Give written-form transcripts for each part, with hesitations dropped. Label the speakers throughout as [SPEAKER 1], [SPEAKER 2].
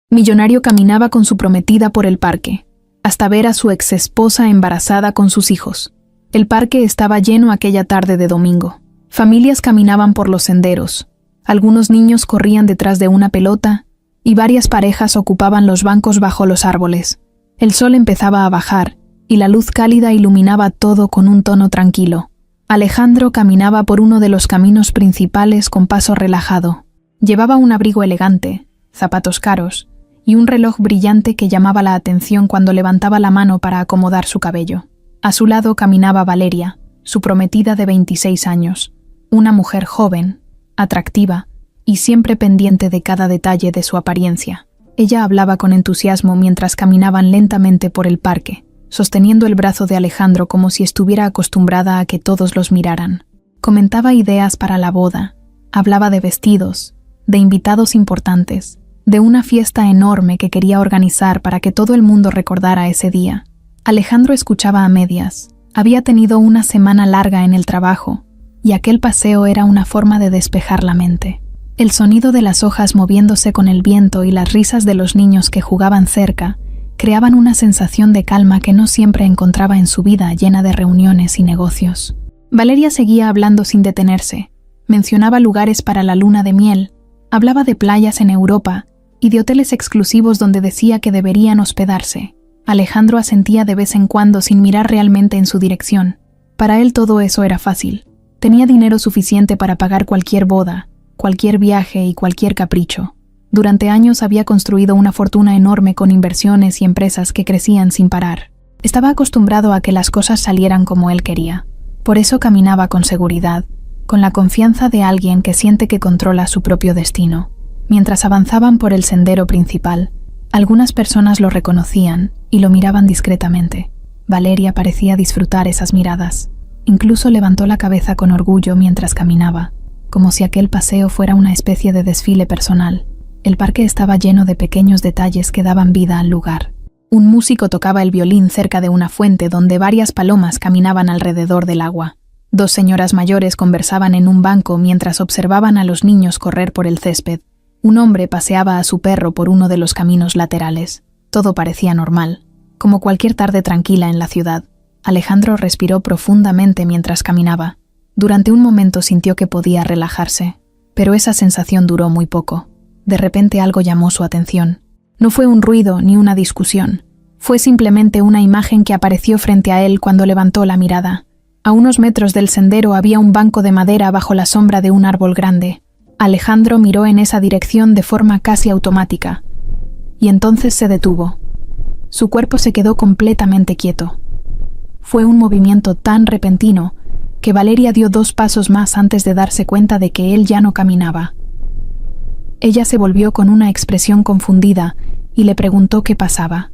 [SPEAKER 1] Millonario caminaba con su prometida por el parque, hasta ver a su exesposa embarazada con sus hijos. El parque estaba lleno aquella tarde de domingo. Familias caminaban por los senderos. Algunos niños corrían detrás de una pelota y varias parejas ocupaban los bancos bajo los árboles. El sol empezaba a bajar y la luz cálida iluminaba todo con un tono tranquilo. Alejandro caminaba por uno de los caminos principales con paso relajado. Llevaba un abrigo elegante, zapatos caros y un reloj brillante que llamaba la atención cuando levantaba la mano para acomodar su cabello. A su lado caminaba Valeria, su prometida de 26 años, una mujer joven, atractiva y siempre pendiente de cada detalle de su apariencia. Ella hablaba con entusiasmo mientras caminaban lentamente por el parque, sosteniendo el brazo de Alejandro como si estuviera acostumbrada a que todos los miraran. Comentaba ideas para la boda, hablaba de vestidos, de invitados importantes, de una fiesta enorme que quería organizar para que todo el mundo recordara ese día. Alejandro escuchaba a medias. Había tenido una semana larga en el trabajo, y aquel paseo era una forma de despejar la mente. El sonido de las hojas moviéndose con el viento y las risas de los niños que jugaban cerca creaban una sensación de calma que no siempre encontraba en su vida llena de reuniones y negocios. Valeria seguía hablando sin detenerse. Mencionaba lugares para la luna de miel, hablaba de playas en Europa y de hoteles exclusivos donde decía que deberían hospedarse. Alejandro asentía de vez en cuando sin mirar realmente en su dirección. Para él todo eso era fácil. Tenía dinero suficiente para pagar cualquier boda, cualquier viaje y cualquier capricho. Durante años había construido una fortuna enorme con inversiones y empresas que crecían sin parar. Estaba acostumbrado a que las cosas salieran como él quería. Por eso caminaba con seguridad, con la confianza de alguien que siente que controla su propio destino. Mientras avanzaban por el sendero principal, algunas personas lo reconocían y lo miraban discretamente. Valeria parecía disfrutar esas miradas. Incluso levantó la cabeza con orgullo mientras caminaba, como si aquel paseo fuera una especie de desfile personal. El parque estaba lleno de pequeños detalles que daban vida al lugar. Un músico tocaba el violín cerca de una fuente donde varias palomas caminaban alrededor del agua. Dos señoras mayores conversaban en un banco mientras observaban a los niños correr por el césped. Un hombre paseaba a su perro por uno de los caminos laterales. Todo parecía normal, como cualquier tarde tranquila en la ciudad. Alejandro respiró profundamente mientras caminaba. Durante un momento sintió que podía relajarse, pero esa sensación duró muy poco. De repente algo llamó su atención. No fue un ruido ni una discusión. Fue simplemente una imagen que apareció frente a él cuando levantó la mirada. A unos metros del sendero había un banco de madera bajo la sombra de un árbol grande. Alejandro miró en esa dirección de forma casi automática, y entonces se detuvo. Su cuerpo se quedó completamente quieto. Fue un movimiento tan repentino que Valeria dio 2 pasos más antes de darse cuenta de que él ya no caminaba. Ella se volvió con una expresión confundida y le preguntó qué pasaba.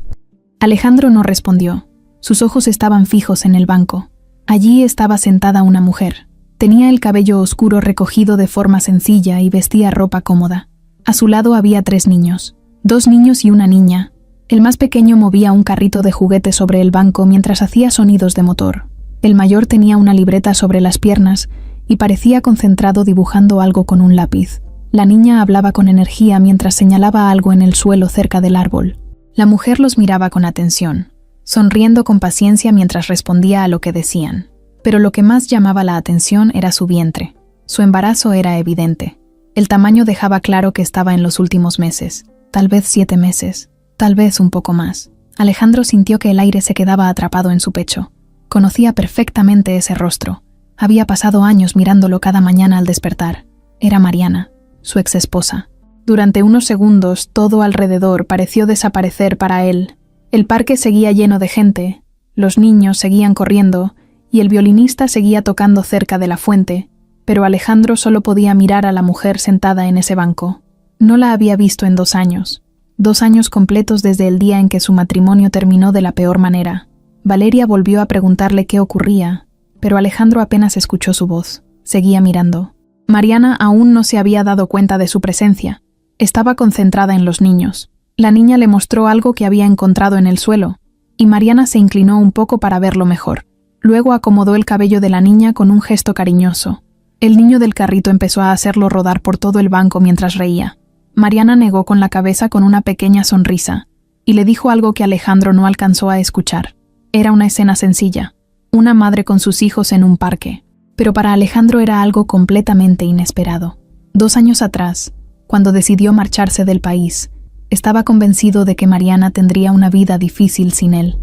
[SPEAKER 1] Alejandro no respondió. Sus ojos estaban fijos en el banco. Allí estaba sentada una mujer. Tenía el cabello oscuro recogido de forma sencilla y vestía ropa cómoda. A su lado había 3 niños, 2 niños y una niña. El más pequeño movía un carrito de juguete sobre el banco mientras hacía sonidos de motor. El mayor tenía una libreta sobre las piernas y parecía concentrado dibujando algo con un lápiz. La niña hablaba con energía mientras señalaba algo en el suelo cerca del árbol. La mujer los miraba con atención, sonriendo con paciencia mientras respondía a lo que decían. Pero lo que más llamaba la atención era su vientre. Su embarazo era evidente. El tamaño dejaba claro que estaba en los últimos meses, tal vez 7 meses, tal vez un poco más. Alejandro sintió que el aire se quedaba atrapado en su pecho. Conocía perfectamente ese rostro. Había pasado años mirándolo cada mañana al despertar. Era Mariana, su exesposa. Durante unos segundos, todo alrededor pareció desaparecer para él. El parque seguía lleno de gente, los niños seguían corriendo, y el violinista seguía tocando cerca de la fuente, pero Alejandro solo podía mirar a la mujer sentada en ese banco. No la había visto en 2 años. 2 años completos desde el día en que su matrimonio terminó de la peor manera. Valeria volvió a preguntarle qué ocurría, pero Alejandro apenas escuchó su voz. Seguía mirando. Mariana aún no se había dado cuenta de su presencia. Estaba concentrada en los niños. La niña le mostró algo que había encontrado en el suelo, y Mariana se inclinó un poco para verlo mejor. Luego acomodó el cabello de la niña con un gesto cariñoso. El niño del carrito empezó a hacerlo rodar por todo el banco mientras reía. Mariana negó con la cabeza con una pequeña sonrisa, y le dijo algo que Alejandro no alcanzó a escuchar. Era una escena sencilla, una madre con sus hijos en un parque. Pero para Alejandro era algo completamente inesperado. 2 años atrás, cuando decidió marcharse del país, estaba convencido de que Mariana tendría una vida difícil sin él.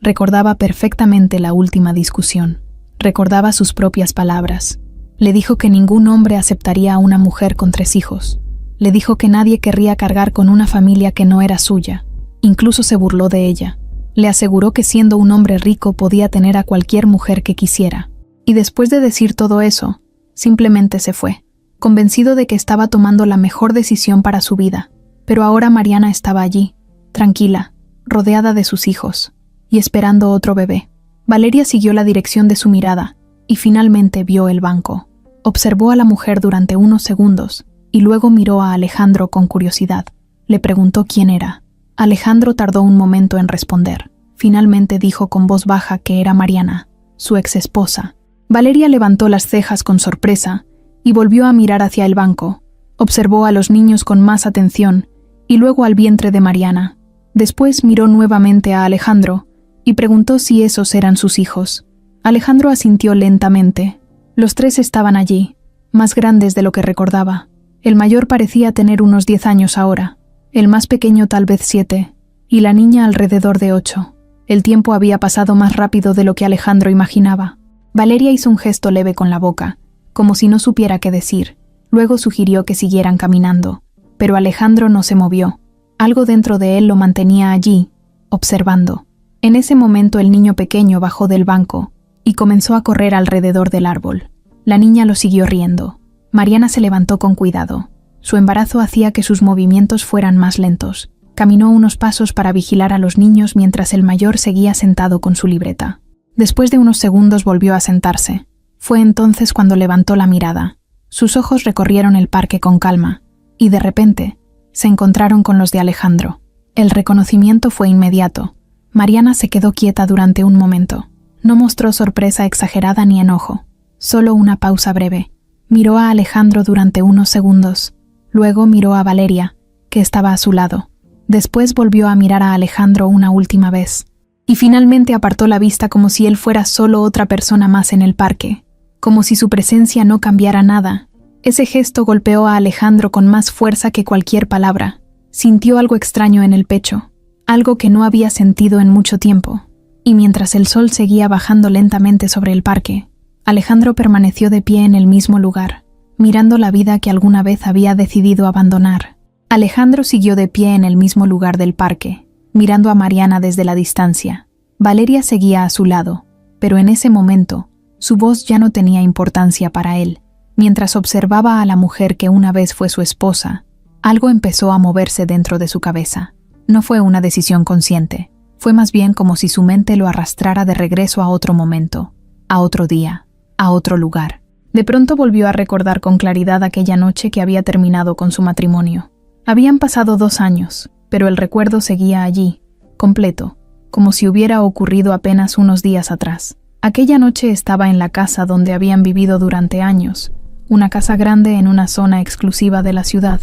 [SPEAKER 1] Recordaba perfectamente la última discusión. Recordaba sus propias palabras. Le dijo que ningún hombre aceptaría a una mujer con 3 hijos. Le dijo que nadie querría cargar con una familia que no era suya. Incluso se burló de ella. Le aseguró que siendo un hombre rico podía tener a cualquier mujer que quisiera. Y después de decir todo eso, simplemente se fue, convencido de que estaba tomando la mejor decisión para su vida. Pero ahora Mariana estaba allí, tranquila, rodeada de sus hijos, y esperando otro bebé. Valeria siguió la dirección de su mirada, y finalmente vio el banco. Observó a la mujer durante unos segundos, y luego miró a Alejandro con curiosidad. Le preguntó quién era. Alejandro tardó un momento en responder. Finalmente dijo con voz baja que era Mariana, su exesposa. Valeria levantó las cejas con sorpresa y volvió a mirar hacia el banco. Observó a los niños con más atención y luego al vientre de Mariana. Después miró nuevamente a Alejandro y preguntó si esos eran sus hijos. Alejandro asintió lentamente. Los 3 estaban allí, más grandes de lo que recordaba. El mayor parecía tener unos 10 años ahora, el más pequeño tal vez 7, y la niña alrededor de 8. El tiempo había pasado más rápido de lo que Alejandro imaginaba. Valeria hizo un gesto leve con la boca, como si no supiera qué decir. Luego sugirió que siguieran caminando, pero Alejandro no se movió. Algo dentro de él lo mantenía allí, observando. En ese momento el niño pequeño bajó del banco y comenzó a correr alrededor del árbol. La niña lo siguió riendo. Mariana se levantó con cuidado. Su embarazo hacía que sus movimientos fueran más lentos. Caminó unos pasos para vigilar a los niños mientras el mayor seguía sentado con su libreta. Después de unos segundos volvió a sentarse. Fue entonces cuando levantó la mirada. Sus ojos recorrieron el parque con calma, y de repente se encontraron con los de Alejandro. El reconocimiento fue inmediato. Mariana se quedó quieta durante un momento. No mostró sorpresa exagerada ni enojo, solo una pausa breve. Miró a Alejandro durante unos segundos. Luego miró a Valeria, que estaba a su lado. Después volvió a mirar a Alejandro una última vez. Y finalmente apartó la vista como si él fuera solo otra persona más en el parque, como si su presencia no cambiara nada. Ese gesto golpeó a Alejandro con más fuerza que cualquier palabra. Sintió algo extraño en el pecho, algo que no había sentido en mucho tiempo. Y mientras el sol seguía bajando lentamente sobre el parque, Alejandro permaneció de pie en el mismo lugar, mirando la vida que alguna vez había decidido abandonar. Alejandro siguió de pie en el mismo lugar del parque, mirando a Mariana desde la distancia. Valeria seguía a su lado, pero en ese momento, su voz ya no tenía importancia para él. Mientras observaba a la mujer que una vez fue su esposa, algo empezó a moverse dentro de su cabeza. No fue una decisión consciente, fue más bien como si su mente lo arrastrara de regreso a otro momento, a otro día, a otro lugar. De pronto volvió a recordar con claridad aquella noche que había terminado con su matrimonio. Habían pasado 2 años, pero el recuerdo seguía allí, completo, como si hubiera ocurrido apenas unos días atrás. Aquella noche estaba en la casa donde habían vivido durante años, una casa grande en una zona exclusiva de la ciudad.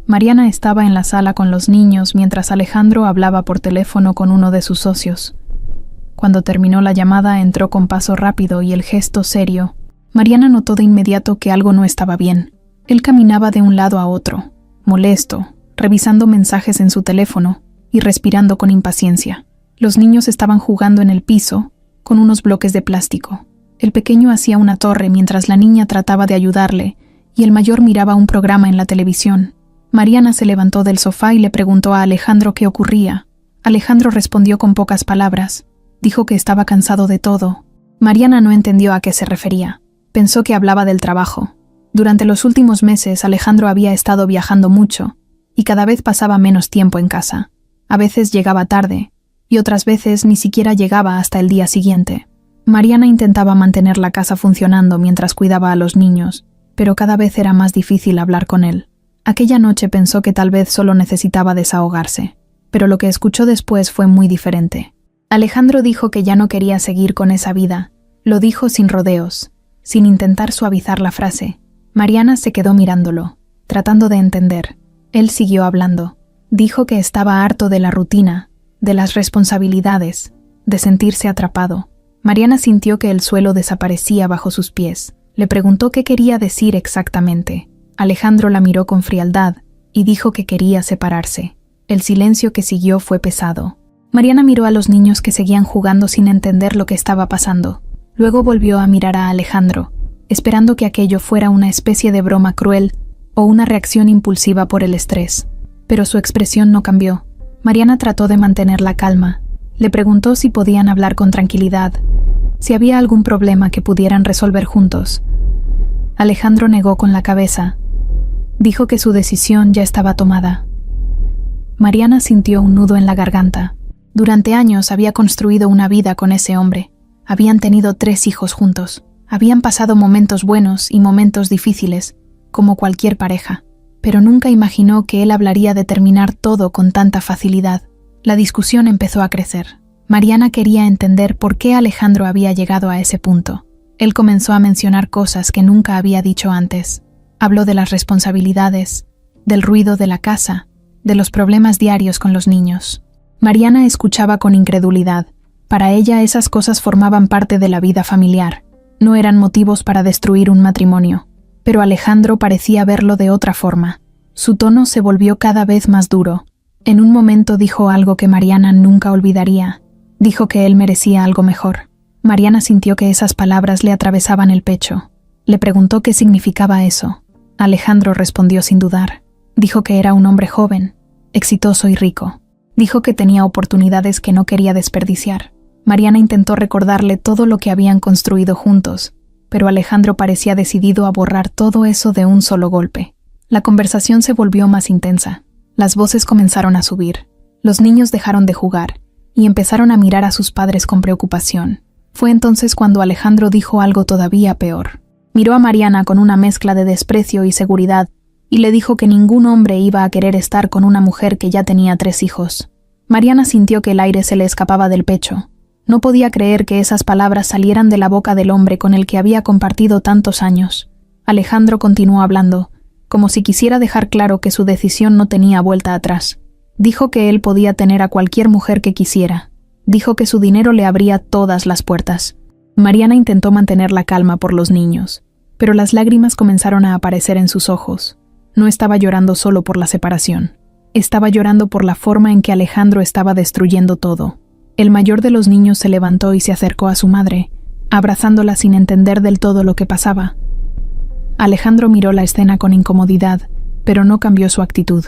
[SPEAKER 1] Mariana estaba en la sala con los niños mientras Alejandro hablaba por teléfono con uno de sus socios. Cuando terminó la llamada entró con paso rápido y el gesto serio. Mariana notó de inmediato que algo no estaba bien. Él caminaba de un lado a otro, molesto, revisando mensajes en su teléfono y respirando con impaciencia. Los niños estaban jugando en el piso con unos bloques de plástico. El pequeño hacía una torre mientras la niña trataba de ayudarle y el mayor miraba un programa en la televisión. Mariana se levantó del sofá y le preguntó a Alejandro qué ocurría. Alejandro respondió con pocas palabras. Dijo que estaba cansado de todo. Mariana no entendió a qué se refería. Pensó que hablaba del trabajo. Durante los últimos meses Alejandro había estado viajando mucho y cada vez pasaba menos tiempo en casa. A veces llegaba tarde y otras veces ni siquiera llegaba hasta el día siguiente. Mariana intentaba mantener la casa funcionando mientras cuidaba a los niños, pero cada vez era más difícil hablar con él. Aquella noche pensó que tal vez solo necesitaba desahogarse, pero lo que escuchó después fue muy diferente. Alejandro dijo que ya no quería seguir con esa vida. Lo dijo sin rodeos, sin intentar suavizar la frase. Mariana se quedó mirándolo. tratando de entender. Él siguió hablando. Dijo que estaba harto de la rutina, de las responsabilidades, de sentirse atrapado. Mariana sintió que el suelo desaparecía bajo sus pies. Le preguntó qué quería decir exactamente. Alejandro la miró con frialdad y dijo que quería separarse. El silencio que siguió fue pesado. Mariana miró a los niños que seguían jugando sin entender lo que estaba pasando. Luego volvió a mirar a Alejandro, esperando que aquello fuera una especie de broma cruel o una reacción impulsiva por el estrés. Pero su expresión no cambió. Mariana trató de mantener la calma. Le preguntó si podían hablar con tranquilidad, si había algún problema que pudieran resolver juntos. Alejandro negó con la cabeza. Dijo que su decisión ya estaba tomada. Mariana sintió un nudo en la garganta. Durante años había construido una vida con ese hombre. Habían tenido 3 hijos juntos. Habían pasado momentos buenos y momentos difíciles, como cualquier pareja. Pero nunca imaginó que él hablaría de terminar todo con tanta facilidad. La discusión empezó a crecer. Mariana quería entender por qué Alejandro había llegado a ese punto. Él comenzó a mencionar cosas que nunca había dicho antes. Habló de las responsabilidades, del ruido de la casa, de los problemas diarios con los niños. Mariana escuchaba con incredulidad. Para ella esas cosas formaban parte de la vida familiar. No eran motivos para destruir un matrimonio. Pero Alejandro parecía verlo de otra forma. Su tono se volvió cada vez más duro. En un momento dijo algo que Mariana nunca olvidaría. Dijo que él merecía algo mejor. Mariana sintió que esas palabras le atravesaban el pecho. Le preguntó qué significaba eso. Alejandro respondió sin dudar. Dijo que era un hombre joven, exitoso y rico. Dijo que tenía oportunidades que no quería desperdiciar. Mariana intentó recordarle todo lo que habían construido juntos, pero Alejandro parecía decidido a borrar todo eso de un solo golpe. La conversación se volvió más intensa. Las voces comenzaron a subir. Los niños dejaron de jugar y empezaron a mirar a sus padres con preocupación. Fue entonces cuando Alejandro dijo algo todavía peor. Miró a Mariana con una mezcla de desprecio y seguridad y le dijo que ningún hombre iba a querer estar con una mujer que ya tenía 3 hijos. Mariana sintió que el aire se le escapaba del pecho. No podía creer que esas palabras salieran de la boca del hombre con el que había compartido tantos años. Alejandro continuó hablando, como si quisiera dejar claro que su decisión no tenía vuelta atrás. Dijo que él podía tener a cualquier mujer que quisiera. Dijo que su dinero le abría todas las puertas. Mariana intentó mantener la calma por los niños, pero las lágrimas comenzaron a aparecer en sus ojos. No estaba llorando solo por la separación. Estaba llorando por la forma en que Alejandro estaba destruyendo todo. El mayor de los niños se levantó y se acercó a su madre, abrazándola sin entender del todo lo que pasaba. Alejandro miró la escena con incomodidad, pero no cambió su actitud.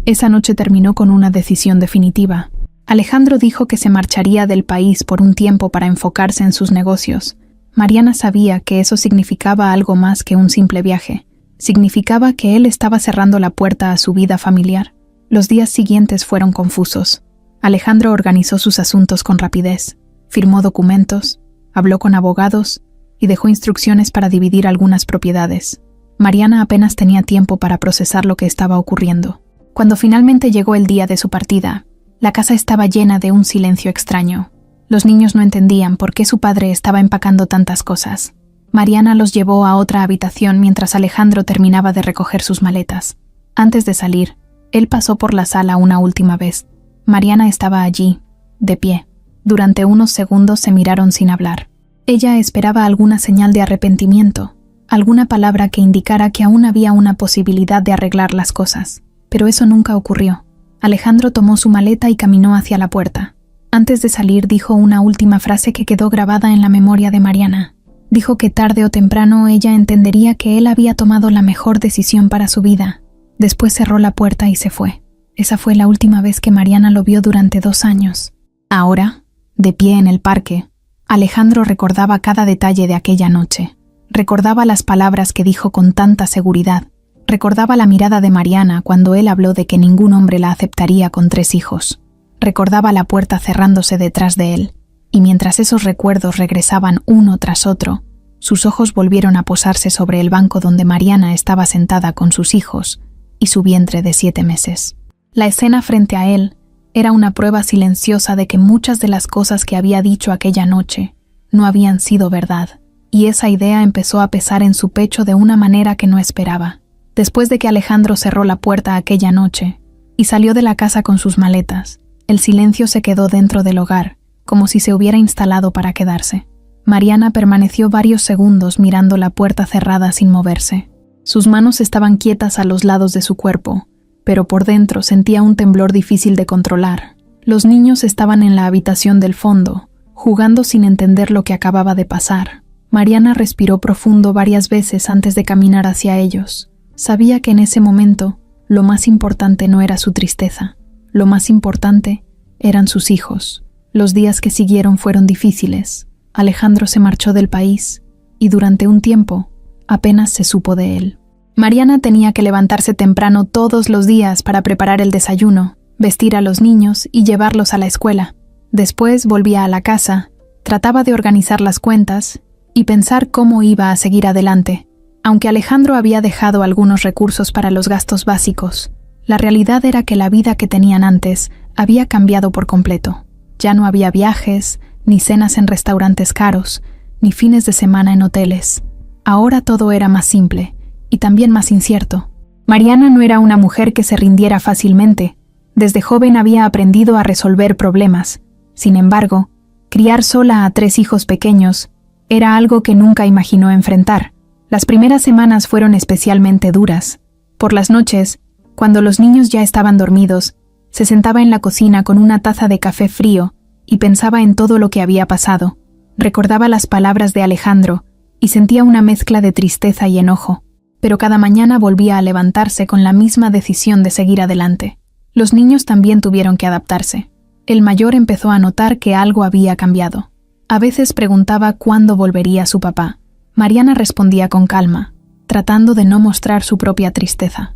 [SPEAKER 1] Esa noche terminó con una decisión definitiva. Alejandro dijo que se marcharía del país por un tiempo para enfocarse en sus negocios. Mariana sabía que eso significaba algo más que un simple viaje. Significaba que él estaba cerrando la puerta a su vida familiar. Los días siguientes fueron confusos. Alejandro organizó sus asuntos con rapidez, firmó documentos, habló con abogados y dejó instrucciones para dividir algunas propiedades. Mariana apenas tenía tiempo para procesar lo que estaba ocurriendo. Cuando finalmente llegó el día de su partida, la casa estaba llena de un silencio extraño. Los niños no entendían por qué su padre estaba empacando tantas cosas. Mariana los llevó a otra habitación mientras Alejandro terminaba de recoger sus maletas. Antes de salir, él pasó por la sala una última vez. Mariana estaba allí, de pie. Durante unos segundos se miraron sin hablar. Ella esperaba alguna señal de arrepentimiento, alguna palabra que indicara que aún había una posibilidad de arreglar las cosas. Pero eso nunca ocurrió. Alejandro tomó su maleta y caminó hacia la puerta. Antes de salir dijo una última frase que quedó grabada en la memoria de Mariana. Dijo que tarde o temprano ella entendería que él había tomado la mejor decisión para su vida. Después cerró la puerta y se fue. Esa fue la última vez que Mariana lo vio durante 2 años. Ahora, de pie en el parque, Alejandro recordaba cada detalle de aquella noche. Recordaba las palabras que dijo con tanta seguridad. Recordaba la mirada de Mariana cuando él habló de que ningún hombre la aceptaría con 3 hijos. Recordaba la puerta cerrándose detrás de él. Y mientras esos recuerdos regresaban uno tras otro, sus ojos volvieron a posarse sobre el banco donde Mariana estaba sentada con sus hijos y su vientre de 7 meses. La escena frente a él era una prueba silenciosa de que muchas de las cosas que había dicho aquella noche no habían sido verdad, y esa idea empezó a pesar en su pecho de una manera que no esperaba. Después de que Alejandro cerró la puerta aquella noche y salió de la casa con sus maletas, el silencio se quedó dentro del hogar, como si se hubiera instalado para quedarse. Mariana permaneció varios segundos mirando la puerta cerrada sin moverse. Sus manos estaban quietas a los lados de su cuerpo, pero por dentro sentía un temblor difícil de controlar. Los niños estaban en la habitación del fondo, jugando sin entender lo que acababa de pasar. Mariana respiró profundo varias veces antes de caminar hacia ellos. Sabía que en ese momento, lo más importante no era su tristeza. Lo más importante eran sus hijos. Los días que siguieron fueron difíciles. Alejandro se marchó del país y durante un tiempo apenas se supo de él. Mariana tenía que levantarse temprano todos los días para preparar el desayuno, vestir a los niños y llevarlos a la escuela. Después volvía a la casa, trataba de organizar las cuentas y pensar cómo iba a seguir adelante. Aunque Alejandro había dejado algunos recursos para los gastos básicos, la realidad era que la vida que tenían antes había cambiado por completo. Ya no había viajes, ni cenas en restaurantes caros, ni fines de semana en hoteles. Ahora todo era más simple y también más incierto. Mariana no era una mujer que se rindiera fácilmente. Desde joven había aprendido a resolver problemas. Sin embargo, criar sola a 3 hijos pequeños era algo que nunca imaginó enfrentar. Las primeras semanas fueron especialmente duras. Por las noches, cuando los niños ya estaban dormidos, se sentaba en la cocina con una taza de café frío y pensaba en todo lo que había pasado. Recordaba las palabras de Alejandro y sentía una mezcla de tristeza y enojo, pero cada mañana volvía a levantarse con la misma decisión de seguir adelante. Los niños también tuvieron que adaptarse. El mayor empezó a notar que algo había cambiado. A veces preguntaba cuándo volvería su papá. Mariana respondía con calma, tratando de no mostrar su propia tristeza.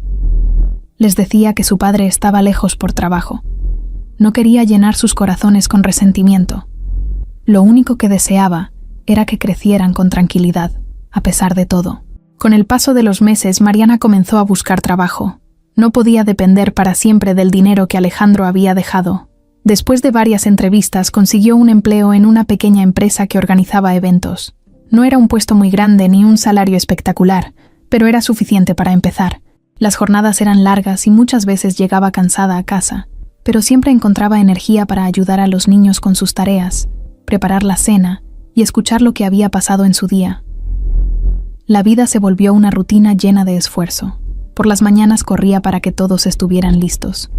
[SPEAKER 1] Les decía que su padre estaba lejos por trabajo. No quería llenar sus corazones con resentimiento. Lo único que deseaba era que crecieran con tranquilidad, a pesar de todo. Con el paso de los meses, Mariana comenzó a buscar trabajo. No podía depender para siempre del dinero que Alejandro había dejado. Después de varias entrevistas, consiguió un empleo en una pequeña empresa que organizaba eventos. No era un puesto muy grande ni un salario espectacular, pero era suficiente para empezar. Las jornadas eran largas y muchas veces llegaba cansada a casa, pero siempre encontraba energía para ayudar a los niños con sus tareas, preparar la cena y escuchar lo que había pasado en su día. La vida se volvió una rutina llena de esfuerzo. Por las mañanas corría para que todos estuvieran listos.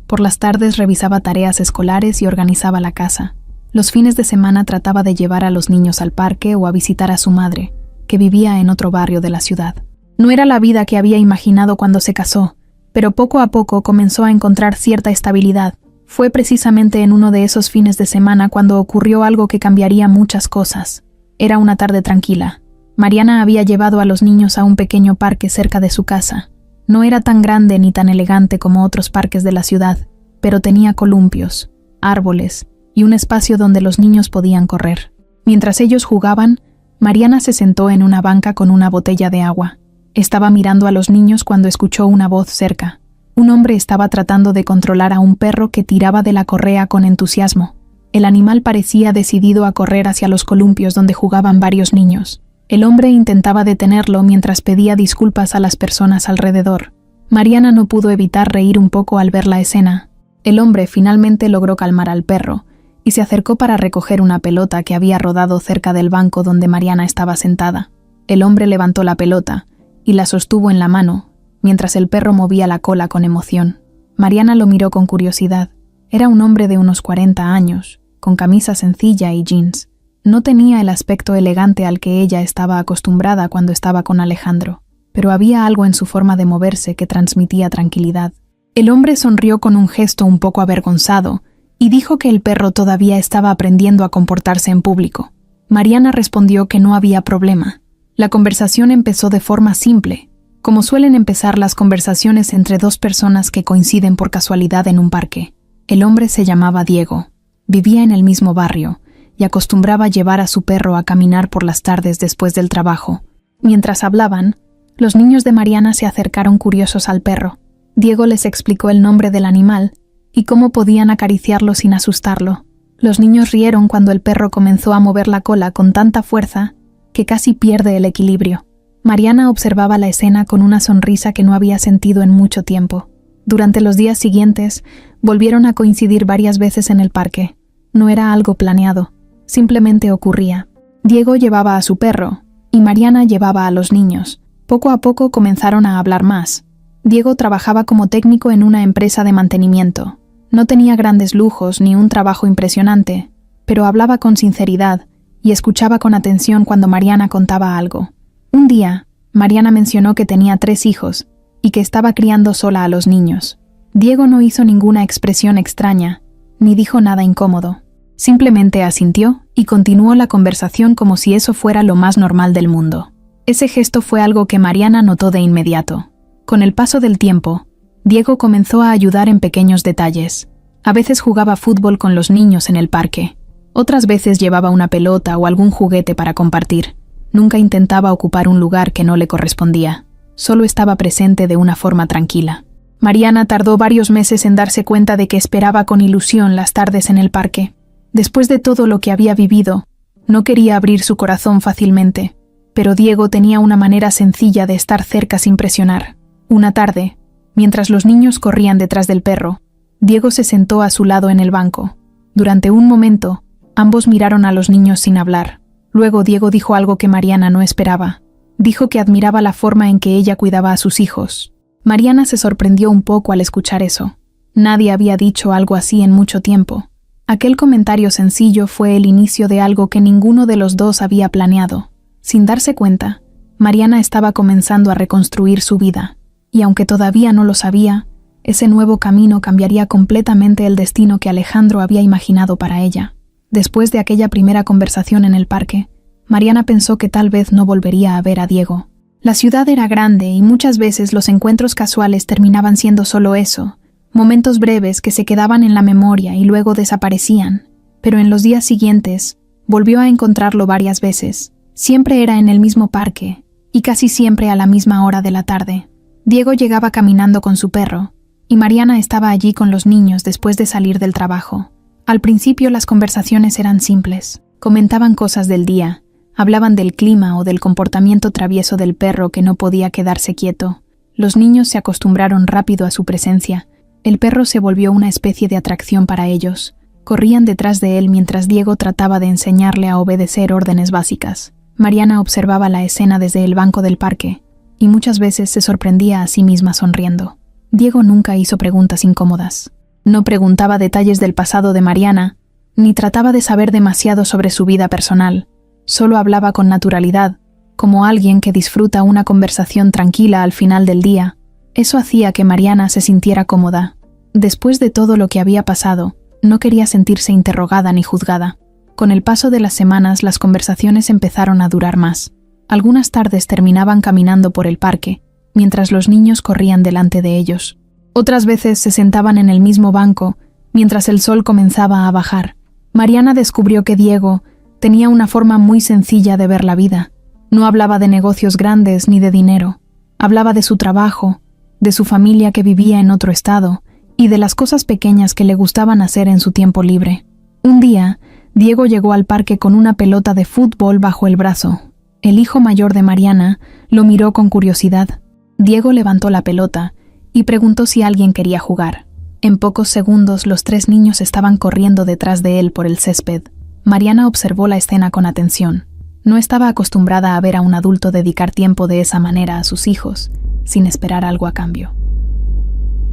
[SPEAKER 1] Por las tardes revisaba tareas escolares y organizaba la casa. Los fines de semana trataba de llevar a los niños al parque o a visitar a su madre, que vivía en otro barrio de la ciudad. No era la vida que había imaginado cuando se casó, pero poco a poco comenzó a encontrar cierta estabilidad. Fue precisamente en uno de esos fines de semana cuando ocurrió algo que cambiaría muchas cosas. Era una tarde tranquila. Mariana había llevado a los niños a un pequeño parque cerca de su casa. No era tan grande ni tan elegante como otros parques de la ciudad, pero tenía columpios, árboles y un espacio donde los niños podían correr. Mientras ellos jugaban, Mariana se sentó en una banca con una botella de agua. Estaba mirando a los niños cuando escuchó una voz cerca. Un hombre estaba tratando de controlar a un perro que tiraba de la correa con entusiasmo. El animal parecía decidido a correr hacia los columpios donde jugaban varios niños. El hombre intentaba detenerlo mientras pedía disculpas a las personas alrededor. Mariana no pudo evitar reír un poco al ver la escena. El hombre finalmente logró calmar al perro y se acercó para recoger una pelota que había rodado cerca del banco donde Mariana estaba sentada. El hombre levantó la pelota y la sostuvo en la mano, mientras el perro movía la cola con emoción. Mariana lo miró con curiosidad. Era un hombre de unos 40 años, con camisa sencilla y jeans. No tenía el aspecto elegante al que ella estaba acostumbrada cuando estaba con Alejandro, pero había algo en su forma de moverse que transmitía tranquilidad. El hombre sonrió con un gesto un poco avergonzado y dijo que el perro todavía estaba aprendiendo a comportarse en público. Mariana respondió que no había problema. La conversación empezó de forma simple, como suelen empezar las conversaciones entre dos personas que coinciden por casualidad en un parque. El hombre se llamaba Diego, vivía en el mismo barrio y acostumbraba llevar a su perro a caminar por las tardes después del trabajo. Mientras hablaban, los niños de Mariana se acercaron curiosos al perro. Diego les explicó el nombre del animal y cómo podían acariciarlo sin asustarlo. Los niños rieron cuando el perro comenzó a mover la cola con tanta fuerza que casi pierde el equilibrio. Mariana observaba la escena con una sonrisa que no había sentido en mucho tiempo. Durante los días siguientes, volvieron a coincidir varias veces en el parque. No era algo planeado, simplemente ocurría. Diego llevaba a su perro, y Mariana llevaba a los niños. Poco a poco comenzaron a hablar más. Diego trabajaba como técnico en una empresa de mantenimiento. No tenía grandes lujos ni un trabajo impresionante, pero hablaba con sinceridad y escuchaba con atención cuando Mariana contaba algo. Un día, Mariana mencionó que tenía 3 hijos y que estaba criando sola a los niños. Diego no hizo ninguna expresión extraña, ni dijo nada incómodo. Simplemente asintió y continuó la conversación como si eso fuera lo más normal del mundo. Ese gesto fue algo que Mariana notó de inmediato. Con el paso del tiempo, Diego comenzó a ayudar en pequeños detalles. A veces jugaba fútbol con los niños en el parque. Otras veces llevaba una pelota o algún juguete para compartir. Nunca intentaba ocupar un lugar que no le correspondía. Solo estaba presente de una forma tranquila. Mariana tardó varios meses en darse cuenta de que esperaba con ilusión las tardes en el parque. Después de todo lo que había vivido, no quería abrir su corazón fácilmente, pero Diego tenía una manera sencilla de estar cerca sin presionar. Una tarde, mientras los niños corrían detrás del perro, Diego se sentó a su lado en el banco. Durante un momento, ambos miraron a los niños sin hablar. Luego Diego dijo algo que Mariana no esperaba. Dijo que admiraba la forma en que ella cuidaba a sus hijos. Mariana se sorprendió un poco al escuchar eso. Nadie había dicho algo así en mucho tiempo. Aquel comentario sencillo fue el inicio de algo que ninguno de los dos había planeado. Sin darse cuenta, Mariana estaba comenzando a reconstruir su vida. Y aunque todavía no lo sabía, ese nuevo camino cambiaría completamente el destino que Alejandro había imaginado para ella. Después de aquella primera conversación en el parque, Mariana pensó que tal vez no volvería a ver a Diego. La ciudad era grande y muchas veces los encuentros casuales terminaban siendo solo eso, momentos breves que se quedaban en la memoria y luego desaparecían. Pero en los días siguientes, volvió a encontrarlo varias veces. Siempre era en el mismo parque, y casi siempre a la misma hora de la tarde. Diego llegaba caminando con su perro, y Mariana estaba allí con los niños después de salir del trabajo. Al principio las conversaciones eran simples. Comentaban cosas del día, hablaban del clima o del comportamiento travieso del perro que no podía quedarse quieto. Los niños se acostumbraron rápido a su presencia. El perro se volvió una especie de atracción para ellos. Corrían detrás de él mientras Diego trataba de enseñarle a obedecer órdenes básicas. Mariana observaba la escena desde el banco del parque, y muchas veces se sorprendía a sí misma sonriendo. Diego nunca hizo preguntas incómodas. No preguntaba detalles del pasado de Mariana, ni trataba de saber demasiado sobre su vida personal. Solo hablaba con naturalidad, como alguien que disfruta una conversación tranquila al final del día. Eso hacía que Mariana se sintiera cómoda. Después de todo lo que había pasado, no quería sentirse interrogada ni juzgada. Con el paso de las semanas, las conversaciones empezaron a durar más. Algunas tardes terminaban caminando por el parque, mientras los niños corrían delante de ellos. Otras veces se sentaban en el mismo banco, mientras el sol comenzaba a bajar. Mariana descubrió que Diego tenía una forma muy sencilla de ver la vida. No hablaba de negocios grandes ni de dinero. Hablaba de su trabajo, de su familia que vivía en otro estado, y de las cosas pequeñas que le gustaban hacer en su tiempo libre. Un día, Diego llegó al parque con una pelota de fútbol bajo el brazo. El hijo mayor de Mariana lo miró con curiosidad. Diego levantó la pelota y preguntó si alguien quería jugar. En pocos segundos los 3 niños estaban corriendo detrás de él por el césped. Mariana observó la escena con atención. No estaba acostumbrada a ver a un adulto dedicar tiempo de esa manera a sus hijos, sin esperar algo a cambio.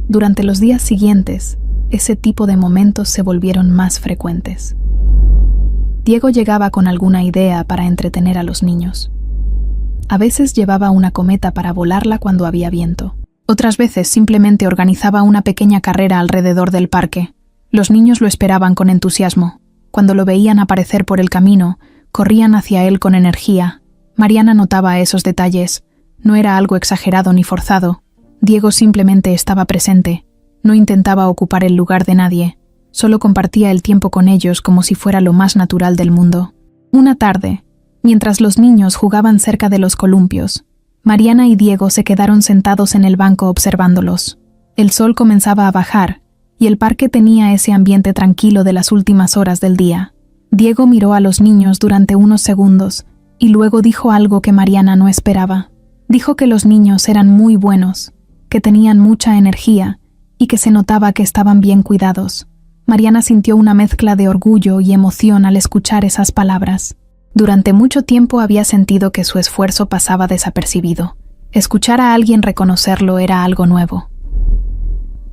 [SPEAKER 1] Durante los días siguientes, ese tipo de momentos se volvieron más frecuentes. Diego llegaba con alguna idea para entretener a los niños. A veces llevaba una cometa para volarla cuando había viento. Otras veces simplemente organizaba una pequeña carrera alrededor del parque. Los niños lo esperaban con entusiasmo. Cuando lo veían aparecer por el camino, corrían hacia él con energía. Mariana notaba esos detalles. No era algo exagerado ni forzado. Diego simplemente estaba presente. No intentaba ocupar el lugar de nadie. Solo compartía el tiempo con ellos como si fuera lo más natural del mundo. Una tarde, mientras los niños jugaban cerca de los columpios, Mariana y Diego se quedaron sentados en el banco observándolos. El sol comenzaba a bajar, y el parque tenía ese ambiente tranquilo de las últimas horas del día. Diego miró a los niños durante unos segundos, y luego dijo algo que Mariana no esperaba. Dijo que los niños eran muy buenos, que tenían mucha energía y que se notaba que estaban bien cuidados. Mariana sintió una mezcla de orgullo y emoción al escuchar esas palabras. Durante mucho tiempo había sentido que su esfuerzo pasaba desapercibido. Escuchar a alguien reconocerlo era algo nuevo.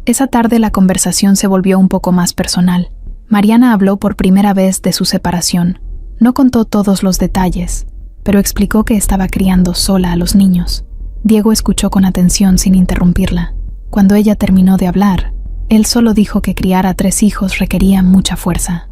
[SPEAKER 1] Esa tarde la conversación se volvió un poco más personal. Mariana habló por primera vez de su separación. No contó todos los detalles, pero explicó que estaba criando sola a los niños. Diego escuchó con atención sin interrumpirla. Cuando ella terminó de hablar, él solo dijo que criar a 3 hijos requería mucha fuerza.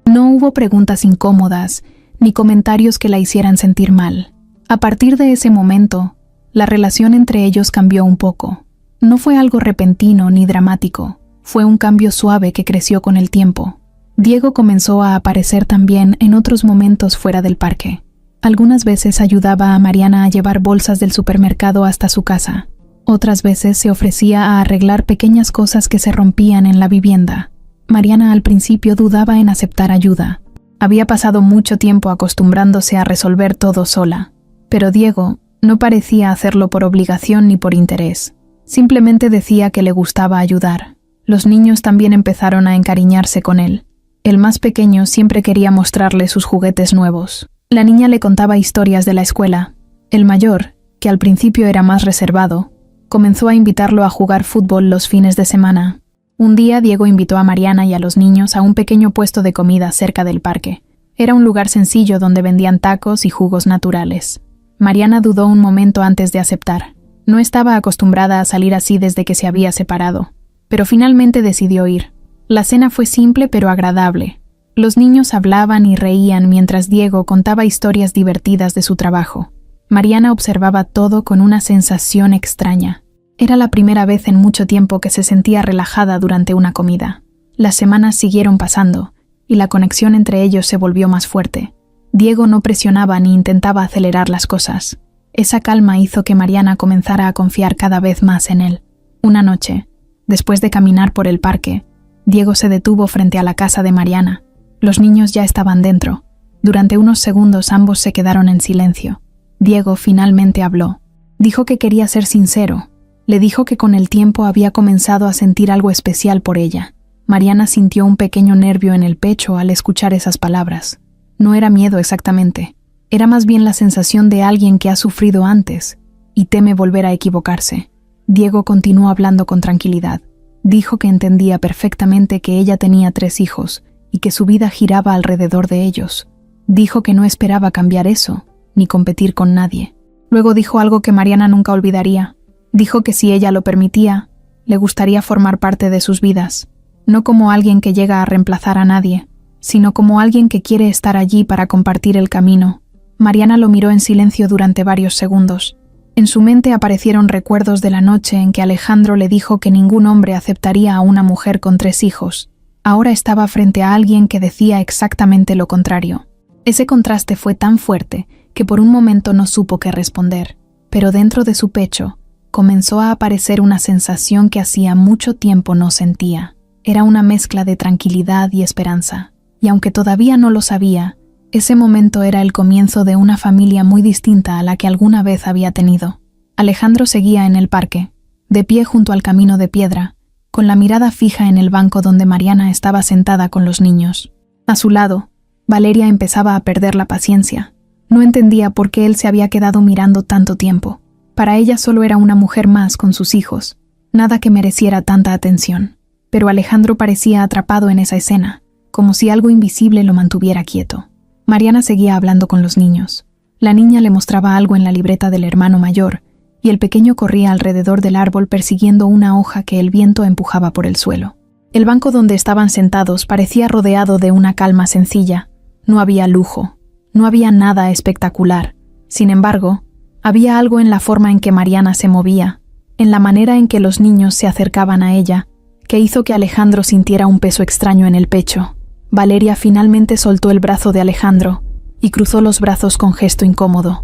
[SPEAKER 1] No hubo preguntas incómodas ni comentarios que la hicieran sentir mal. A partir de ese momento, la relación entre ellos cambió un poco. No fue algo repentino ni dramático, fue un cambio suave que creció con el tiempo. Diego comenzó a aparecer también en otros momentos fuera del parque. Algunas veces ayudaba a Mariana a llevar bolsas del supermercado hasta su casa. Otras veces se ofrecía a arreglar pequeñas cosas que se rompían en la vivienda. Mariana al principio dudaba en aceptar ayuda. Había pasado mucho tiempo acostumbrándose a resolver todo sola. Pero Diego no parecía hacerlo por obligación ni por interés. Simplemente decía que le gustaba ayudar. Los niños también empezaron a encariñarse con él. El más pequeño siempre quería mostrarle sus juguetes nuevos. La niña le contaba historias de la escuela. El mayor, que al principio era más reservado, comenzó a invitarlo a jugar fútbol los fines de semana. Un día Diego invitó a Mariana y a los niños a un pequeño puesto de comida cerca del parque. Era un lugar sencillo donde vendían tacos y jugos naturales. Mariana dudó un momento antes de aceptar. No estaba acostumbrada a salir así desde que se había separado, pero finalmente decidió ir. La cena fue simple pero agradable. Los niños hablaban y reían mientras Diego contaba historias divertidas de su trabajo. Mariana observaba todo con una sensación extraña. Era la primera vez en mucho tiempo que se sentía relajada durante una comida. Las semanas siguieron pasando, y la conexión entre ellos se volvió más fuerte. Diego no presionaba ni intentaba acelerar las cosas. Esa calma hizo que Mariana comenzara a confiar cada vez más en él. Una noche, después de caminar por el parque, Diego se detuvo frente a la casa de Mariana. Los niños ya estaban dentro. Durante unos segundos ambos se quedaron en silencio. Diego finalmente habló. Dijo que quería ser sincero. Le dijo que con el tiempo había comenzado a sentir algo especial por ella. Mariana sintió un pequeño nervio en el pecho al escuchar esas palabras. No era miedo exactamente. Era más bien la sensación de alguien que ha sufrido antes y teme volver a equivocarse. Diego continuó hablando con tranquilidad. Dijo que entendía perfectamente que ella tenía 3 hijos y que su vida giraba alrededor de ellos. Dijo que no esperaba cambiar eso, ni competir con nadie. Luego dijo algo que Mariana nunca olvidaría. Dijo que si ella lo permitía, le gustaría formar parte de sus vidas, no como alguien que llega a reemplazar a nadie, sino como alguien que quiere estar allí para compartir el camino. Mariana lo miró en silencio durante varios segundos. En su mente aparecieron recuerdos de la noche en que Alejandro le dijo que ningún hombre aceptaría a una mujer con 3 hijos. Ahora estaba frente a alguien que decía exactamente lo contrario. Ese contraste fue tan fuerte que por un momento no supo qué responder, pero dentro de su pecho comenzó a aparecer una sensación que hacía mucho tiempo no sentía. Era una mezcla de tranquilidad y esperanza, y aunque todavía no lo sabía, ese momento era el comienzo de una familia muy distinta a la que alguna vez había tenido. Alejandro seguía en el parque, de pie junto al camino de piedra, con la mirada fija en el banco donde Mariana estaba sentada con los niños. A su lado, Valeria empezaba a perder la paciencia. No entendía por qué él se había quedado mirando tanto tiempo. Para ella solo era una mujer más con sus hijos, nada que mereciera tanta atención. Pero Alejandro parecía atrapado en esa escena, como si algo invisible lo mantuviera quieto. Mariana seguía hablando con los niños. La niña le mostraba algo en la libreta del hermano mayor, y el pequeño corría alrededor del árbol persiguiendo una hoja que el viento empujaba por el suelo. El banco donde estaban sentados parecía rodeado de una calma sencilla. No había lujo, no había nada espectacular. Sin embargo, había algo en la forma en que Mariana se movía, en la manera en que los niños se acercaban a ella, que hizo que Alejandro sintiera un peso extraño en el pecho. Valeria finalmente soltó el brazo de Alejandro y cruzó los brazos con gesto incómodo.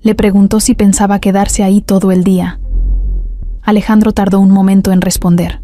[SPEAKER 1] Le preguntó si pensaba quedarse ahí todo el día. Alejandro tardó un momento en responder.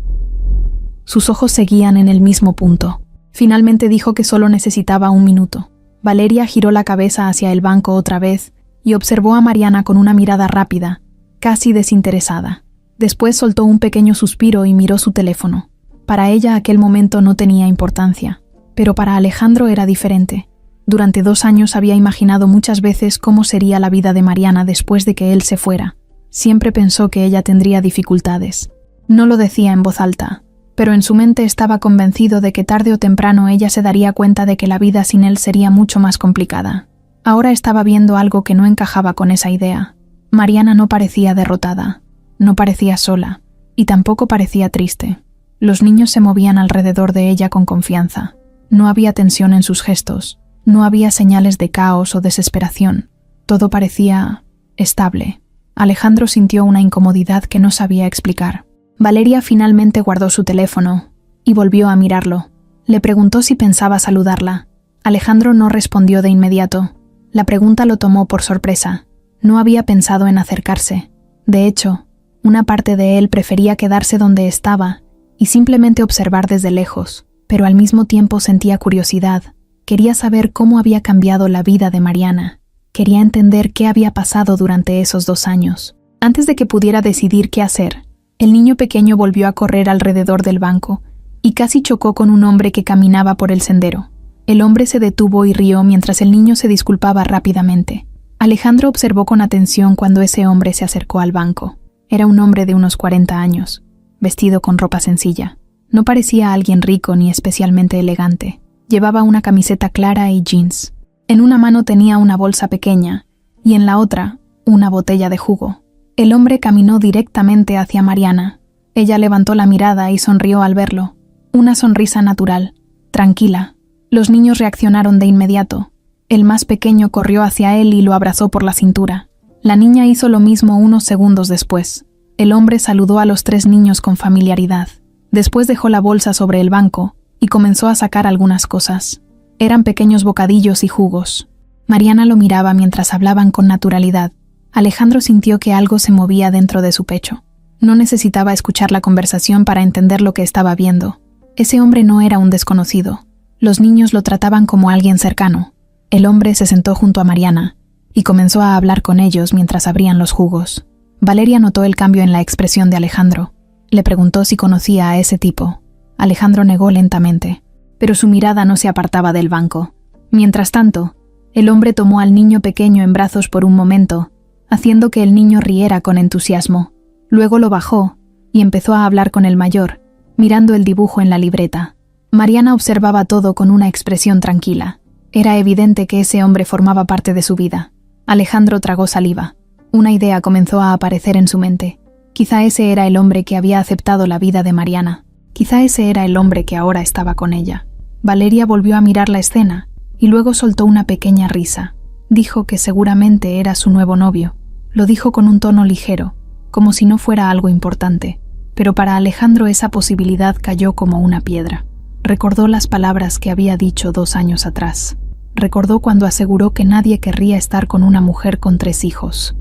[SPEAKER 1] Sus ojos seguían en el mismo punto. Finalmente dijo que solo necesitaba 1 minuto. Valeria giró la cabeza hacia el banco otra vez y observó a Mariana con una mirada rápida, casi desinteresada. Después soltó un pequeño suspiro y miró su teléfono. Para ella aquel momento no tenía importancia, pero para Alejandro era diferente. Durante 2 años había imaginado muchas veces cómo sería la vida de Mariana después de que él se fuera. Siempre pensó que ella tendría dificultades. No lo decía en voz alta, pero en su mente estaba convencido de que tarde o temprano ella se daría cuenta de que la vida sin él sería mucho más complicada. Ahora estaba viendo algo que no encajaba con esa idea. Mariana no parecía derrotada, no parecía sola, y tampoco parecía triste. Los niños se movían alrededor de ella con confianza. No había tensión en sus gestos, no había señales de caos o desesperación. Todo parecía estable. Alejandro sintió una incomodidad que no sabía explicar. Valeria finalmente guardó su teléfono y volvió a mirarlo. Le preguntó si pensaba saludarla. Alejandro no respondió de inmediato. La pregunta lo tomó por sorpresa. No había pensado en acercarse. De hecho, una parte de él prefería quedarse donde estaba y simplemente observar desde lejos, pero al mismo tiempo sentía curiosidad. Quería saber cómo había cambiado la vida de Mariana. Quería entender qué había pasado durante esos 2 años. Antes de que pudiera decidir qué hacer, el niño pequeño volvió a correr alrededor del banco y casi chocó con un hombre que caminaba por el sendero. El hombre se detuvo y rió mientras el niño se disculpaba rápidamente. Alejandro observó con atención cuando ese hombre se acercó al banco. Era un hombre de unos 40 años, vestido con ropa sencilla. No parecía alguien rico ni especialmente elegante. Llevaba una camiseta clara y jeans. En una mano tenía una bolsa pequeña y en la otra una botella de jugo. El hombre caminó directamente hacia Mariana. Ella levantó la mirada y sonrió al verlo. Una sonrisa natural, tranquila. Los niños reaccionaron de inmediato. El más pequeño corrió hacia él y lo abrazó por la cintura. La niña hizo lo mismo unos segundos después. El hombre saludó a los 3 niños con familiaridad. Después dejó la bolsa sobre el banco y comenzó a sacar algunas cosas. Eran pequeños bocadillos y jugos. Mariana lo miraba mientras hablaban con naturalidad. Alejandro sintió que algo se movía dentro de su pecho. No necesitaba escuchar la conversación para entender lo que estaba viendo. Ese hombre no era un desconocido. Los niños lo trataban como alguien cercano. El hombre se sentó junto a Mariana y comenzó a hablar con ellos mientras abrían los jugos. Valeria notó el cambio en la expresión de Alejandro. Le preguntó si conocía a ese tipo. Alejandro negó lentamente, pero su mirada no se apartaba del banco. Mientras tanto, el hombre tomó al niño pequeño en brazos por un momento, haciendo que el niño riera con entusiasmo. Luego lo bajó y empezó a hablar con el mayor, mirando el dibujo en la libreta. Mariana observaba todo con una expresión tranquila. Era evidente que ese hombre formaba parte de su vida. Alejandro tragó saliva. Una idea comenzó a aparecer en su mente. Quizá ese era el hombre que había aceptado la vida de Mariana. Quizá ese era el hombre que ahora estaba con ella. Valeria volvió a mirar la escena y luego soltó una pequeña risa. Dijo que seguramente era su nuevo novio. Lo dijo con un tono ligero, como si no fuera algo importante, pero para Alejandro esa posibilidad cayó como una piedra. Recordó las palabras que había dicho 2 años atrás. Recordó cuando aseguró que nadie querría estar con una mujer con 3 hijos.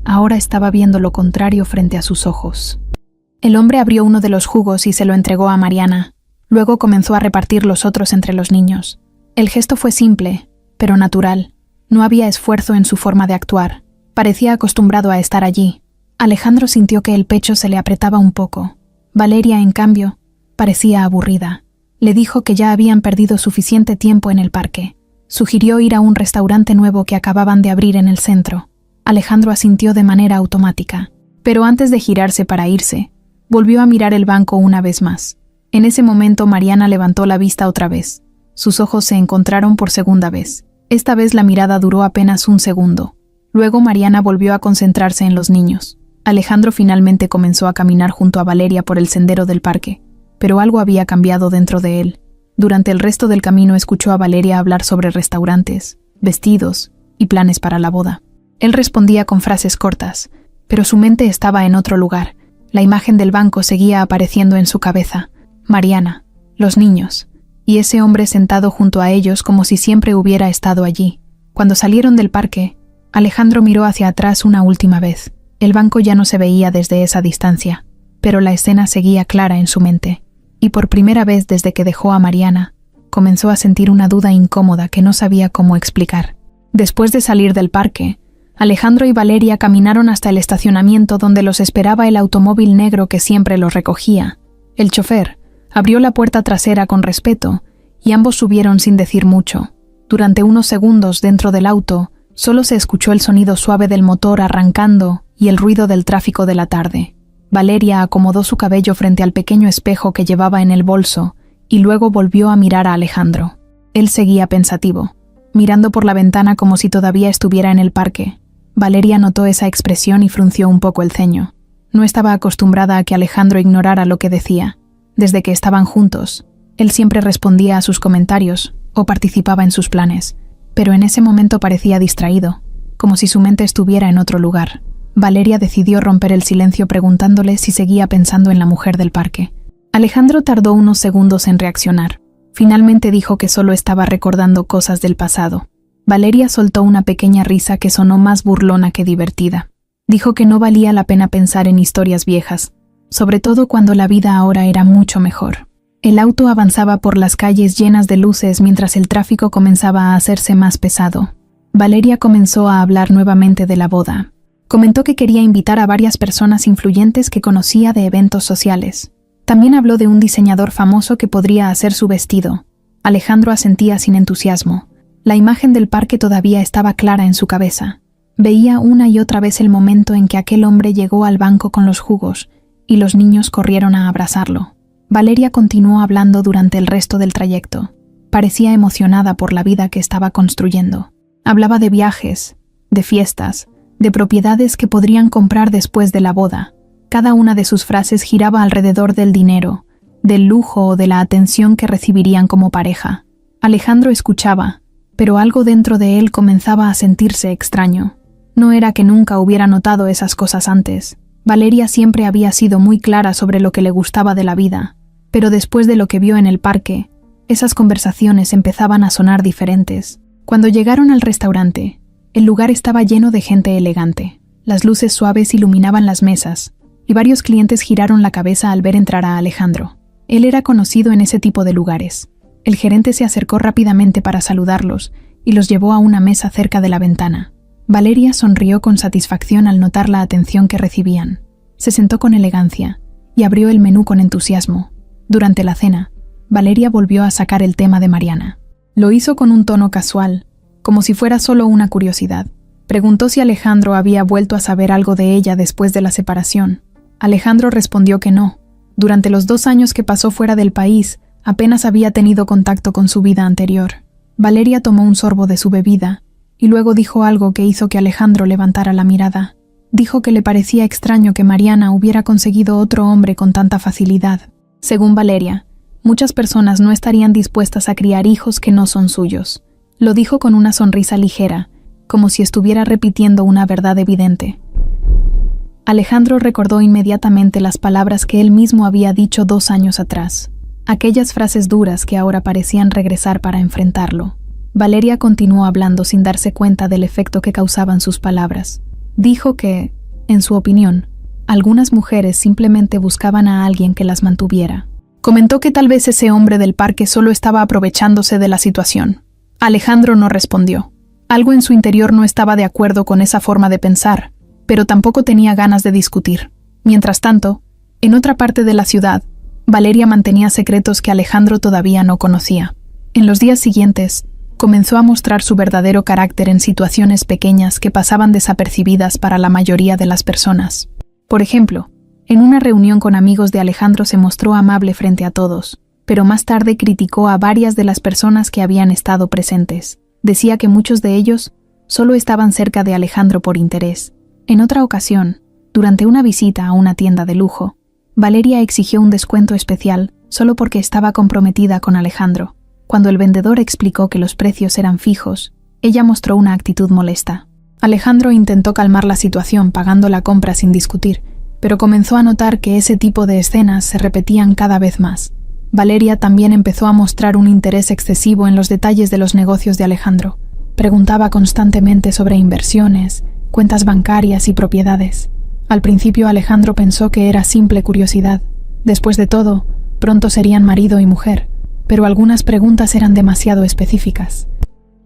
[SPEAKER 1] Ahora estaba viendo lo contrario frente a sus ojos. El hombre abrió uno de los jugos y se lo entregó a Mariana. Luego comenzó a repartir los otros entre los niños. El gesto fue simple, pero natural. No había esfuerzo en su forma de actuar. Parecía acostumbrado a estar allí. Alejandro sintió que el pecho se le apretaba un poco. Valeria, en cambio, parecía aburrida. Le dijo que ya habían perdido suficiente tiempo en el parque. Sugirió ir a un restaurante nuevo que acababan de abrir en el centro. Alejandro asintió de manera automática. Pero antes de girarse para irse, volvió a mirar el banco una vez más. En ese momento Mariana levantó la vista otra vez. Sus ojos se encontraron por segunda vez. Esta vez la mirada duró apenas un segundo. Luego Mariana volvió a concentrarse en los niños. Alejandro finalmente comenzó a caminar junto a Valeria por el sendero del parque, pero algo había cambiado dentro de él. Durante el resto del camino escuchó a Valeria hablar sobre restaurantes, vestidos y planes para la boda. Él respondía con frases cortas, pero su mente estaba en otro lugar. La imagen del banco seguía apareciendo en su cabeza. Mariana, los niños, y ese hombre sentado junto a ellos como si siempre hubiera estado allí. Cuando salieron del parque, Alejandro miró hacia atrás una última vez. El banco ya no se veía desde esa distancia, pero la escena seguía clara en su mente. Y por primera vez desde que dejó a Mariana, comenzó a sentir una duda incómoda que no sabía cómo explicar. Después de salir del parque, Alejandro y Valeria caminaron hasta el estacionamiento donde los esperaba el automóvil negro que siempre los recogía. El chofer abrió la puerta trasera con respeto y ambos subieron sin decir mucho. Durante unos segundos dentro del auto, solo se escuchó el sonido suave del motor arrancando y el ruido del tráfico de la tarde. Valeria acomodó su cabello frente al pequeño espejo que llevaba en el bolso y luego volvió a mirar a Alejandro. Él seguía pensativo, mirando por la ventana como si todavía estuviera en el parque. Valeria notó esa expresión y frunció un poco el ceño. No estaba acostumbrada a que Alejandro ignorara lo que decía. Desde que estaban juntos, él siempre respondía a sus comentarios o participaba en sus planes, pero en ese momento parecía distraído, como si su mente estuviera en otro lugar. Valeria decidió romper el silencio preguntándole si seguía pensando en la mujer del parque. Alejandro tardó unos segundos en reaccionar. Finalmente dijo que solo estaba recordando cosas del pasado. Valeria soltó una pequeña risa que sonó más burlona que divertida. Dijo que no valía la pena pensar en historias viejas, sobre todo cuando la vida ahora era mucho mejor. El auto avanzaba por las calles llenas de luces mientras el tráfico comenzaba a hacerse más pesado. Valeria comenzó a hablar nuevamente de la boda. Comentó que quería invitar a varias personas influyentes que conocía de eventos sociales. También habló de un diseñador famoso que podría hacer su vestido. Alejandro asentía sin entusiasmo. La imagen del parque todavía estaba clara en su cabeza. Veía una y otra vez el momento en que aquel hombre llegó al banco con los jugos y los niños corrieron a abrazarlo. Valeria continuó hablando durante el resto del trayecto. Parecía emocionada por la vida que estaba construyendo. Hablaba de viajes, de fiestas, de propiedades que podrían comprar después de la boda. Cada una de sus frases giraba alrededor del dinero, del lujo o de la atención que recibirían como pareja. Alejandro escuchaba, pero algo dentro de él comenzaba a sentirse extraño. No era que nunca hubiera notado esas cosas antes. Valeria siempre había sido muy clara sobre lo que le gustaba de la vida, pero después de lo que vio en el parque, esas conversaciones empezaban a sonar diferentes. Cuando llegaron al restaurante, el lugar estaba lleno de gente elegante. Las luces suaves iluminaban las mesas, y varios clientes giraron la cabeza al ver entrar a Alejandro. Él era conocido en ese tipo de lugares. El gerente se acercó rápidamente para saludarlos y los llevó a una mesa cerca de la ventana. Valeria sonrió con satisfacción al notar la atención que recibían. Se sentó con elegancia y abrió el menú con entusiasmo. Durante la cena, Valeria volvió a sacar el tema de Mariana. Lo hizo con un tono casual, como si fuera solo una curiosidad. Preguntó si Alejandro había vuelto a saber algo de ella después de la separación. Alejandro respondió que no. Durante los 2 años que pasó fuera del país, apenas había tenido contacto con su vida anterior. Valeria tomó un sorbo de su bebida y luego dijo algo que hizo que Alejandro levantara la mirada. Dijo que le parecía extraño que Mariana hubiera conseguido otro hombre con tanta facilidad. Según Valeria, muchas personas no estarían dispuestas a criar hijos que no son suyos. Lo dijo con una sonrisa ligera, como si estuviera repitiendo una verdad evidente. Alejandro recordó inmediatamente las palabras que él mismo había dicho 2 años atrás. Aquellas frases duras que ahora parecían regresar para enfrentarlo. Valeria continuó hablando sin darse cuenta del efecto que causaban sus palabras. Dijo que, en su opinión, algunas mujeres simplemente buscaban a alguien que las mantuviera. Comentó que tal vez ese hombre del parque solo estaba aprovechándose de la situación. Alejandro no respondió. Algo en su interior no estaba de acuerdo con esa forma de pensar, pero tampoco tenía ganas de discutir. Mientras tanto, en otra parte de la ciudad, Valeria mantenía secretos que Alejandro todavía no conocía. En los días siguientes, comenzó a mostrar su verdadero carácter en situaciones pequeñas que pasaban desapercibidas para la mayoría de las personas. Por ejemplo, en una reunión con amigos de Alejandro se mostró amable frente a todos, pero más tarde criticó a varias de las personas que habían estado presentes. Decía que muchos de ellos solo estaban cerca de Alejandro por interés. En otra ocasión, durante una visita a una tienda de lujo, Valeria exigió un descuento especial solo porque estaba comprometida con Alejandro. Cuando el vendedor explicó que los precios eran fijos, ella mostró una actitud molesta. Alejandro intentó calmar la situación pagando la compra sin discutir, pero comenzó a notar que ese tipo de escenas se repetían cada vez más. Valeria también empezó a mostrar un interés excesivo en los detalles de los negocios de Alejandro. Preguntaba constantemente sobre inversiones, cuentas bancarias y propiedades. Al principio Alejandro pensó que era simple curiosidad. Después de todo, pronto serían marido y mujer, pero algunas preguntas eran demasiado específicas.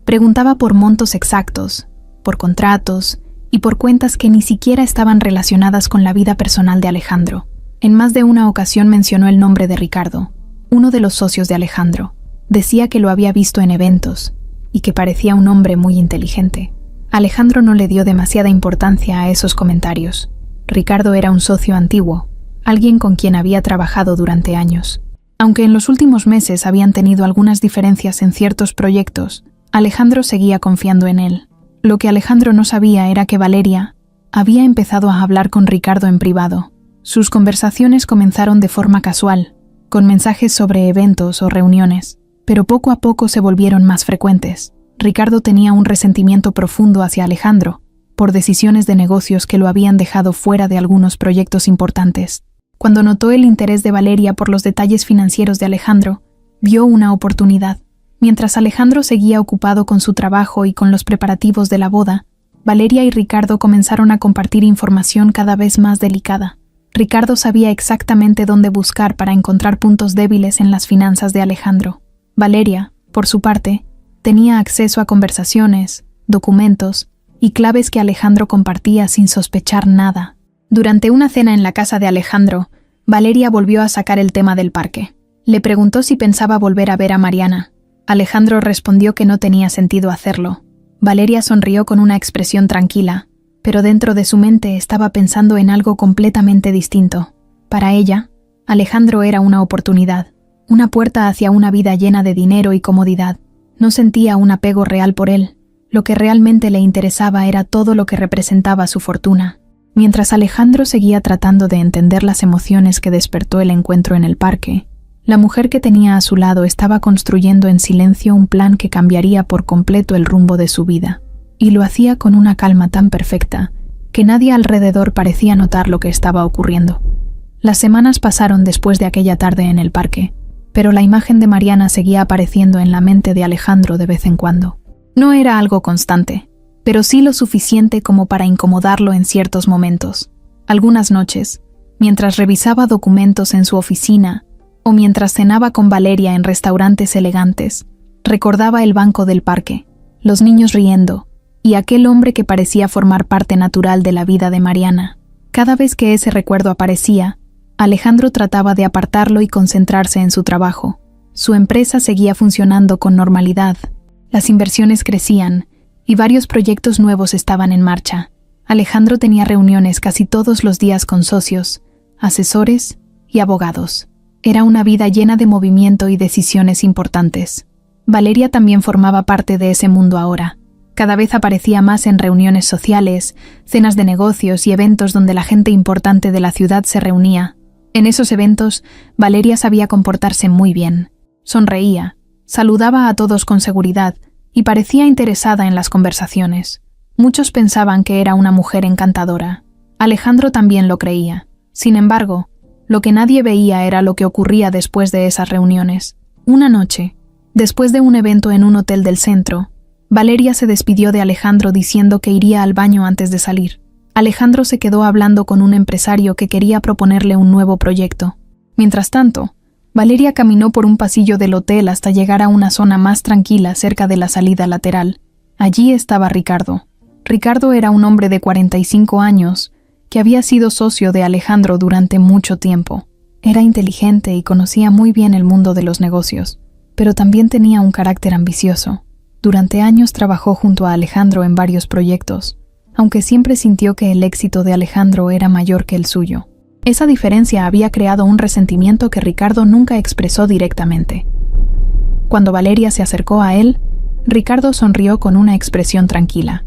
[SPEAKER 1] Preguntaba por montos exactos, por contratos y por cuentas que ni siquiera estaban relacionadas con la vida personal de Alejandro. En más de una ocasión mencionó el nombre de Ricardo, uno de los socios de Alejandro. Decía que lo había visto en eventos y que parecía un hombre muy inteligente. Alejandro no le dio demasiada importancia a esos comentarios. Ricardo era un socio antiguo, alguien con quien había trabajado durante años. Aunque en los últimos meses habían tenido algunas diferencias en ciertos proyectos, Alejandro seguía confiando en él. Lo que Alejandro no sabía era que Valeria había empezado a hablar con Ricardo en privado. Sus conversaciones comenzaron de forma casual, con mensajes sobre eventos o reuniones, pero poco a poco se volvieron más frecuentes. Ricardo tenía un resentimiento profundo hacia Alejandro, por decisiones de negocios que lo habían dejado fuera de algunos proyectos importantes. Cuando notó el interés de Valeria por los detalles financieros de Alejandro, vio una oportunidad. Mientras Alejandro seguía ocupado con su trabajo y con los preparativos de la boda, Valeria y Ricardo comenzaron a compartir información cada vez más delicada. Ricardo sabía exactamente dónde buscar para encontrar puntos débiles en las finanzas de Alejandro. Valeria, por su parte, tenía acceso a conversaciones, documentos y claves que Alejandro compartía sin sospechar nada. Durante una cena en la casa de Alejandro, Valeria volvió a sacar el tema del parque. Le preguntó si pensaba volver a ver a Mariana. Alejandro respondió que no tenía sentido hacerlo. Valeria sonrió con una expresión tranquila, pero dentro de su mente estaba pensando en algo completamente distinto. Para ella, Alejandro era una oportunidad, una puerta hacia una vida llena de dinero y comodidad. No sentía un apego real por él. Lo que realmente le interesaba era todo lo que representaba su fortuna. Mientras Alejandro seguía tratando de entender las emociones que despertó el encuentro en el parque, la mujer que tenía a su lado estaba construyendo en silencio un plan que cambiaría por completo el rumbo de su vida, y lo hacía con una calma tan perfecta que nadie alrededor parecía notar lo que estaba ocurriendo. Las semanas pasaron después de aquella tarde en el parque, pero la imagen de Mariana seguía apareciendo en la mente de Alejandro de vez en cuando. No era algo constante, pero sí lo suficiente como para incomodarlo en ciertos momentos. Algunas noches, mientras revisaba documentos en su oficina o mientras cenaba con Valeria en restaurantes elegantes, recordaba el banco del parque, los niños riendo y aquel hombre que parecía formar parte natural de la vida de Mariana. Cada vez que ese recuerdo aparecía, Alejandro trataba de apartarlo y concentrarse en su trabajo. Su empresa seguía funcionando con normalidad. Las inversiones crecían y varios proyectos nuevos estaban en marcha. Alejandro tenía reuniones casi todos los días con socios, asesores y abogados. Era una vida llena de movimiento y decisiones importantes. Valeria también formaba parte de ese mundo ahora. Cada vez aparecía más en reuniones sociales, cenas de negocios y eventos donde la gente importante de la ciudad se reunía. En esos eventos, Valeria sabía comportarse muy bien. Sonreía, saludaba a todos con seguridad y parecía interesada en las conversaciones. Muchos pensaban que era una mujer encantadora. Alejandro también lo creía. Sin embargo, lo que nadie veía era lo que ocurría después de esas reuniones. Una noche, después de un evento en un hotel del centro, Valeria se despidió de Alejandro diciendo que iría al baño antes de salir. Alejandro se quedó hablando con un empresario que quería proponerle un nuevo proyecto. Mientras tanto, Valeria caminó por un pasillo del hotel hasta llegar a una zona más tranquila cerca de la salida lateral. Allí estaba Ricardo. Ricardo era un hombre de 45 años que había sido socio de Alejandro durante mucho tiempo. Era inteligente y conocía muy bien el mundo de los negocios, pero también tenía un carácter ambicioso. Durante años trabajó junto a Alejandro en varios proyectos, aunque siempre sintió que el éxito de Alejandro era mayor que el suyo. Esa diferencia había creado un resentimiento que Ricardo nunca expresó directamente. Cuando Valeria se acercó a él, Ricardo sonrió con una expresión tranquila.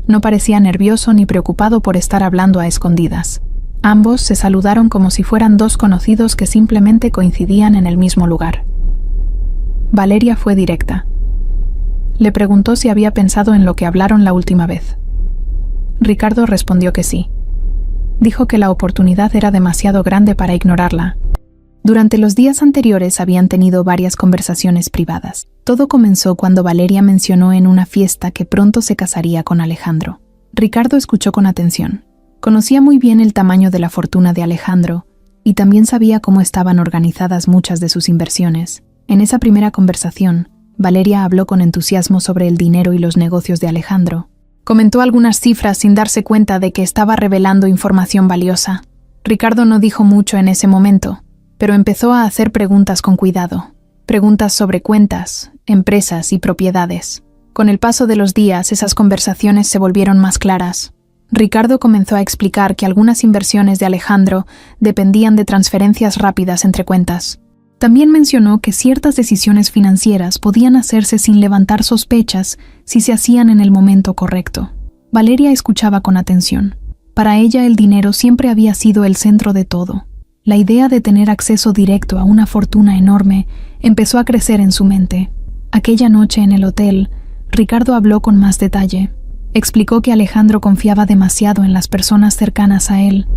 [SPEAKER 1] No parecía nervioso ni preocupado por estar hablando a escondidas. Ambos se saludaron como si fueran dos conocidos que simplemente coincidían en el mismo lugar. Valeria fue directa. Le preguntó si había pensado en lo que hablaron la última vez. Ricardo respondió que sí. Dijo que la oportunidad era demasiado grande para ignorarla. Durante los días anteriores habían tenido varias conversaciones privadas. Todo comenzó cuando Valeria mencionó en una fiesta que pronto se casaría con Alejandro. Ricardo escuchó con atención. Conocía muy bien el tamaño de la fortuna de Alejandro y también sabía cómo estaban organizadas muchas de sus inversiones. En esa primera conversación, Valeria habló con entusiasmo sobre el dinero y los negocios de Alejandro. Comentó algunas cifras sin darse cuenta de que estaba revelando información valiosa. Ricardo no dijo mucho en ese momento, pero empezó a hacer preguntas con cuidado. Preguntas sobre cuentas, empresas y propiedades. Con el paso de los días, esas conversaciones se volvieron más claras. Ricardo comenzó a explicar que algunas inversiones de Alejandro dependían de transferencias rápidas entre cuentas. También mencionó que ciertas decisiones financieras podían hacerse sin levantar sospechas si se hacían en el momento correcto. Valeria escuchaba con atención. Para ella el dinero siempre había sido el centro de todo. La idea de tener acceso directo a una fortuna enorme empezó a crecer en su mente. Aquella noche en el hotel, Ricardo habló con más detalle. Explicó que Alejandro confiaba demasiado en las personas cercanas a él,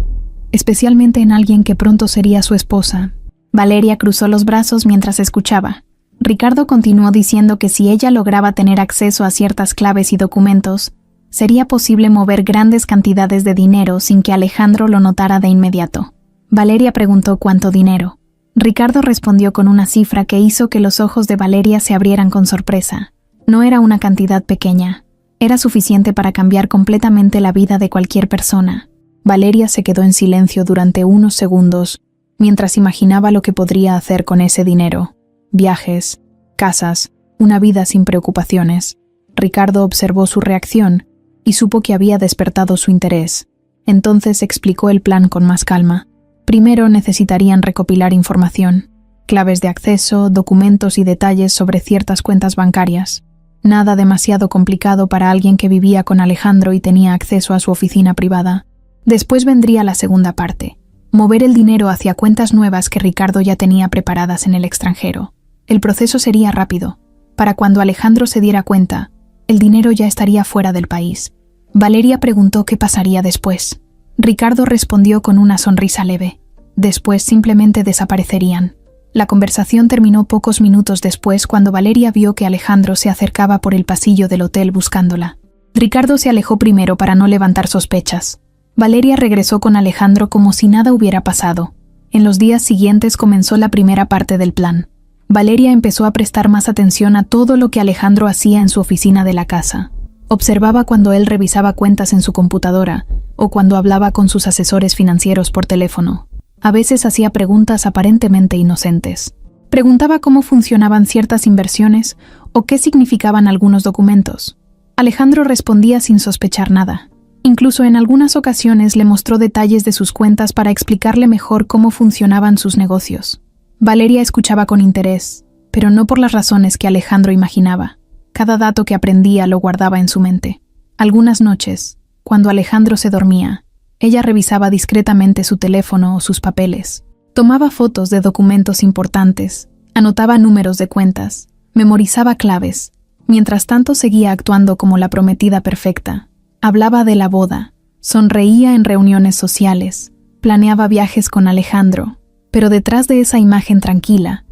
[SPEAKER 1] especialmente en alguien que pronto sería su esposa. Valeria cruzó los brazos mientras escuchaba. Ricardo continuó diciendo que si ella lograba tener acceso a ciertas claves y documentos, sería posible mover grandes cantidades de dinero sin que Alejandro lo notara de inmediato. Valeria preguntó cuánto dinero. Ricardo respondió con una cifra que hizo que los ojos de Valeria se abrieran con sorpresa. No era una cantidad pequeña. Era suficiente para cambiar completamente la vida de cualquier persona. Valeria se quedó en silencio durante unos segundos, mientras imaginaba lo que podría hacer con ese dinero. Viajes, casas, una vida sin preocupaciones. Ricardo observó su reacción y supo que había despertado su interés. Entonces explicó el plan con más calma. Primero necesitarían recopilar información, claves de acceso, documentos y detalles sobre ciertas cuentas bancarias. Nada demasiado complicado para alguien que vivía con Alejandro y tenía acceso a su oficina privada. Después vendría la segunda parte, mover el dinero hacia cuentas nuevas que Ricardo ya tenía preparadas en el extranjero. El proceso sería rápido. Para cuando Alejandro se diera cuenta, el dinero ya estaría fuera del país. Valeria preguntó qué pasaría después. Ricardo respondió con una sonrisa leve. Después simplemente desaparecerían. La conversación terminó pocos minutos después cuando Valeria vio que Alejandro se acercaba por el pasillo del hotel buscándola. Ricardo se alejó primero para no levantar sospechas. Valeria regresó con Alejandro como si nada hubiera pasado. En los días siguientes comenzó la primera parte del plan. Valeria empezó a prestar más atención a todo lo que Alejandro hacía en su oficina de la casa. Observaba cuando él revisaba cuentas en su computadora o cuando hablaba con sus asesores financieros por teléfono. A veces hacía preguntas aparentemente inocentes. Preguntaba cómo funcionaban ciertas inversiones o qué significaban algunos documentos. Alejandro respondía sin sospechar nada. Incluso en algunas ocasiones le mostró detalles de sus cuentas para explicarle mejor cómo funcionaban sus negocios. Valeria escuchaba con interés, pero no por las razones que Alejandro imaginaba. Cada dato que aprendía lo guardaba en su mente. Algunas noches, cuando Alejandro se dormía, ella revisaba discretamente su teléfono o sus papeles. Tomaba fotos de documentos importantes, anotaba números de cuentas, memorizaba claves. Mientras tanto seguía actuando como la prometida perfecta. Hablaba de la boda, sonreía en reuniones sociales, planeaba viajes con Alejandro, pero detrás de esa imagen tranquila,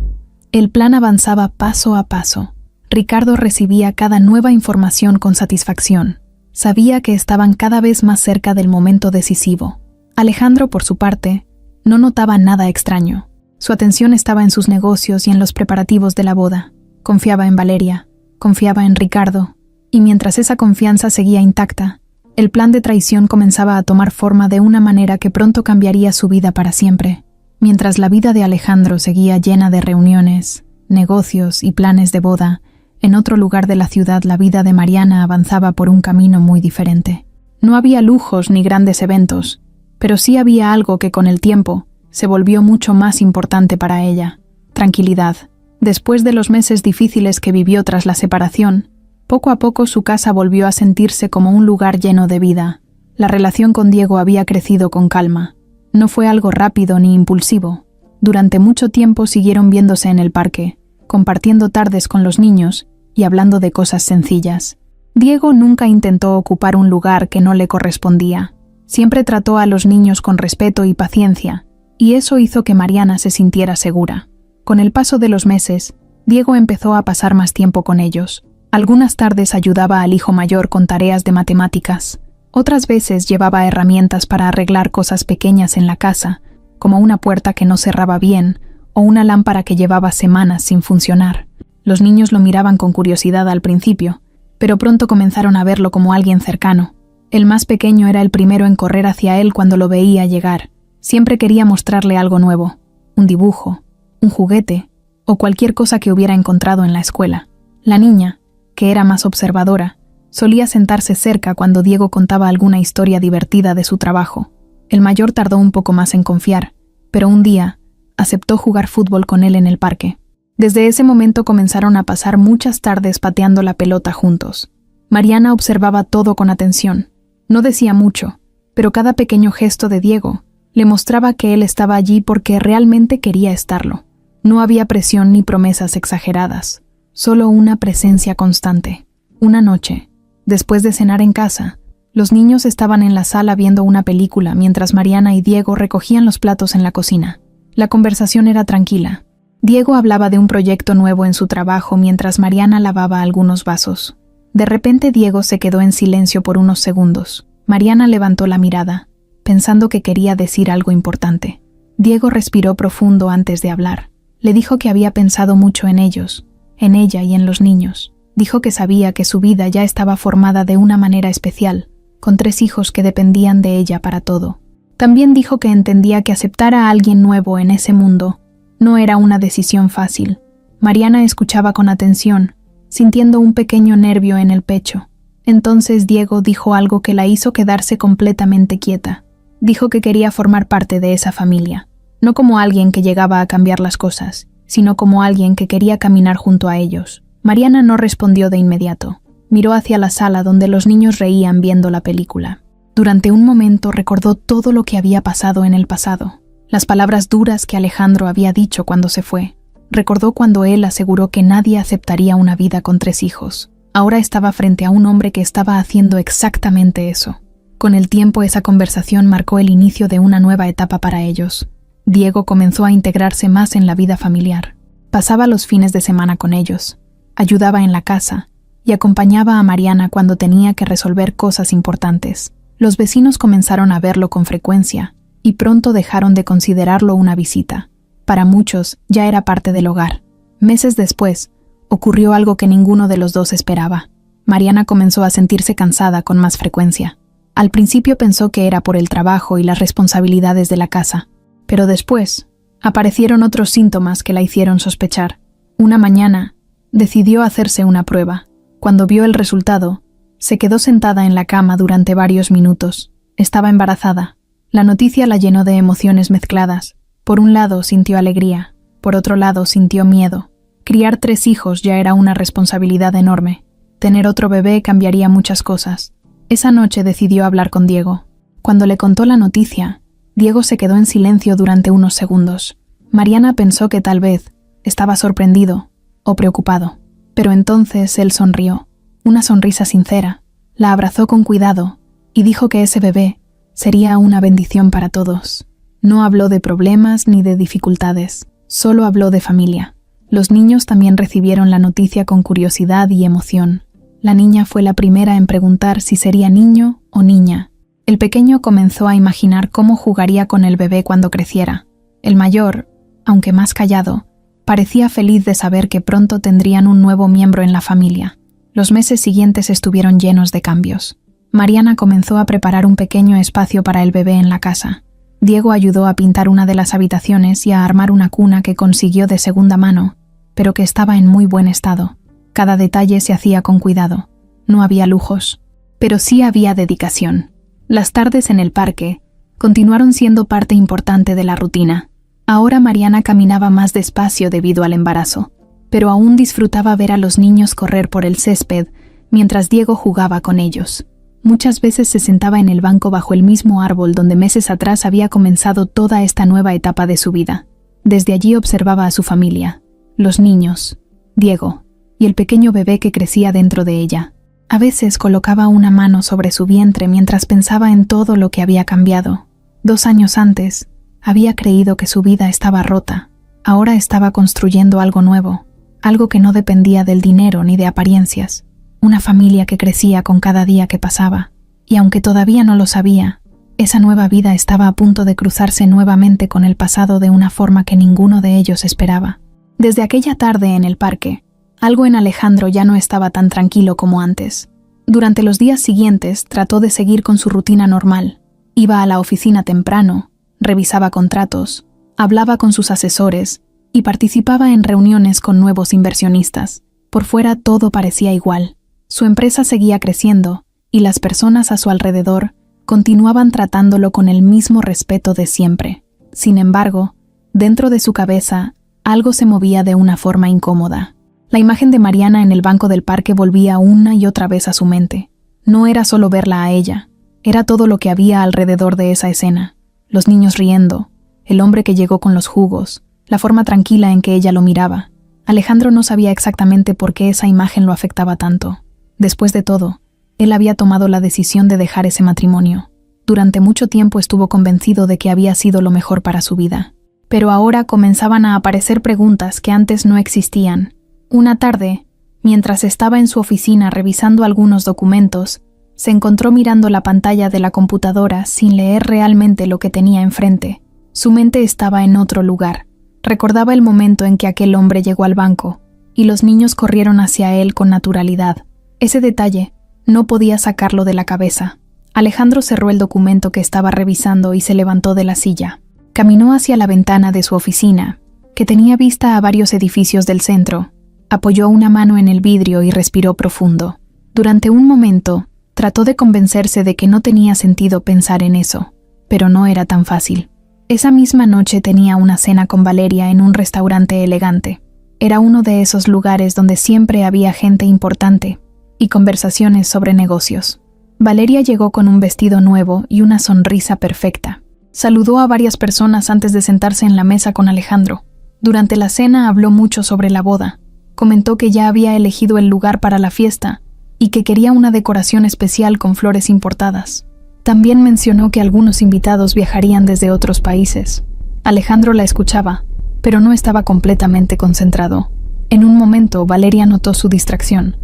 [SPEAKER 1] el plan avanzaba paso a paso. Ricardo recibía cada nueva información con satisfacción. Sabía que estaban cada vez más cerca del momento decisivo. Alejandro, por su parte, no notaba nada extraño. Su atención estaba en sus negocios y en los preparativos de la boda. Confiaba en Valeria, confiaba en Ricardo, y mientras esa confianza seguía intacta, el plan de traición comenzaba a tomar forma de una manera que pronto cambiaría su vida para siempre. Mientras la vida de Alejandro seguía llena de reuniones, negocios y planes de boda, en otro lugar de la ciudad la vida de Mariana avanzaba por un camino muy diferente. No había lujos ni grandes eventos, pero sí había algo que con el tiempo se volvió mucho más importante para ella: tranquilidad. Después de los meses difíciles que vivió tras la separación, poco a poco su casa volvió a sentirse como un lugar lleno de vida. La relación con Diego había crecido con calma. No fue algo rápido ni impulsivo. Durante mucho tiempo siguieron viéndose en el parque, compartiendo tardes con los niños y hablando de cosas sencillas. Diego nunca intentó ocupar un lugar que no le correspondía. Siempre trató a los niños con respeto y paciencia, y eso hizo que Mariana se sintiera segura. Con el paso de los meses, Diego empezó a pasar más tiempo con ellos. Algunas tardes ayudaba al hijo mayor con tareas de matemáticas. Otras veces llevaba herramientas para arreglar cosas pequeñas en la casa, como una puerta que no cerraba bien o una lámpara que llevaba semanas sin funcionar. Los niños lo miraban con curiosidad al principio, pero pronto comenzaron a verlo como alguien cercano. El más pequeño era el primero en correr hacia él cuando lo veía llegar. Siempre quería mostrarle algo nuevo, un dibujo, un juguete o cualquier cosa que hubiera encontrado en la escuela. La niña, que era más observadora, solía sentarse cerca cuando Diego contaba alguna historia divertida de su trabajo. El mayor tardó un poco más en confiar, pero un día aceptó jugar fútbol con él en el parque. Desde ese momento comenzaron a pasar muchas tardes pateando la pelota juntos. Mariana observaba todo con atención. No decía mucho, pero cada pequeño gesto de Diego le mostraba que él estaba allí porque realmente quería estarlo. No había presión ni promesas exageradas, solo una presencia constante. Una noche, después de cenar en casa, los niños estaban en la sala viendo una película mientras Mariana y Diego recogían los platos en la cocina. La conversación era tranquila. Diego hablaba de un proyecto nuevo en su trabajo mientras Mariana lavaba algunos vasos. De repente Diego se quedó en silencio por unos segundos. Mariana levantó la mirada, pensando que quería decir algo importante. Diego respiró profundo antes de hablar. Le dijo que había pensado mucho en ellos, en ella y en los niños. Dijo que sabía que su vida ya estaba formada de una manera especial, con 3 hijos que dependían de ella para todo. También dijo que entendía que aceptar a alguien nuevo en ese mundo no era una decisión fácil. Mariana escuchaba con atención, sintiendo un pequeño nervio en el pecho. Entonces Diego dijo algo que la hizo quedarse completamente quieta. Dijo que quería formar parte de esa familia, no como alguien que llegaba a cambiar las cosas, sino como alguien que quería caminar junto a ellos. Mariana no respondió de inmediato. Miró hacia la sala donde los niños reían viendo la película. Durante un momento recordó todo lo que había pasado en el pasado. Las palabras duras que Alejandro había dicho cuando se fue. Recordó cuando él aseguró que nadie aceptaría una vida con 3 hijos. Ahora estaba frente a un hombre que estaba haciendo exactamente eso. Con el tiempo esa conversación marcó el inicio de una nueva etapa para ellos. Diego comenzó a integrarse más en la vida familiar. Pasaba los fines de semana con ellos, ayudaba en la casa y acompañaba a Mariana cuando tenía que resolver cosas importantes. Los vecinos comenzaron a verlo con frecuencia y pronto dejaron de considerarlo una visita. Para muchos ya era parte del hogar. Meses después, ocurrió algo que ninguno de los dos esperaba. Mariana comenzó a sentirse cansada con más frecuencia. Al principio pensó que era por el trabajo y las responsabilidades de la casa, pero después aparecieron otros síntomas que la hicieron sospechar. Una mañana, decidió hacerse una prueba. Cuando vio el resultado, se quedó sentada en la cama durante varios minutos. Estaba embarazada. La noticia la llenó de emociones mezcladas. Por un lado sintió alegría, por otro lado sintió miedo. Criar 3 hijos ya era una responsabilidad enorme. Tener otro bebé cambiaría muchas cosas. Esa noche decidió hablar con Diego. Cuando le contó la noticia, Diego se quedó en silencio durante unos segundos. Mariana pensó que tal vez estaba sorprendido o preocupado, pero entonces él sonrió, una sonrisa sincera. La abrazó con cuidado y dijo que ese bebé sería una bendición para todos. No habló de problemas ni de dificultades, solo habló de familia. Los niños también recibieron la noticia con curiosidad y emoción. La niña fue la primera en preguntar si sería niño o niña. El pequeño comenzó a imaginar cómo jugaría con el bebé cuando creciera. El mayor, aunque más callado, parecía feliz de saber que pronto tendrían un nuevo miembro en la familia. Los meses siguientes estuvieron llenos de cambios. Mariana comenzó a preparar un pequeño espacio para el bebé en la casa. Diego ayudó a pintar una de las habitaciones y a armar una cuna que consiguió de segunda mano, pero que estaba en muy buen estado. Cada detalle se hacía con cuidado. No había lujos, pero sí había dedicación. Las tardes en el parque continuaron siendo parte importante de la rutina. Ahora Mariana caminaba más despacio debido al embarazo, pero aún disfrutaba ver a los niños correr por el césped mientras Diego jugaba con ellos. Muchas veces se sentaba en el banco bajo el mismo árbol donde meses atrás había comenzado toda esta nueva etapa de su vida. Desde allí observaba a su familia, los niños, Diego y el pequeño bebé que crecía dentro de ella. A veces colocaba una mano sobre su vientre mientras pensaba en todo lo que había cambiado. 2 años antes, había creído que su vida estaba rota. Ahora estaba construyendo algo nuevo, algo que no dependía del dinero ni de apariencias. Una familia que crecía con cada día que pasaba. Y aunque todavía no lo sabía, esa nueva vida estaba a punto de cruzarse nuevamente con el pasado de una forma que ninguno de ellos esperaba. Desde aquella tarde en el parque, Algo en Alejandro ya no estaba tan tranquilo como antes. Durante los días siguientes trató de seguir con su rutina normal. Iba a la oficina temprano, revisaba contratos, hablaba con sus asesores y participaba en reuniones con nuevos inversionistas. Por fuera todo parecía igual. Su empresa seguía creciendo y las personas a su alrededor continuaban tratándolo con el mismo respeto de siempre. Sin embargo, dentro de su cabeza, algo se movía de una forma incómoda. La imagen de Mariana en el banco del parque volvía una y otra vez a su mente. No era solo verla a ella, era todo lo que había alrededor de esa escena. Los niños riendo, el hombre que llegó con los jugos, la forma tranquila en que ella lo miraba. Alejandro no sabía exactamente por qué esa imagen lo afectaba tanto. Después de todo, él había tomado la decisión de dejar ese matrimonio. Durante mucho tiempo estuvo convencido de que había sido lo mejor para su vida. Pero ahora comenzaban a aparecer preguntas que antes no existían. Una tarde, mientras estaba en su oficina revisando algunos documentos, se encontró mirando la pantalla de la computadora sin leer realmente lo que tenía enfrente. Su mente estaba en otro lugar. Recordaba el momento en que aquel hombre llegó al banco, y los niños corrieron hacia él con naturalidad. Ese detalle no podía sacarlo de la cabeza. Alejandro cerró el documento que estaba revisando y se levantó de la silla. Caminó hacia la ventana de su oficina, que tenía vista a varios edificios del centro. Apoyó una mano en el vidrio y respiró profundo. Durante un momento, trató de convencerse de que no tenía sentido pensar en eso, pero no era tan fácil. Esa misma noche tenía una cena con Valeria en un restaurante elegante. Era uno de esos lugares donde siempre había gente importante y conversaciones sobre negocios. Valeria llegó con un vestido nuevo y una sonrisa perfecta. Saludó a varias personas antes de sentarse en la mesa con Alejandro. Durante la cena habló mucho sobre la boda. Comentó que ya había elegido el lugar para la fiesta y que quería una decoración especial con flores importadas. También mencionó que algunos invitados viajarían desde otros países. Alejandro la escuchaba, pero no estaba completamente concentrado. En un momento, Valeria notó su distracción.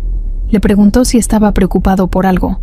[SPEAKER 1] Le preguntó si estaba preocupado por algo.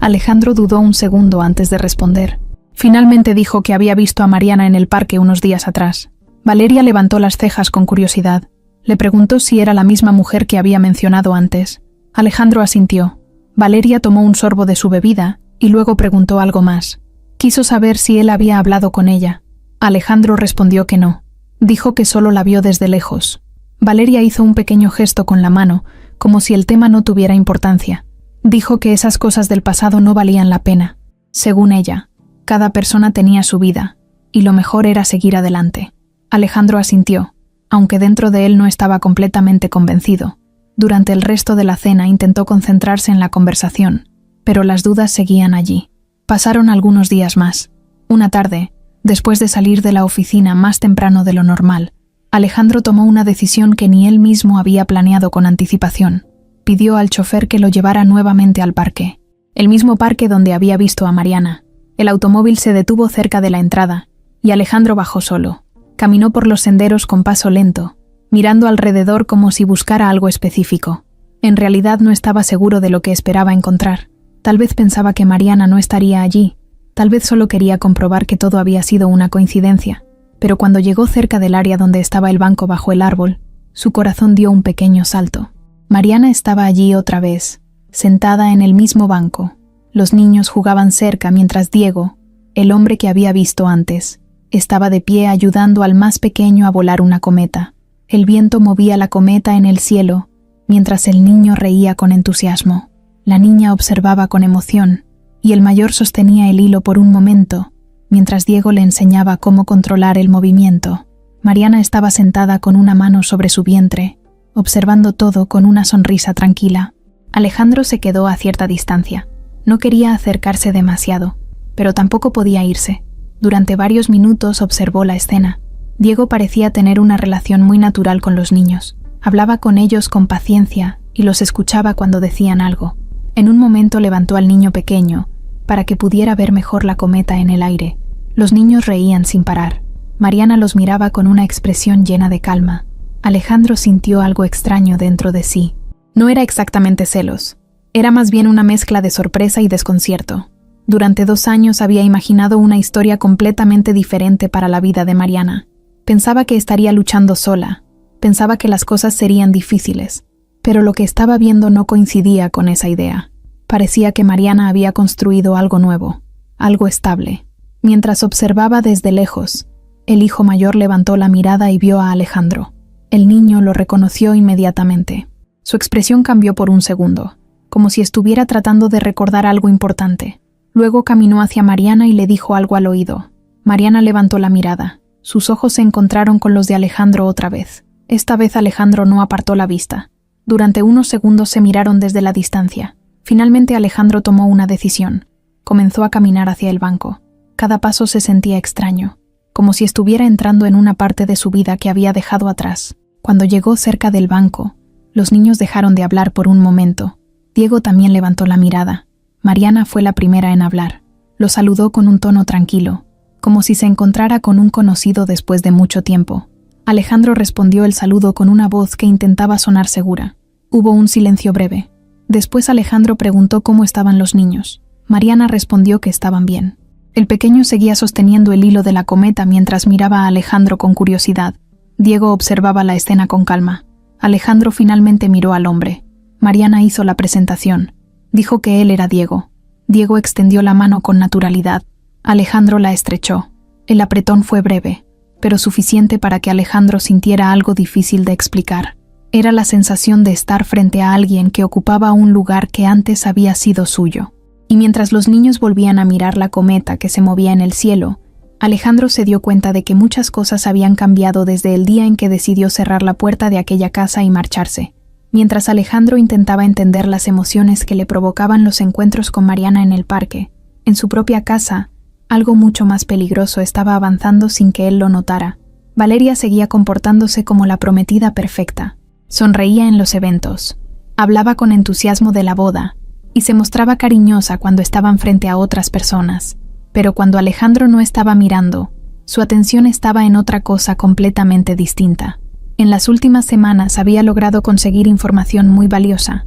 [SPEAKER 1] Alejandro dudó un segundo antes de responder. Finalmente dijo que había visto a Mariana en el parque unos días atrás. Valeria levantó las cejas con curiosidad. Le preguntó si era la misma mujer que había mencionado antes. Alejandro asintió. Valeria tomó un sorbo de su bebida y luego preguntó algo más. Quiso saber si él había hablado con ella. Alejandro respondió que no. Dijo que solo la vio desde lejos. Valeria hizo un pequeño gesto con la mano, como si el tema no tuviera importancia. Dijo que esas cosas del pasado no valían la pena. Según ella, cada persona tenía su vida, y lo mejor era seguir adelante. Alejandro asintió, aunque dentro de él no estaba completamente convencido. Durante el resto de la cena intentó concentrarse en la conversación, pero las dudas seguían allí. Pasaron algunos días más. Una tarde, después de salir de la oficina más temprano de lo normal, Alejandro tomó una decisión que ni él mismo había planeado con anticipación. Pidió al chofer que lo llevara nuevamente al parque, el mismo parque donde había visto a Mariana. El automóvil se detuvo cerca de la entrada, y Alejandro bajó solo. Caminó por los senderos con paso lento, mirando alrededor como si buscara algo específico. En realidad no estaba seguro de lo que esperaba encontrar. Tal vez pensaba que Mariana no estaría allí, tal vez solo quería comprobar que todo había sido una coincidencia. Pero cuando llegó cerca del área donde estaba el banco bajo el árbol, su corazón dio un pequeño salto. Mariana estaba allí otra vez, sentada en el mismo banco. Los niños jugaban cerca mientras Diego, el hombre que había visto antes, estaba de pie ayudando al más pequeño a volar una cometa. El viento movía la cometa en el cielo, mientras el niño reía con entusiasmo. La niña observaba con emoción, y el mayor sostenía el hilo por un momento, mientras Diego le enseñaba cómo controlar el movimiento. Mariana estaba sentada con una mano sobre su vientre, observando todo con una sonrisa tranquila. Alejandro se quedó a cierta distancia. No quería acercarse demasiado, pero tampoco podía irse. Durante varios minutos observó la escena. Diego parecía tener una relación muy natural con los niños. Hablaba con ellos con paciencia y los escuchaba cuando decían algo. En un momento levantó al niño pequeño para que pudiera ver mejor la cometa en el aire. Los niños reían sin parar. Mariana los miraba con una expresión llena de calma. Alejandro sintió algo extraño dentro de sí. No era exactamente celos. Era más bien una mezcla de sorpresa y desconcierto. Durante 2 años había imaginado una historia completamente diferente para la vida de Mariana. Pensaba que estaría luchando sola. Pensaba que las cosas serían difíciles. Pero lo que estaba viendo no coincidía con esa idea. Parecía que Mariana había construido algo nuevo, algo estable. Mientras observaba desde lejos, el hijo mayor levantó la mirada y vio a Alejandro. El niño lo reconoció inmediatamente. Su expresión cambió por un segundo, como si estuviera tratando de recordar algo importante. Luego caminó hacia Mariana y le dijo algo al oído. Mariana levantó la mirada. Sus ojos se encontraron con los de Alejandro otra vez. Esta vez Alejandro no apartó la vista. Durante unos segundos se miraron desde la distancia. Finalmente Alejandro tomó una decisión. Comenzó a caminar hacia el banco. Cada paso se sentía extraño, como si estuviera entrando en una parte de su vida que había dejado atrás. Cuando llegó cerca del banco, los niños dejaron de hablar por un momento. Diego también levantó la mirada. Mariana fue la primera en hablar. Lo saludó con un tono tranquilo, como si se encontrara con un conocido después de mucho tiempo. Alejandro respondió el saludo con una voz que intentaba sonar segura. Hubo un silencio breve. Después Alejandro preguntó cómo estaban los niños. Mariana respondió que estaban bien. El pequeño seguía sosteniendo el hilo de la cometa mientras miraba a Alejandro con curiosidad. Diego observaba la escena con calma. Alejandro finalmente miró al hombre. Mariana hizo la presentación. Dijo que él era Diego. Diego extendió la mano con naturalidad. Alejandro la estrechó. El apretón fue breve, pero suficiente para que Alejandro sintiera algo difícil de explicar. Era la sensación de estar frente a alguien que ocupaba un lugar que antes había sido suyo. Y mientras los niños volvían a mirar la cometa que se movía en el cielo, Alejandro se dio cuenta de que muchas cosas habían cambiado desde el día en que decidió cerrar la puerta de aquella casa y marcharse. Mientras Alejandro intentaba entender las emociones que le provocaban los encuentros con Mariana en el parque, en su propia casa, algo mucho más peligroso estaba avanzando sin que él lo notara. Valeria seguía comportándose como la prometida perfecta. Sonreía en los eventos, hablaba con entusiasmo de la boda y se mostraba cariñosa cuando estaban frente a otras personas. Pero cuando Alejandro no estaba mirando, su atención estaba en otra cosa completamente distinta. En las últimas semanas había logrado conseguir información muy valiosa.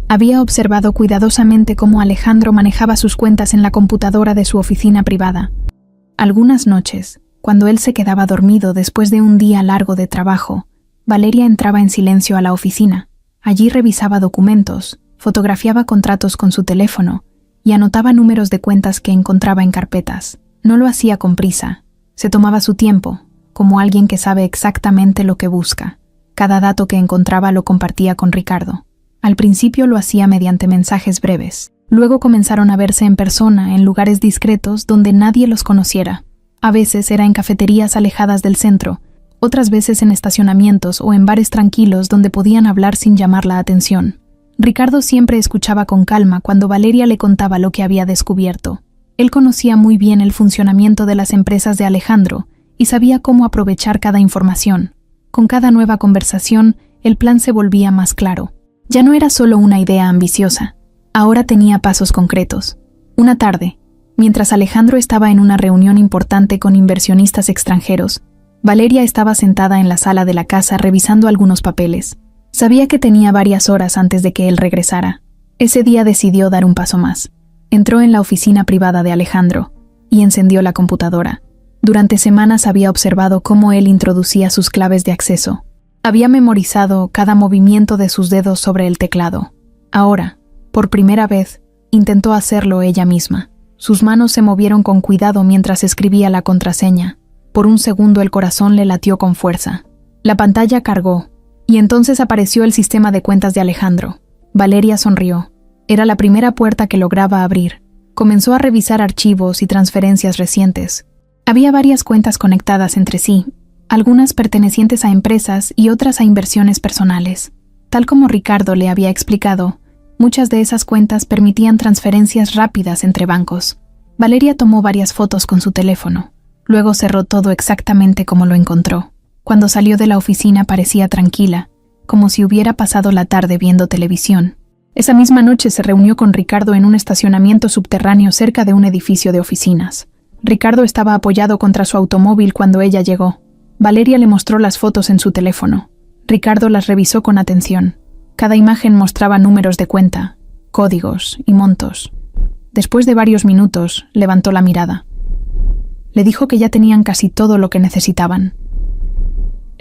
[SPEAKER 1] Había observado cuidadosamente cómo Alejandro manejaba sus cuentas en la computadora de su oficina privada. Algunas noches, cuando él se quedaba dormido después de un día largo de trabajo, Valeria entraba en silencio a la oficina. Allí revisaba documentos, fotografiaba contratos con su teléfono y anotaba números de cuentas que encontraba en carpetas. No lo hacía con prisa. Se tomaba su tiempo, como alguien que sabe exactamente lo que busca. Cada dato que encontraba lo compartía con Ricardo. Al principio lo hacía mediante mensajes breves. Luego comenzaron a verse en persona en lugares discretos donde nadie los conociera. A veces era en cafeterías alejadas del centro, otras veces en estacionamientos o en bares tranquilos donde podían hablar sin llamar la atención. Ricardo siempre escuchaba con calma cuando Valeria le contaba lo que había descubierto. Él conocía muy bien el funcionamiento de las empresas de Alejandro y sabía cómo aprovechar cada información. Con cada nueva conversación, el plan se volvía más claro. Ya no era solo una idea ambiciosa, ahora tenía pasos concretos. Una tarde, mientras Alejandro estaba en una reunión importante con inversionistas extranjeros, Valeria estaba sentada en la sala de la casa revisando algunos papeles. Sabía que tenía varias horas antes de que él regresara. Ese día decidió dar un paso más. Entró en la oficina privada de Alejandro y encendió la computadora. Durante semanas había observado cómo él introducía sus claves de acceso. Había memorizado cada movimiento de sus dedos sobre el teclado. Ahora, por primera vez, intentó hacerlo ella misma. Sus manos se movieron con cuidado mientras escribía la contraseña. Por un segundo el corazón le latió con fuerza. La pantalla cargó, y entonces apareció el sistema de cuentas de Alejandro. Valeria sonrió. Era la primera puerta que lograba abrir. Comenzó a revisar archivos y transferencias recientes. Había varias cuentas conectadas entre sí, algunas pertenecientes a empresas y otras a inversiones personales. Tal como Ricardo le había explicado, muchas de esas cuentas permitían transferencias rápidas entre bancos. Valeria tomó varias fotos con su teléfono. Luego cerró todo exactamente como lo encontró. Cuando salió de la oficina parecía tranquila, como si hubiera pasado la tarde viendo televisión. Esa misma noche se reunió con Ricardo en un estacionamiento subterráneo cerca de un edificio de oficinas. Ricardo estaba apoyado contra su automóvil cuando ella llegó. Valeria le mostró las fotos en su teléfono. Ricardo las revisó con atención. Cada imagen mostraba números de cuenta, códigos y montos. Después de varios minutos, levantó la mirada. Le dijo que ya tenían casi todo lo que necesitaban.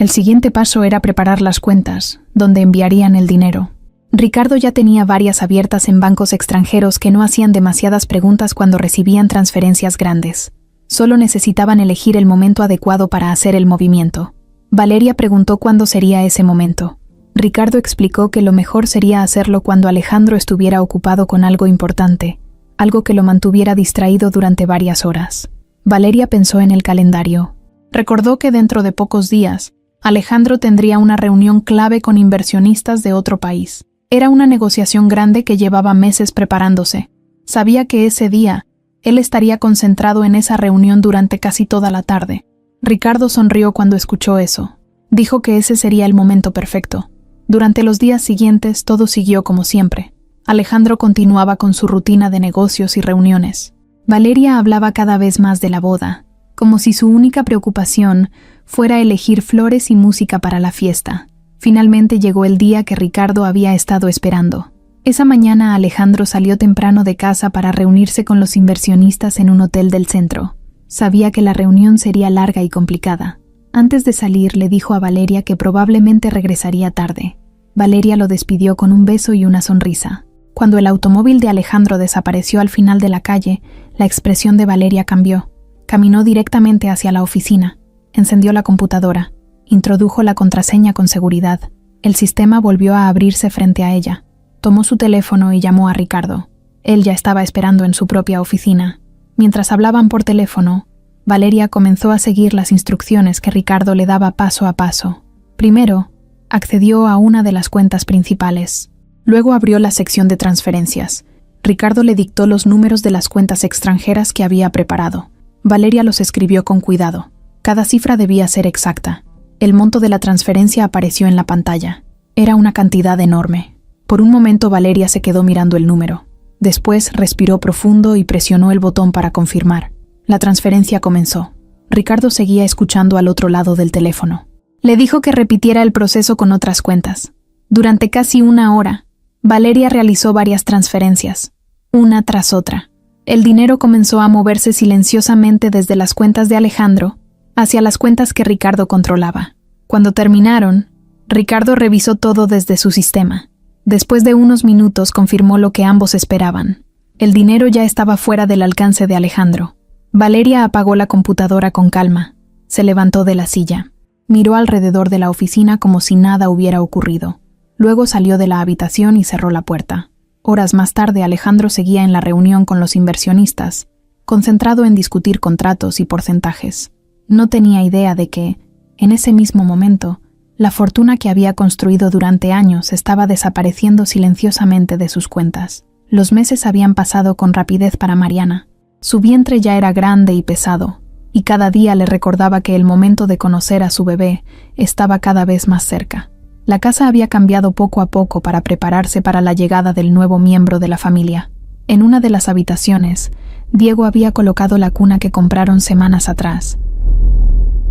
[SPEAKER 1] El siguiente paso era preparar las cuentas, donde enviarían el dinero. Ricardo ya tenía varias abiertas en bancos extranjeros que no hacían demasiadas preguntas cuando recibían transferencias grandes. Solo necesitaban elegir el momento adecuado para hacer el movimiento. Valeria preguntó cuándo sería ese momento. Ricardo explicó que lo mejor sería hacerlo cuando Alejandro estuviera ocupado con algo importante, algo que lo mantuviera distraído durante varias horas. Valeria pensó en el calendario. Recordó que dentro de pocos días, Alejandro tendría una reunión clave con inversionistas de otro país. Era una negociación grande que llevaba meses preparándose. Sabía que ese día, él estaría concentrado en esa reunión durante casi toda la tarde. Ricardo sonrió cuando escuchó eso. Dijo que ese sería el momento perfecto. Durante los días siguientes, todo siguió como siempre. Alejandro continuaba con su rutina de negocios y reuniones. Valeria hablaba cada vez más de la boda, como si su única preocupación fuera elegir flores y música para la fiesta. Finalmente llegó el día que Ricardo había estado esperando. Esa mañana Alejandro salió temprano de casa para reunirse con los inversionistas en un hotel del centro. Sabía que la reunión sería larga y complicada. Antes de salir le dijo a Valeria que probablemente regresaría tarde. Valeria lo despidió con un beso y una sonrisa. Cuando el automóvil de Alejandro desapareció al final de la calle, la expresión de Valeria cambió. Caminó directamente hacia la oficina. Encendió la computadora. Introdujo la contraseña con seguridad. El sistema volvió a abrirse frente a ella. Tomó su teléfono y llamó a Ricardo. Él ya estaba esperando en su propia oficina. Mientras hablaban por teléfono, Valeria comenzó a seguir las instrucciones que Ricardo le daba paso a paso. Primero, accedió a una de las cuentas principales. Luego abrió la sección de transferencias. Ricardo le dictó los números de las cuentas extranjeras que había preparado. Valeria los escribió con cuidado. Cada cifra debía ser exacta. El monto de la transferencia apareció en la pantalla. Era una cantidad enorme. Por un momento Valeria se quedó mirando el número. Después respiró profundo y presionó el botón para confirmar. La transferencia comenzó. Ricardo seguía escuchando al otro lado del teléfono. Le dijo que repitiera el proceso con otras cuentas. Durante casi una hora, Valeria realizó varias transferencias, una tras otra. El dinero comenzó a moverse silenciosamente desde las cuentas de Alejandro hacia las cuentas que Ricardo controlaba. Cuando terminaron, Ricardo revisó todo desde su sistema. Después de unos minutos confirmó lo que ambos esperaban. El dinero ya estaba fuera del alcance de Alejandro. Valeria apagó la computadora con calma. Se levantó de la silla. Miró alrededor de la oficina como si nada hubiera ocurrido. Luego salió de la habitación y cerró la puerta. Horas más tarde Alejandro seguía en la reunión con los inversionistas, concentrado en discutir contratos y porcentajes. No tenía idea de que, en ese mismo momento, la fortuna que había construido durante años estaba desapareciendo silenciosamente de sus cuentas. Los meses habían pasado con rapidez para Mariana. Su vientre ya era grande y pesado, y cada día le recordaba que el momento de conocer a su bebé estaba cada vez más cerca. La casa había cambiado poco a poco para prepararse para la llegada del nuevo miembro de la familia. En una de las habitaciones, Diego había colocado la cuna que compraron semanas atrás.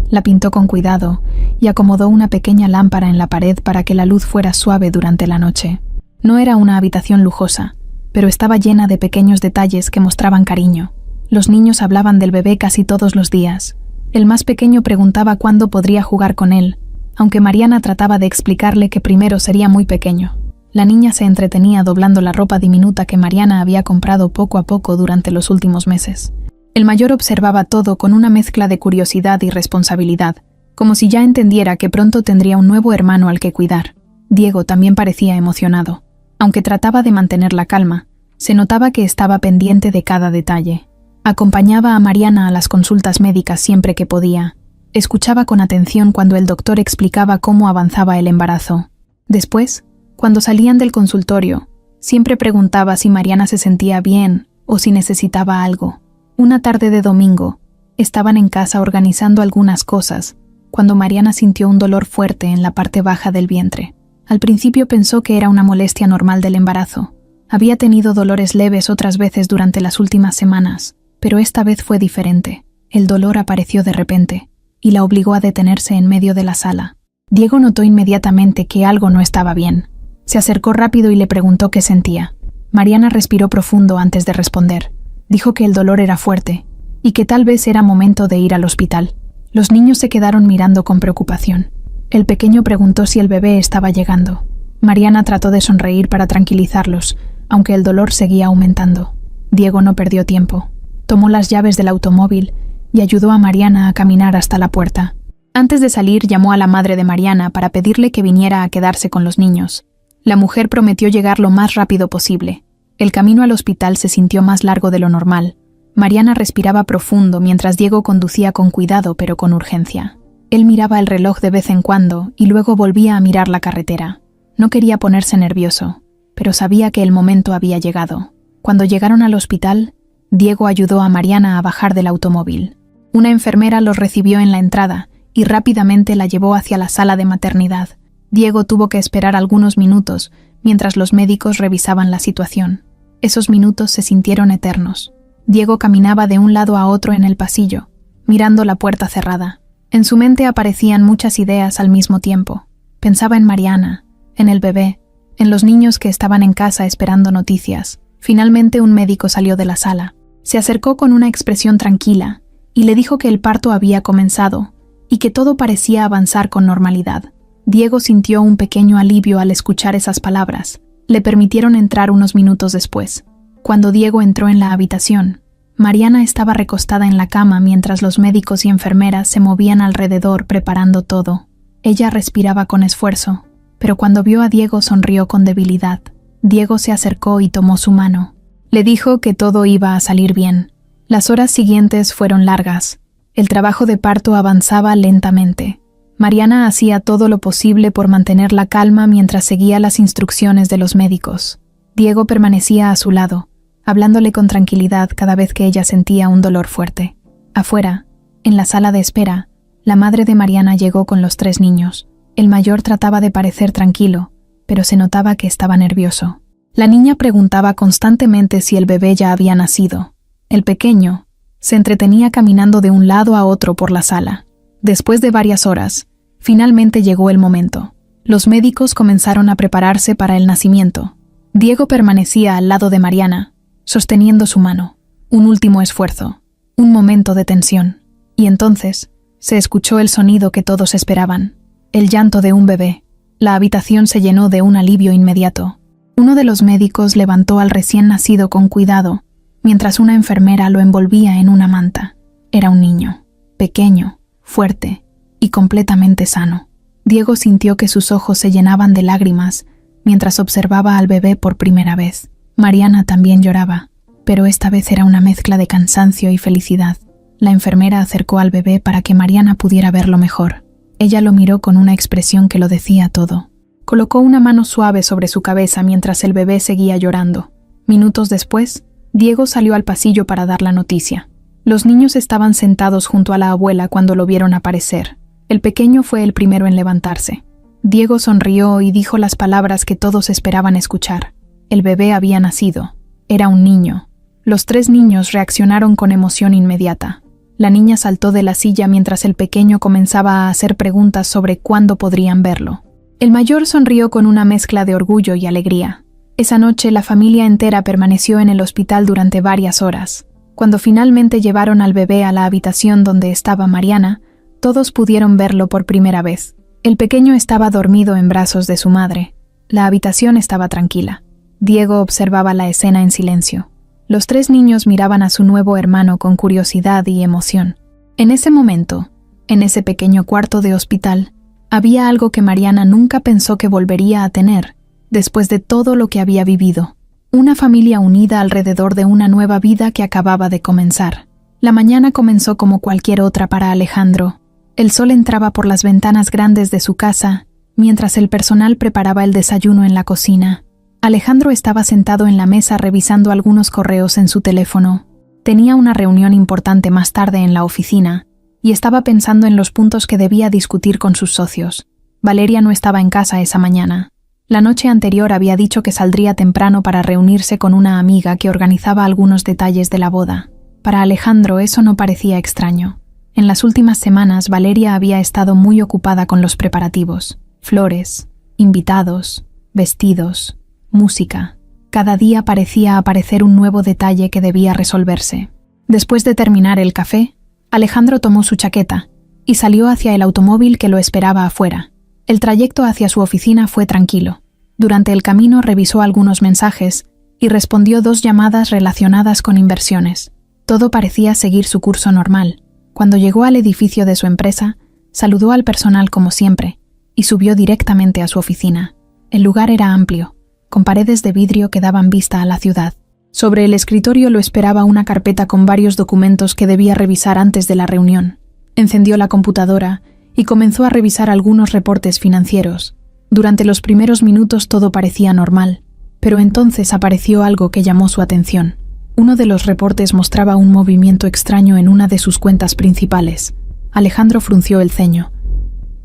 [SPEAKER 1] La pintó con cuidado y acomodó una pequeña lámpara en la pared para que la luz fuera suave durante la noche. No era una habitación lujosa, pero estaba llena de pequeños detalles que mostraban cariño. Los niños hablaban del bebé casi todos los días. El más pequeño preguntaba cuándo podría jugar con él, aunque Mariana trataba de explicarle que primero sería muy pequeño. La niña se entretenía doblando la ropa diminuta que Mariana había comprado poco a poco durante los últimos meses. El mayor observaba todo con una mezcla de curiosidad y responsabilidad, como si ya entendiera que pronto tendría un nuevo hermano al que cuidar. Diego también parecía emocionado. Aunque trataba de mantener la calma, se notaba que estaba pendiente de cada detalle. Acompañaba a Mariana a las consultas médicas siempre que podía. Escuchaba con atención cuando el doctor explicaba cómo avanzaba el embarazo. Después, cuando salían del consultorio, siempre preguntaba si Mariana se sentía bien o si necesitaba algo. Una tarde de domingo, estaban en casa organizando algunas cosas, cuando Mariana sintió un dolor fuerte en la parte baja del vientre. Al principio pensó que era una molestia normal del embarazo. Había tenido dolores leves otras veces durante las últimas semanas, pero esta vez fue diferente. El dolor apareció de repente, y la obligó a detenerse en medio de la sala. Diego notó inmediatamente que algo no estaba bien. Se acercó rápido y le preguntó qué sentía. Mariana respiró profundo antes de responder. Dijo que el dolor era fuerte y que tal vez era momento de ir al hospital. Los niños se quedaron mirando con preocupación. El pequeño preguntó si el bebé estaba llegando. Mariana trató de sonreír para tranquilizarlos, aunque el dolor seguía aumentando. Diego no perdió tiempo. Tomó las llaves del automóvil y ayudó a Mariana a caminar hasta la puerta. Antes de salir, llamó a la madre de Mariana para pedirle que viniera a quedarse con los niños. La mujer prometió llegar lo más rápido posible. El camino al hospital se sintió más largo de lo normal. Mariana respiraba profundo mientras Diego conducía con cuidado pero con urgencia. Él miraba el reloj de vez en cuando y luego volvía a mirar la carretera. No quería ponerse nervioso, pero sabía que el momento había llegado. Cuando llegaron al hospital, Diego ayudó a Mariana a bajar del automóvil. Una enfermera los recibió en la entrada y rápidamente la llevó hacia la sala de maternidad. Diego tuvo que esperar algunos minutos mientras los médicos revisaban la situación. Esos minutos se sintieron eternos. Diego caminaba de un lado a otro en el pasillo, mirando la puerta cerrada. En su mente aparecían muchas ideas al mismo tiempo. Pensaba en Mariana, en el bebé, en los niños que estaban en casa esperando noticias. Finalmente un médico salió de la sala. Se acercó con una expresión tranquila y le dijo que el parto había comenzado y que todo parecía avanzar con normalidad. Diego sintió un pequeño alivio al escuchar esas palabras. Le permitieron entrar unos minutos después. Cuando Diego entró en la habitación, Mariana estaba recostada en la cama mientras los médicos y enfermeras se movían alrededor preparando todo. Ella respiraba con esfuerzo, pero cuando vio a Diego sonrió con debilidad. Diego se acercó y tomó su mano. Le dijo que todo iba a salir bien. Las horas siguientes fueron largas. El trabajo de parto avanzaba lentamente. Mariana hacía todo lo posible por mantener la calma mientras seguía las instrucciones de los médicos. Diego permanecía a su lado, hablándole con tranquilidad cada vez que ella sentía un dolor fuerte. Afuera, en la sala de espera, la madre de Mariana llegó con los 3 niños. El mayor trataba de parecer tranquilo, pero se notaba que estaba nervioso. La niña preguntaba constantemente si el bebé ya había nacido. El pequeño se entretenía caminando de un lado a otro por la sala. Después de varias horas, finalmente llegó el momento. Los médicos comenzaron a prepararse para el nacimiento. Diego permanecía al lado de Mariana, sosteniendo su mano. Un último esfuerzo, un momento de tensión. Y entonces, se escuchó el sonido que todos esperaban, el llanto de un bebé. La habitación se llenó de un alivio inmediato. Uno de los médicos levantó al recién nacido con cuidado, mientras una enfermera lo envolvía en una manta. Era un niño, pequeño, fuerte y completamente sano. Diego sintió que sus ojos se llenaban de lágrimas mientras observaba al bebé por primera vez. Mariana también lloraba, pero esta vez era una mezcla de cansancio y felicidad. La enfermera acercó al bebé para que Mariana pudiera verlo mejor. Ella lo miró con una expresión que lo decía todo. Colocó una mano suave sobre su cabeza mientras el bebé seguía llorando. Minutos después, Diego salió al pasillo para dar la noticia. Los niños estaban sentados junto a la abuela cuando lo vieron aparecer. El pequeño fue el primero en levantarse. Diego sonrió y dijo las palabras que todos esperaban escuchar. El bebé había nacido. Era un niño. Los 3 niños reaccionaron con emoción inmediata. La niña saltó de la silla mientras el pequeño comenzaba a hacer preguntas sobre cuándo podrían verlo. El mayor sonrió con una mezcla de orgullo y alegría. Esa noche la familia entera permaneció en el hospital durante varias horas. Cuando finalmente llevaron al bebé a la habitación donde estaba Mariana, todos pudieron verlo por primera vez. El pequeño estaba dormido en brazos de su madre. La habitación estaba tranquila. Diego observaba la escena en silencio. Los 3 niños miraban a su nuevo hermano con curiosidad y emoción. En ese momento, en ese pequeño cuarto de hospital, había algo que Mariana nunca pensó que volvería a tener, después de todo lo que había vivido. Una familia unida alrededor de una nueva vida que acababa de comenzar. La mañana comenzó como cualquier otra para Alejandro. El sol entraba por las ventanas grandes de su casa, mientras el personal preparaba el desayuno en la cocina. Alejandro estaba sentado en la mesa revisando algunos correos en su teléfono. Tenía una reunión importante más tarde en la oficina, y estaba pensando en los puntos que debía discutir con sus socios. Valeria no estaba en casa esa mañana. La noche anterior había dicho que saldría temprano para reunirse con una amiga que organizaba algunos detalles de la boda. Para Alejandro eso no parecía extraño. En las últimas semanas Valeria había estado muy ocupada con los preparativos. Flores, invitados, vestidos, música. Cada día parecía aparecer un nuevo detalle que debía resolverse. Después de terminar el café, Alejandro tomó su chaqueta y salió hacia el automóvil que lo esperaba afuera. El trayecto hacia su oficina fue tranquilo. Durante el camino revisó algunos mensajes y respondió 2 llamadas relacionadas con inversiones. Todo parecía seguir su curso normal. Cuando llegó al edificio de su empresa, saludó al personal como siempre y subió directamente a su oficina. El lugar era amplio, con paredes de vidrio que daban vista a la ciudad. Sobre el escritorio lo esperaba una carpeta con varios documentos que debía revisar antes de la reunión. Encendió la computadora y comenzó a revisar algunos reportes financieros. Durante los primeros minutos todo parecía normal, pero entonces apareció algo que llamó su atención. Uno de los reportes mostraba un movimiento extraño en una de sus cuentas principales. Alejandro frunció el ceño.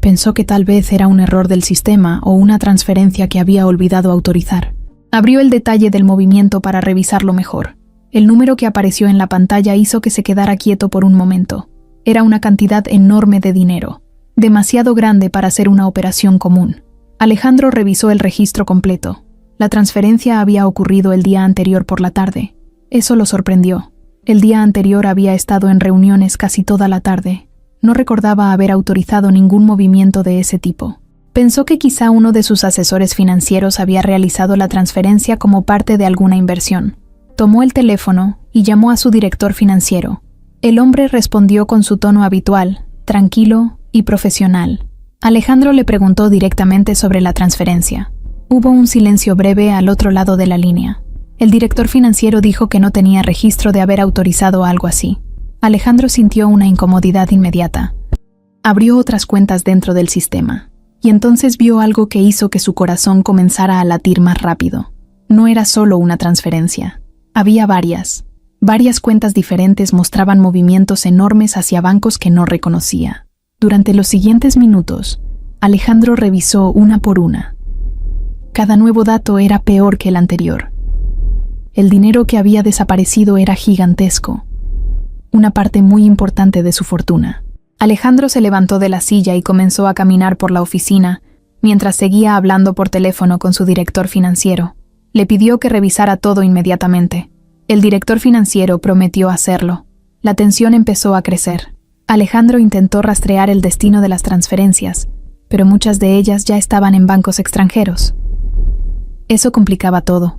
[SPEAKER 1] Pensó que tal vez era un error del sistema o una transferencia que había olvidado autorizar. Abrió el detalle del movimiento para revisarlo mejor. El número que apareció en la pantalla hizo que se quedara quieto por un momento. Era una cantidad enorme de dinero, demasiado grande para ser una operación común. Alejandro revisó el registro completo. La transferencia había ocurrido el día anterior por la tarde. Eso lo sorprendió. El día anterior había estado en reuniones casi toda la tarde. No recordaba haber autorizado ningún movimiento de ese tipo. Pensó que quizá uno de sus asesores financieros había realizado la transferencia como parte de alguna inversión. Tomó el teléfono y llamó a su director financiero. El hombre respondió con su tono habitual, tranquilo y profesional. Alejandro le preguntó directamente sobre la transferencia. Hubo un silencio breve al otro lado de la línea. El director financiero dijo que no tenía registro de haber autorizado algo así. Alejandro sintió una incomodidad inmediata. Abrió otras cuentas dentro del sistema, y entonces vio algo que hizo que su corazón comenzara a latir más rápido. No era solo una transferencia. Había varias. Varias cuentas diferentes mostraban movimientos enormes hacia bancos que no reconocía. Durante los siguientes minutos, Alejandro revisó una por una. Cada nuevo dato era peor que el anterior. El dinero que había desaparecido era gigantesco, una parte muy importante de su fortuna. Alejandro se levantó de la silla y comenzó a caminar por la oficina, mientras seguía hablando por teléfono con su director financiero. Le pidió que revisara todo inmediatamente. El director financiero prometió hacerlo. La tensión empezó a crecer. Alejandro intentó rastrear el destino de las transferencias, pero muchas de ellas ya estaban en bancos extranjeros. Eso complicaba todo.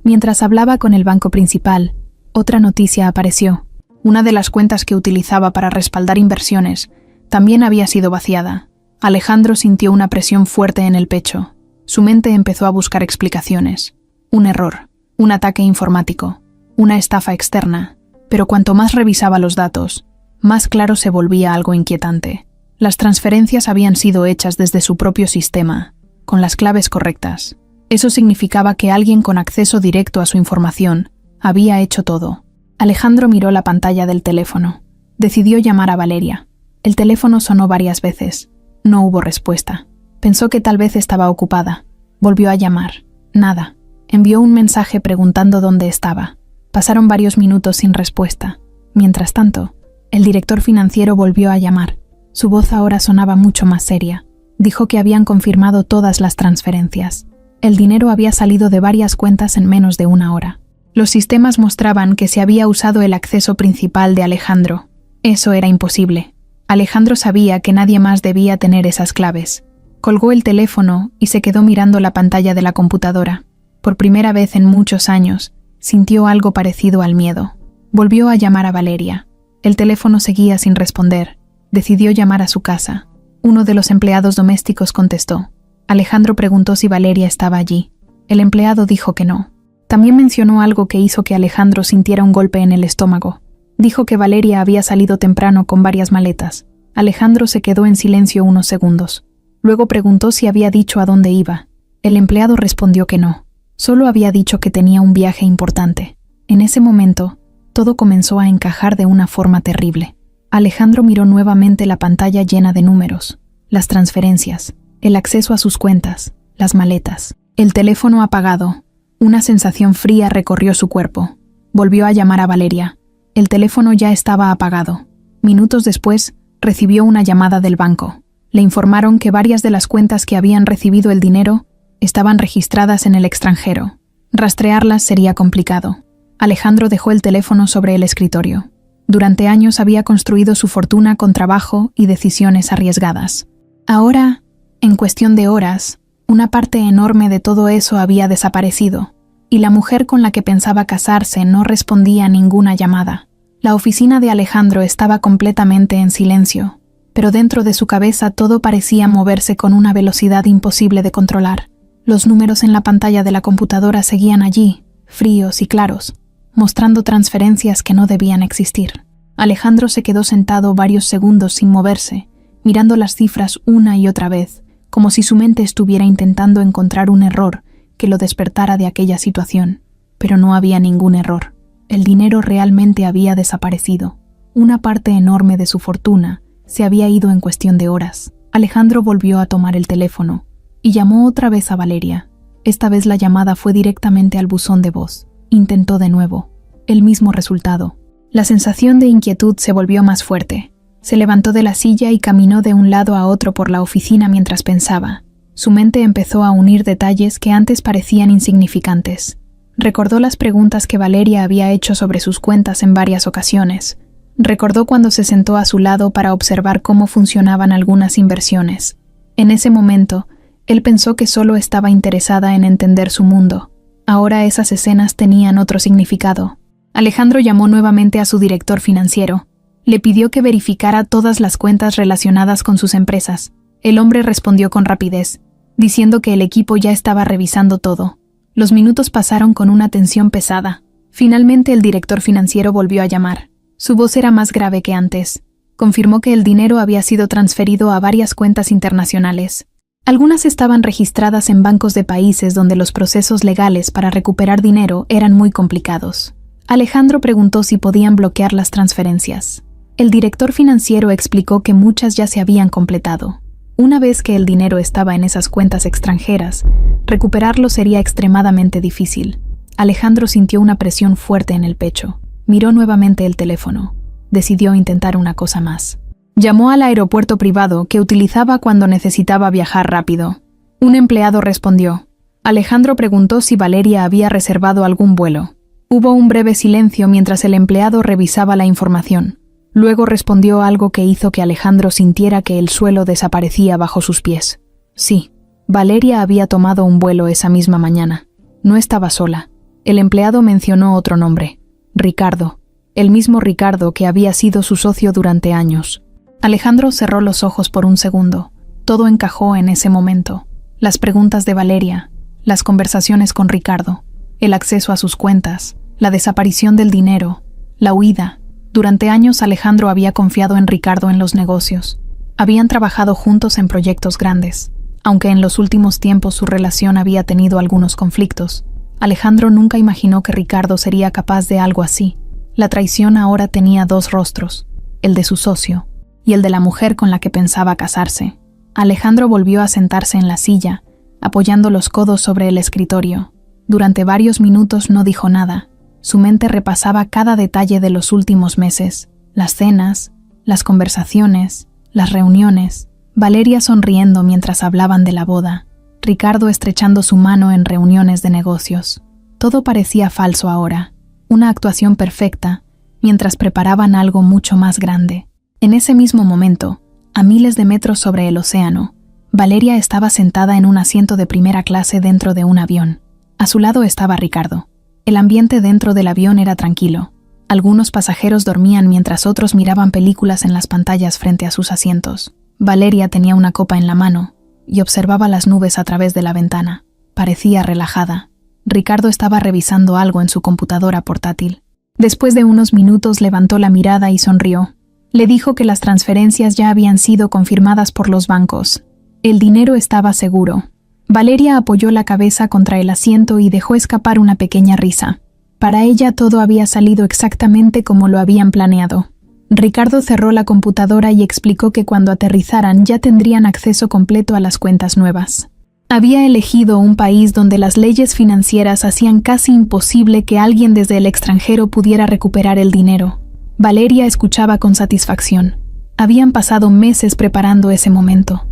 [SPEAKER 1] Mientras hablaba con el banco principal, otra noticia apareció. Una de las cuentas que utilizaba para respaldar inversiones también había sido vaciada. Alejandro sintió una presión fuerte en el pecho. Su mente empezó a buscar explicaciones. Un error, un ataque informático, una estafa externa. Pero cuanto más revisaba los datos, más claro se volvía algo inquietante. Las transferencias habían sido hechas desde su propio sistema, con las claves correctas. Eso significaba que alguien con acceso directo a su información había hecho todo. Alejandro miró la pantalla del teléfono. Decidió llamar a Valeria. El teléfono sonó varias veces. No hubo respuesta. Pensó que tal vez estaba ocupada. Volvió a llamar. Nada. Envió un mensaje preguntando dónde estaba. Pasaron varios minutos sin respuesta. Mientras tanto, el director financiero volvió a llamar. Su voz ahora sonaba mucho más seria. Dijo que habían confirmado todas las transferencias. El dinero había salido de varias cuentas en menos de una hora. Los sistemas mostraban que se había usado el acceso principal de Alejandro. Eso era imposible. Alejandro sabía que nadie más debía tener esas claves. Colgó el teléfono y se quedó mirando la pantalla de la computadora. Por primera vez en muchos años, sintió algo parecido al miedo. Volvió a llamar a Valeria. El teléfono seguía sin responder. Decidió llamar a su casa. Uno de los empleados domésticos contestó. Alejandro preguntó si Valeria estaba allí. El empleado dijo que no. También mencionó algo que hizo que Alejandro sintiera un golpe en el estómago. Dijo que Valeria había salido temprano con varias maletas. Alejandro se quedó en silencio unos segundos. Luego preguntó si había dicho a dónde iba. El empleado respondió que no. Solo había dicho que tenía un viaje importante. En ese momento, todo comenzó a encajar de una forma terrible. Alejandro miró nuevamente la pantalla llena de números, las transferencias, el acceso a sus cuentas, las maletas, el teléfono apagado. Una sensación fría recorrió su cuerpo. Volvió a llamar a Valeria. El teléfono ya estaba apagado. Minutos después, recibió una llamada del banco. Le informaron que varias de las cuentas que habían recibido el dinero estaban registradas en el extranjero. Rastrearlas sería complicado. Alejandro dejó el teléfono sobre el escritorio. Durante años había construido su fortuna con trabajo y decisiones arriesgadas. Ahora, en cuestión de horas, una parte enorme de todo eso había desaparecido, y la mujer con la que pensaba casarse no respondía a ninguna llamada. La oficina de Alejandro estaba completamente en silencio, pero dentro de su cabeza todo parecía moverse con una velocidad imposible de controlar. Los números en la pantalla de la computadora seguían allí, fríos y claros, mostrando transferencias que no debían existir. Alejandro se quedó sentado varios segundos sin moverse, mirando las cifras una y otra vez, como si su mente estuviera intentando encontrar un error que lo despertara de aquella situación. Pero no había ningún error. El dinero realmente había desaparecido. Una parte enorme de su fortuna se había ido en cuestión de horas. Alejandro volvió a tomar el teléfono y llamó otra vez a Valeria. Esta vez la llamada fue directamente al buzón de voz. Intentó de nuevo. El mismo resultado. La sensación de inquietud se volvió más fuerte. Se levantó de la silla y caminó de un lado a otro por la oficina mientras pensaba. Su mente empezó a unir detalles que antes parecían insignificantes. Recordó las preguntas que Valeria había hecho sobre sus cuentas en varias ocasiones. Recordó cuando se sentó a su lado para observar cómo funcionaban algunas inversiones. En ese momento, él pensó que solo estaba interesada en entender su mundo. Ahora esas escenas tenían otro significado. Alejandro llamó nuevamente a su director financiero. Le pidió que verificara todas las cuentas relacionadas con sus empresas. El hombre respondió con rapidez, diciendo que el equipo ya estaba revisando todo. Los minutos pasaron con una tensión pesada. Finalmente el director financiero volvió a llamar. Su voz era más grave que antes. Confirmó que el dinero había sido transferido a varias cuentas internacionales. Algunas estaban registradas en bancos de países donde los procesos legales para recuperar dinero eran muy complicados. Alejandro preguntó si podían bloquear las transferencias. El director financiero explicó que muchas ya se habían completado. Una vez que el dinero estaba en esas cuentas extranjeras, recuperarlo sería extremadamente difícil. Alejandro sintió una presión fuerte en el pecho. Miró nuevamente el teléfono. Decidió intentar una cosa más. Llamó al aeropuerto privado que utilizaba cuando necesitaba viajar rápido. Un empleado respondió. Alejandro preguntó si Valeria había reservado algún vuelo. Hubo un breve silencio mientras el empleado revisaba la información. Luego respondió algo que hizo que Alejandro sintiera que el suelo desaparecía bajo sus pies. Sí, Valeria había tomado un vuelo esa misma mañana. No estaba sola. El empleado mencionó otro nombre. Ricardo. El mismo Ricardo que había sido su socio durante años. Alejandro cerró los ojos por un segundo. Todo encajó en ese momento. Las preguntas de Valeria, las conversaciones con Ricardo, el acceso a sus cuentas, la desaparición del dinero, la huida. Durante años Alejandro había confiado en Ricardo en los negocios. Habían trabajado juntos en proyectos grandes. Aunque en los últimos tiempos su relación había tenido algunos conflictos, Alejandro nunca imaginó que Ricardo sería capaz de algo así. La traición ahora tenía dos rostros, el de su socio y el de la mujer con la que pensaba casarse. Alejandro volvió a sentarse en la silla, apoyando los codos sobre el escritorio. Durante varios minutos no dijo nada. Su mente repasaba cada detalle de los últimos meses, las cenas, las conversaciones, las reuniones, Valeria sonriendo mientras hablaban de la boda, Ricardo estrechando su mano en reuniones de negocios. Todo parecía falso ahora, una actuación perfecta, mientras preparaban algo mucho más grande. En ese mismo momento, a miles de metros sobre el océano, Valeria estaba sentada en un asiento de primera clase dentro de un avión. A su lado estaba Ricardo. El ambiente dentro del avión era tranquilo. Algunos pasajeros dormían mientras otros miraban películas en las pantallas frente a sus asientos. Valeria tenía una copa en la mano y observaba las nubes a través de la ventana. Parecía relajada. Ricardo estaba revisando algo en su computadora portátil. Después de unos minutos levantó la mirada y sonrió. Le dijo que las transferencias ya habían sido confirmadas por los bancos. El dinero estaba seguro. Valeria apoyó la cabeza contra el asiento y dejó escapar una pequeña risa. Para ella todo había salido exactamente como lo habían planeado. Ricardo cerró la computadora y explicó que cuando aterrizaran ya tendrían acceso completo a las cuentas nuevas. Había elegido un país donde las leyes financieras hacían casi imposible que alguien desde el extranjero pudiera recuperar el dinero. Valeria escuchaba con satisfacción. Habían pasado meses preparando ese momento.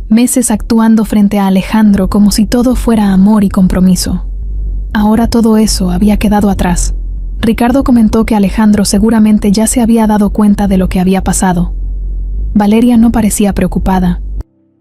[SPEAKER 1] Meses actuando frente a Alejandro como si todo fuera amor y compromiso. Ahora todo eso había quedado atrás. Ricardo comentó que Alejandro seguramente ya se había dado cuenta de lo que había pasado. Valeria no parecía preocupada.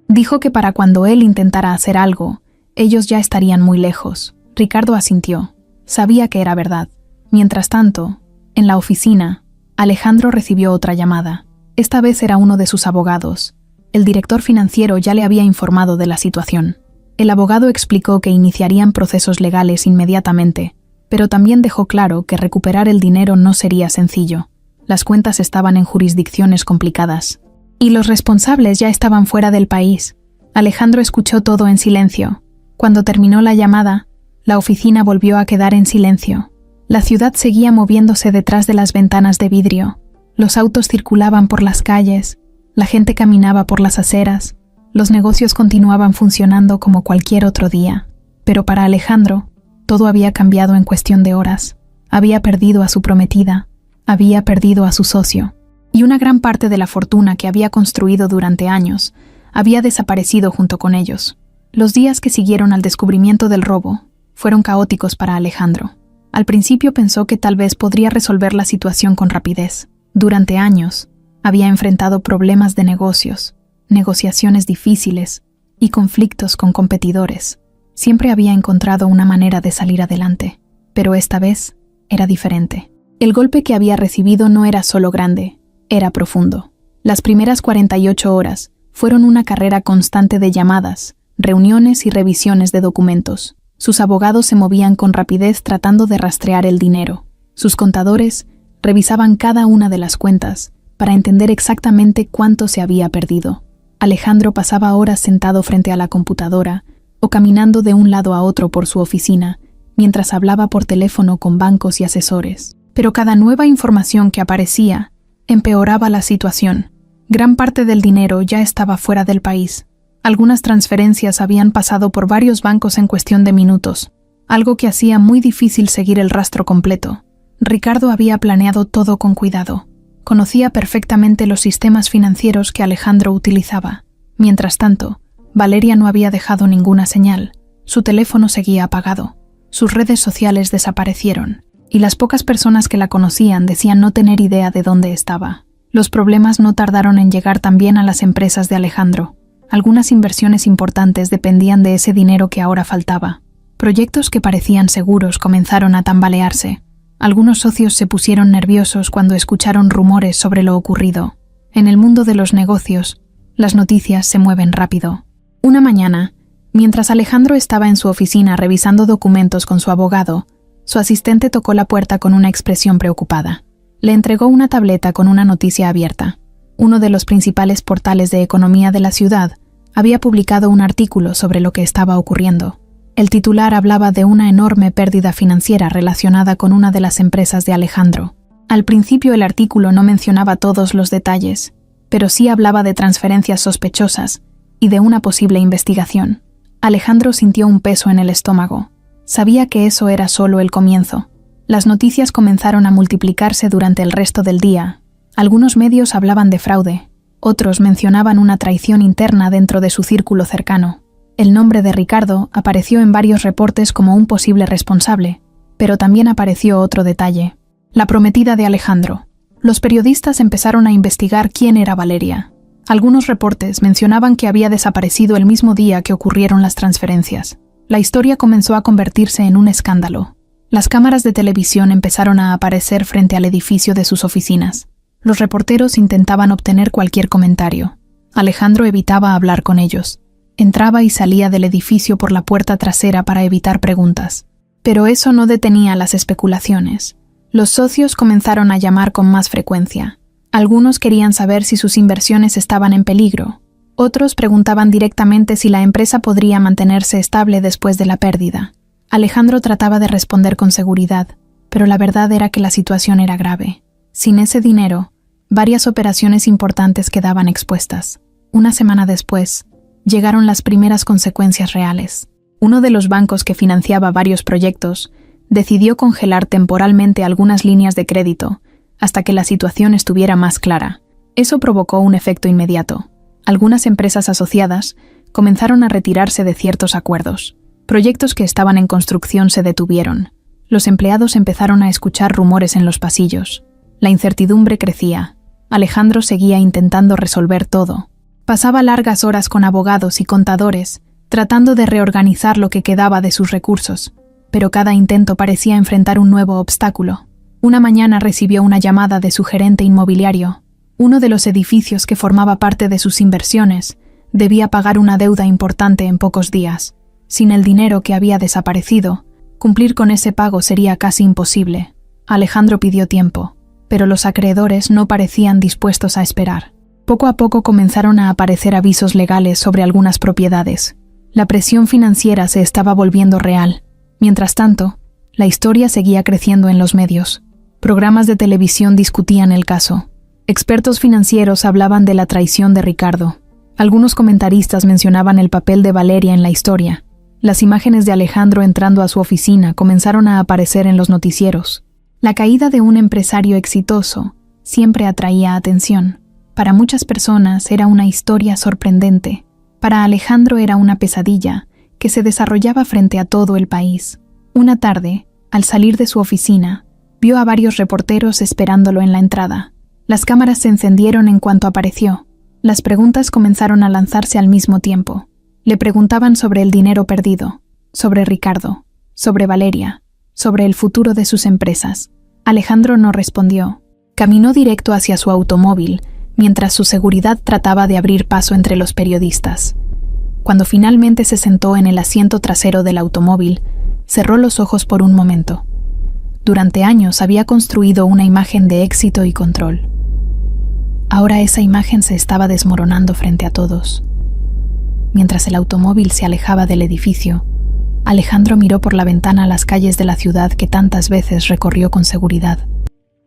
[SPEAKER 1] Dijo que para cuando él intentara hacer algo, ellos ya estarían muy lejos. Ricardo asintió. Sabía que era verdad. Mientras tanto, en la oficina, Alejandro recibió otra llamada. Esta vez era uno de sus abogados. El director financiero ya le había informado de la situación. El abogado explicó que iniciarían procesos legales inmediatamente, pero también dejó claro que recuperar el dinero no sería sencillo. Las cuentas estaban en jurisdicciones complicadas. Y los responsables ya estaban fuera del país. Alejandro escuchó todo en silencio. Cuando terminó la llamada, la oficina volvió a quedar en silencio. La ciudad seguía moviéndose detrás de las ventanas de vidrio. Los autos circulaban por las calles, la gente caminaba por las aceras, los negocios continuaban funcionando como cualquier otro día. Pero para Alejandro, todo había cambiado en cuestión de horas. Había perdido a su prometida, había perdido a su socio, y una gran parte de la fortuna que había construido durante años había desaparecido junto con ellos. Los días que siguieron al descubrimiento del robo fueron caóticos para Alejandro. Al principio pensó que tal vez podría resolver la situación con rapidez. Durante años, había enfrentado problemas de negocios, negociaciones difíciles y conflictos con competidores. Siempre había encontrado una manera de salir adelante, pero esta vez era diferente. El golpe que había recibido no era solo grande, era profundo. Las primeras 48 horas fueron una carrera constante de llamadas, reuniones y revisiones de documentos. Sus abogados se movían con rapidez tratando de rastrear el dinero. Sus contadores revisaban cada una de las cuentas para entender exactamente cuánto se había perdido. Alejandro pasaba horas sentado frente a la computadora o caminando de un lado a otro por su oficina, mientras hablaba por teléfono con bancos y asesores. Pero cada nueva información que aparecía empeoraba la situación. Gran parte del dinero ya estaba fuera del país. Algunas transferencias habían pasado por varios bancos en cuestión de minutos, algo que hacía muy difícil seguir el rastro completo. Ricardo había planeado todo con cuidado. Conocía perfectamente los sistemas financieros que Alejandro utilizaba. Mientras tanto, Valeria no había dejado ninguna señal. Su teléfono seguía apagado. Sus redes sociales desaparecieron, y las pocas personas que la conocían decían no tener idea de dónde estaba. Los problemas no tardaron en llegar también a las empresas de Alejandro. Algunas inversiones importantes dependían de ese dinero que ahora faltaba. Proyectos que parecían seguros comenzaron a tambalearse. Algunos socios se pusieron nerviosos cuando escucharon rumores sobre lo ocurrido. En el mundo de los negocios, las noticias se mueven rápido. Una mañana, mientras Alejandro estaba en su oficina revisando documentos con su abogado, su asistente tocó la puerta con una expresión preocupada. Le entregó una tableta con una noticia abierta. Uno de los principales portales de economía de la ciudad había publicado un artículo sobre lo que estaba ocurriendo. El titular hablaba de una enorme pérdida financiera relacionada con una de las empresas de Alejandro. Al principio el artículo no mencionaba todos los detalles, pero sí hablaba de transferencias sospechosas y de una posible investigación. Alejandro sintió un peso en el estómago. Sabía que eso era solo el comienzo. Las noticias comenzaron a multiplicarse durante el resto del día. Algunos medios hablaban de fraude, otros mencionaban una traición interna dentro de su círculo cercano. El nombre de Ricardo apareció en varios reportes como un posible responsable, pero también apareció otro detalle: la prometida de Alejandro. Los periodistas empezaron a investigar quién era Valeria. Algunos reportes mencionaban que había desaparecido el mismo día que ocurrieron las transferencias. La historia comenzó a convertirse en un escándalo. Las cámaras de televisión empezaron a aparecer frente al edificio de sus oficinas. Los reporteros intentaban obtener cualquier comentario. Alejandro evitaba hablar con ellos. Entraba y salía del edificio por la puerta trasera para evitar preguntas. Pero eso no detenía las especulaciones. Los socios comenzaron a llamar con más frecuencia. Algunos querían saber si sus inversiones estaban en peligro. Otros preguntaban directamente si la empresa podría mantenerse estable después de la pérdida. Alejandro trataba de responder con seguridad, pero la verdad era que la situación era grave. Sin ese dinero, varias operaciones importantes quedaban expuestas. Una semana después, llegaron las primeras consecuencias reales. Uno de los bancos que financiaba varios proyectos decidió congelar temporalmente algunas líneas de crédito hasta que la situación estuviera más clara. Eso provocó un efecto inmediato. Algunas empresas asociadas comenzaron a retirarse de ciertos acuerdos. Proyectos que estaban en construcción se detuvieron. Los empleados empezaron a escuchar rumores en los pasillos. La incertidumbre crecía. Alejandro seguía intentando resolver todo. Pasaba largas horas con abogados y contadores, tratando de reorganizar lo que quedaba de sus recursos, pero cada intento parecía enfrentar un nuevo obstáculo. Una mañana recibió una llamada de su gerente inmobiliario. Uno de los edificios que formaba parte de sus inversiones debía pagar una deuda importante en pocos días. Sin el dinero que había desaparecido, cumplir con ese pago sería casi imposible. Alejandro pidió tiempo, pero los acreedores no parecían dispuestos a esperar. Poco a poco comenzaron a aparecer avisos legales sobre algunas propiedades. La presión financiera se estaba volviendo real. Mientras tanto, la historia seguía creciendo en los medios. Programas de televisión discutían el caso. Expertos financieros hablaban de la traición de Ricardo. Algunos comentaristas mencionaban el papel de Valeria en la historia. Las imágenes de Alejandro entrando a su oficina comenzaron a aparecer en los noticieros. La caída de un empresario exitoso siempre atraía atención. Para muchas personas era una historia sorprendente. Para Alejandro era una pesadilla que se desarrollaba frente a todo el país. Una tarde, al salir de su oficina, vio a varios reporteros esperándolo en la entrada. Las cámaras se encendieron en cuanto apareció. Las preguntas comenzaron a lanzarse al mismo tiempo. Le preguntaban sobre el dinero perdido, sobre Ricardo, sobre Valeria, sobre el futuro de sus empresas. Alejandro no respondió. Caminó directo hacia su automóvil, mientras su seguridad trataba de abrir paso entre los periodistas. Cuando finalmente se sentó en el asiento trasero del automóvil, cerró los ojos por un momento. Durante años había construido una imagen de éxito y control. Ahora esa imagen se estaba desmoronando frente a todos. Mientras el automóvil se alejaba del edificio, Alejandro miró por la ventana las calles de la ciudad que tantas veces recorrió con seguridad.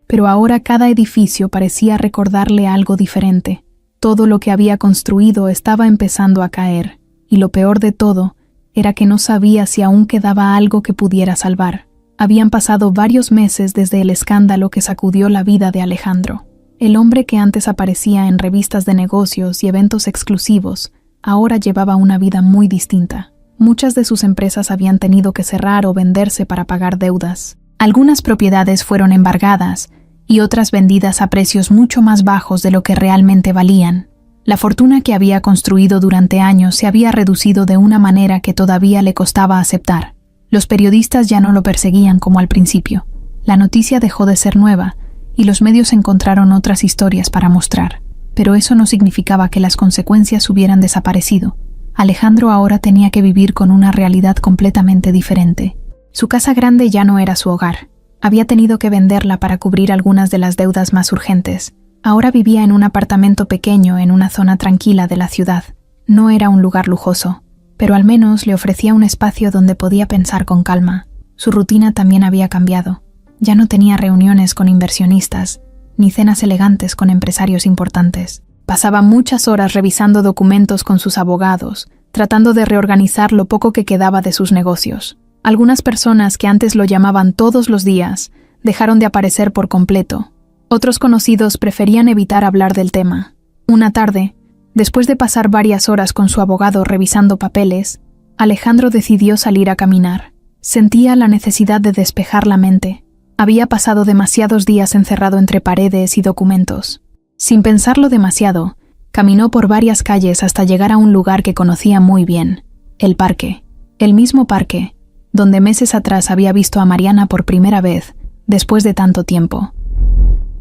[SPEAKER 1] Pero ahora cada edificio parecía recordarle algo diferente. Todo lo que había construido estaba empezando a caer, y lo peor de todo era que no sabía si aún quedaba algo que pudiera salvar. Habían pasado varios meses desde el escándalo que sacudió la vida de Alejandro. El hombre que antes aparecía en revistas de negocios y eventos exclusivos, ahora llevaba una vida muy distinta. Muchas de sus empresas habían tenido que cerrar o venderse para pagar deudas. Algunas propiedades fueron embargadas y otras vendidas a precios mucho más bajos de lo que realmente valían. La fortuna que había construido durante años se había reducido de una manera que todavía le costaba aceptar. Los periodistas ya no lo perseguían como al principio. La noticia dejó de ser nueva y los medios encontraron otras historias para mostrar. Pero eso no significaba que las consecuencias hubieran desaparecido. Alejandro ahora tenía que vivir con una realidad completamente diferente. Su casa grande ya no era su hogar. Había tenido que venderla para cubrir algunas de las deudas más urgentes. Ahora vivía en un apartamento pequeño en una zona tranquila de la ciudad. No era un lugar lujoso, pero al menos le ofrecía un espacio donde podía pensar con calma. Su rutina también había cambiado. Ya no tenía reuniones con inversionistas, ni cenas elegantes con empresarios importantes. Pasaba muchas horas revisando documentos con sus abogados, tratando de reorganizar lo poco que quedaba de sus negocios. Algunas personas que antes lo llamaban todos los días dejaron de aparecer por completo. Otros conocidos preferían evitar hablar del tema. Una tarde, después de pasar varias horas con su abogado revisando papeles, Alejandro decidió salir a caminar. Sentía la necesidad de despejar la mente. Había pasado demasiados días encerrado entre paredes y documentos. Sin pensarlo demasiado, caminó por varias calles hasta llegar a un lugar que conocía muy bien, el parque. El mismo parque donde meses atrás había visto a Mariana por primera vez, después de tanto tiempo.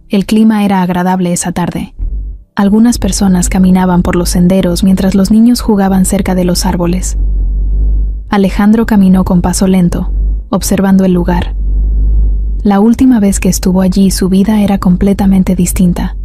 [SPEAKER 1] El clima era agradable esa tarde. Algunas personas caminaban por los senderos mientras los niños jugaban cerca de los árboles. Alejandro caminó con paso lento, observando el lugar. La última vez que estuvo allí, su vida era completamente distinta.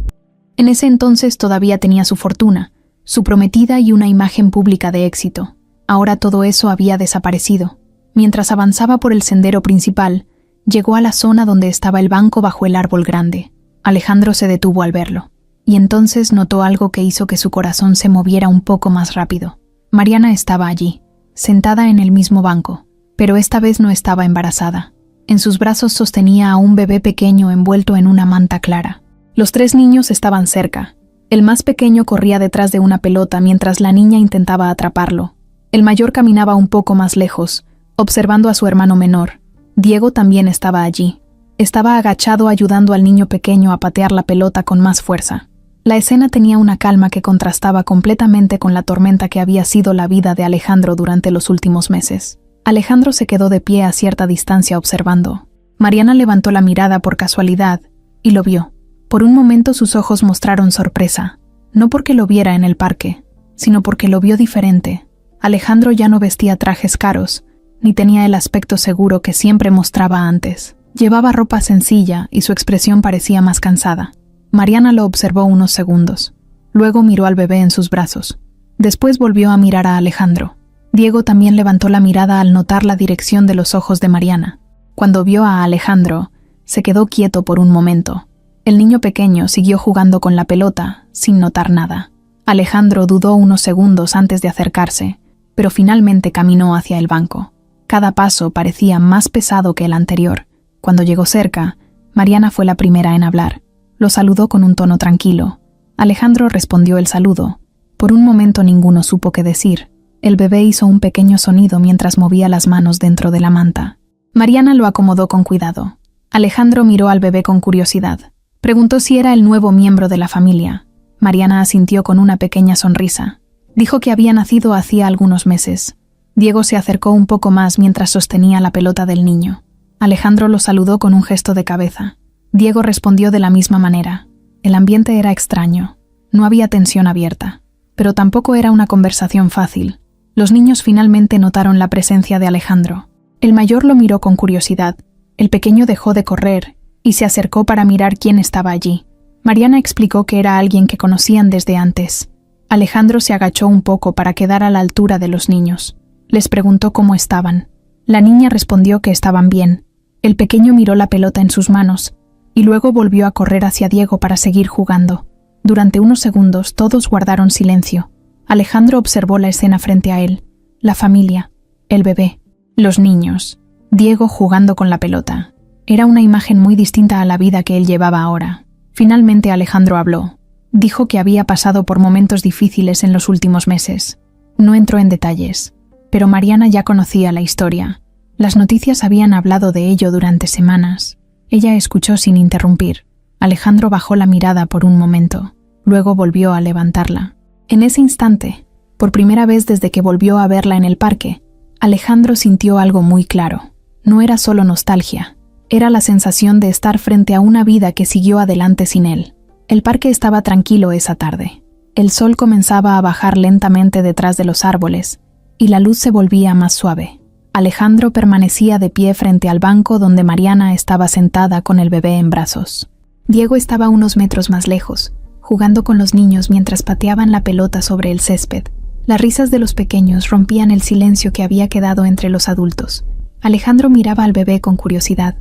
[SPEAKER 1] En ese entonces todavía tenía su fortuna, su prometida y una imagen pública de éxito. Ahora todo eso había desaparecido. Mientras avanzaba por el sendero principal, llegó a la zona donde estaba el banco bajo el árbol grande. Alejandro se detuvo al verlo, y entonces notó algo que hizo que su corazón se moviera un poco más rápido. Mariana estaba allí, sentada en el mismo banco, pero esta vez no estaba embarazada. En sus brazos sostenía a un bebé pequeño envuelto en una manta clara. Los 3 niños estaban cerca. El más pequeño corría detrás de una pelota mientras la niña intentaba atraparlo. El mayor caminaba un poco más lejos, observando a su hermano menor. Diego también estaba allí. Estaba agachado ayudando al niño pequeño a patear la pelota con más fuerza. La escena tenía una calma que contrastaba completamente con la tormenta que había sido la vida de Alejandro durante los últimos meses. Alejandro se quedó de pie a cierta distancia observando. Mariana levantó la mirada por casualidad y lo vio. Por un momento sus ojos mostraron sorpresa, no porque lo viera en el parque, sino porque lo vio diferente. Alejandro ya no vestía trajes caros, ni tenía el aspecto seguro que siempre mostraba antes. Llevaba ropa sencilla y su expresión parecía más cansada. Mariana lo observó unos segundos. Luego miró al bebé en sus brazos. Después volvió a mirar a Alejandro. Diego también levantó la mirada al notar la dirección de los ojos de Mariana. Cuando vio a Alejandro, se quedó quieto por un momento. El niño pequeño siguió jugando con la pelota, sin notar nada. Alejandro dudó unos segundos antes de acercarse, pero finalmente caminó hacia el banco. Cada paso parecía más pesado que el anterior. Cuando llegó cerca, Mariana fue la primera en hablar. Lo saludó con un tono tranquilo. Alejandro respondió el saludo. Por un momento ninguno supo qué decir. El bebé hizo un pequeño sonido mientras movía las manos dentro de la manta. Mariana lo acomodó con cuidado. Alejandro miró al bebé con curiosidad. Preguntó si era el nuevo miembro de la familia. Mariana asintió con una pequeña sonrisa. Dijo que había nacido hacía algunos meses. Diego se acercó un poco más mientras sostenía la pelota del niño. Alejandro lo saludó con un gesto de cabeza. Diego respondió de la misma manera. El ambiente era extraño. No había tensión abierta. Pero tampoco era una conversación fácil. Los niños finalmente notaron la presencia de Alejandro. El mayor lo miró con curiosidad. El pequeño dejó de correr y se acercó para mirar quién estaba allí. Mariana explicó que era alguien que conocían desde antes. Alejandro se agachó un poco para quedar a la altura de los niños. Les preguntó cómo estaban. La niña respondió que estaban bien. El pequeño miró la pelota en sus manos y luego volvió a correr hacia Diego para seguir jugando. Durante unos segundos todos guardaron silencio. Alejandro observó la escena frente a él. La familia, el bebé, los niños, Diego jugando con la pelota. Era una imagen muy distinta a la vida que él llevaba ahora. Finalmente Alejandro habló. Dijo que había pasado por momentos difíciles en los últimos meses. No entró en detalles, pero Mariana ya conocía la historia. Las noticias habían hablado de ello durante semanas. Ella escuchó sin interrumpir. Alejandro bajó la mirada por un momento. Luego volvió a levantarla. En ese instante, por primera vez desde que volvió a verla en el parque, Alejandro sintió algo muy claro. No era solo nostalgia. Era la sensación de estar frente a una vida que siguió adelante sin él. El parque estaba tranquilo esa tarde. El sol comenzaba a bajar lentamente detrás de los árboles, y la luz se volvía más suave. Alejandro permanecía de pie frente al banco donde Mariana estaba sentada con el bebé en brazos. Diego estaba unos metros más lejos, jugando con los niños mientras pateaban la pelota sobre el césped. Las risas de los pequeños rompían el silencio que había quedado entre los adultos. Alejandro miraba al bebé con curiosidad.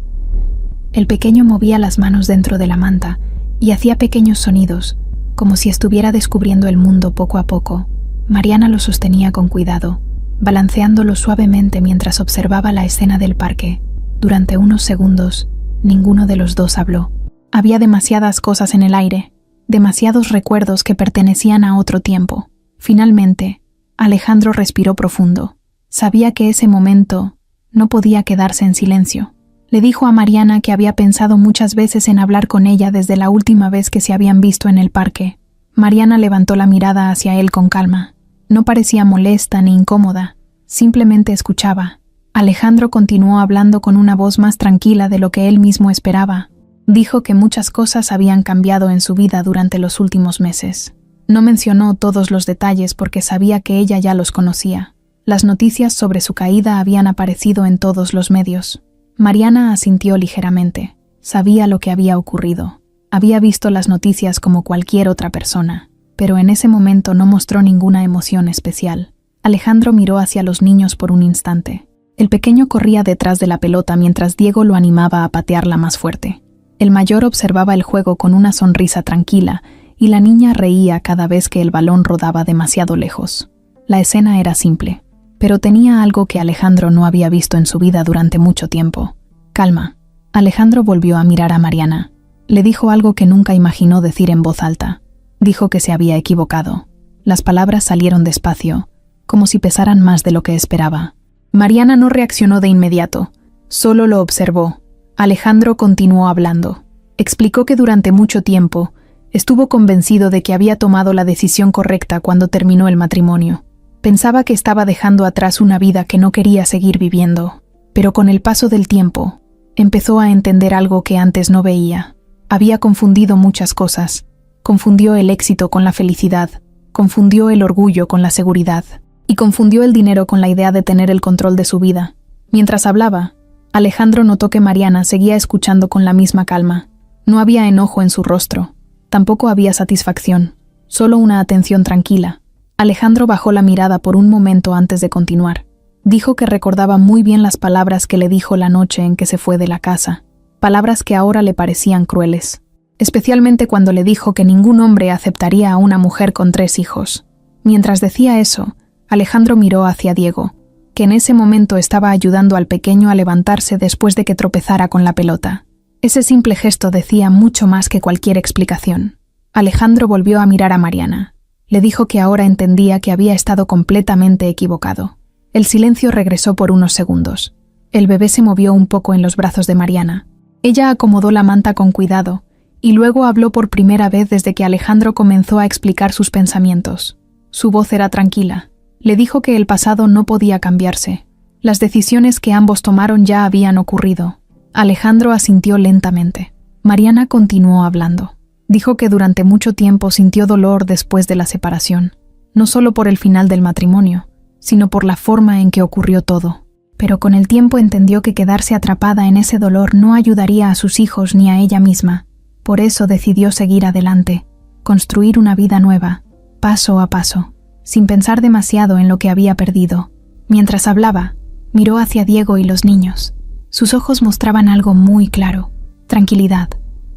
[SPEAKER 1] El pequeño movía las manos dentro de la manta y hacía pequeños sonidos, como si estuviera descubriendo el mundo poco a poco. Mariana lo sostenía con cuidado, balanceándolo suavemente mientras observaba la escena del parque. Durante unos segundos, ninguno de los dos habló. Había demasiadas cosas en el aire, demasiados recuerdos que pertenecían a otro tiempo. Finalmente, Alejandro respiró profundo. Sabía que ese momento no podía quedarse en silencio. Le dijo a Mariana que había pensado muchas veces en hablar con ella desde la última vez que se habían visto en el parque. Mariana levantó la mirada hacia él con calma. No parecía molesta ni incómoda, simplemente escuchaba. Alejandro continuó hablando con una voz más tranquila de lo que él mismo esperaba. Dijo que muchas cosas habían cambiado en su vida durante los últimos meses. No mencionó todos los detalles porque sabía que ella ya los conocía. Las noticias sobre su caída habían aparecido en todos los medios. Mariana asintió ligeramente. Sabía lo que había ocurrido. Había visto las noticias como cualquier otra persona, pero en ese momento no mostró ninguna emoción especial. Alejandro miró hacia los niños por un instante. El pequeño corría detrás de la pelota mientras Diego lo animaba a patearla más fuerte. El mayor observaba el juego con una sonrisa tranquila y la niña reía cada vez que el balón rodaba demasiado lejos. La escena era simple, pero tenía algo que Alejandro no había visto en su vida durante mucho tiempo. Calma. Alejandro volvió a mirar a Mariana. Le dijo algo que nunca imaginó decir en voz alta. Dijo que se había equivocado. Las palabras salieron despacio, como si pesaran más de lo que esperaba. Mariana no reaccionó de inmediato, solo lo observó. Alejandro continuó hablando. Explicó que durante mucho tiempo, Estuvo convencido de que había tomado la decisión correcta cuando terminó el matrimonio. Pensaba que estaba dejando atrás una vida que no quería seguir viviendo, pero con el paso del tiempo, empezó a entender algo que antes no veía. Había confundido muchas cosas. Confundió el éxito con la felicidad, confundió el orgullo con la seguridad, y confundió el dinero con la idea de tener el control de su vida. Mientras hablaba, Alejandro notó que Mariana seguía escuchando con la misma calma. No había enojo en su rostro, tampoco había satisfacción, solo una atención tranquila. Alejandro bajó la mirada por un momento antes de continuar. Dijo que recordaba muy bien las palabras que le dijo la noche en que se fue de la casa, palabras que ahora le parecían crueles, especialmente cuando le dijo que ningún hombre aceptaría a una mujer con 3 hijos. Mientras decía eso, Alejandro miró hacia Diego, que en ese momento estaba ayudando al pequeño a levantarse después de que tropezara con la pelota. Ese simple gesto decía mucho más que cualquier explicación. Alejandro volvió a mirar a Mariana. Le dijo que ahora entendía que había estado completamente equivocado. El silencio regresó por unos segundos. El bebé se movió un poco en los brazos de Mariana. Ella acomodó la manta con cuidado, y luego habló por primera vez desde que Alejandro comenzó a explicar sus pensamientos. Su voz era tranquila. Le dijo que el pasado no podía cambiarse. Las decisiones que ambos tomaron ya habían ocurrido. Alejandro asintió lentamente. Mariana continuó hablando. Dijo que durante mucho tiempo sintió dolor después de la separación, no solo por el final del matrimonio, sino por la forma en que ocurrió todo. Pero con el tiempo entendió que quedarse atrapada en ese dolor no ayudaría a sus hijos ni a ella misma. Por eso decidió seguir adelante, construir una vida nueva, paso a paso, sin pensar demasiado en lo que había perdido. Mientras hablaba, miró hacia Diego y los niños. Sus ojos mostraban algo muy claro: tranquilidad.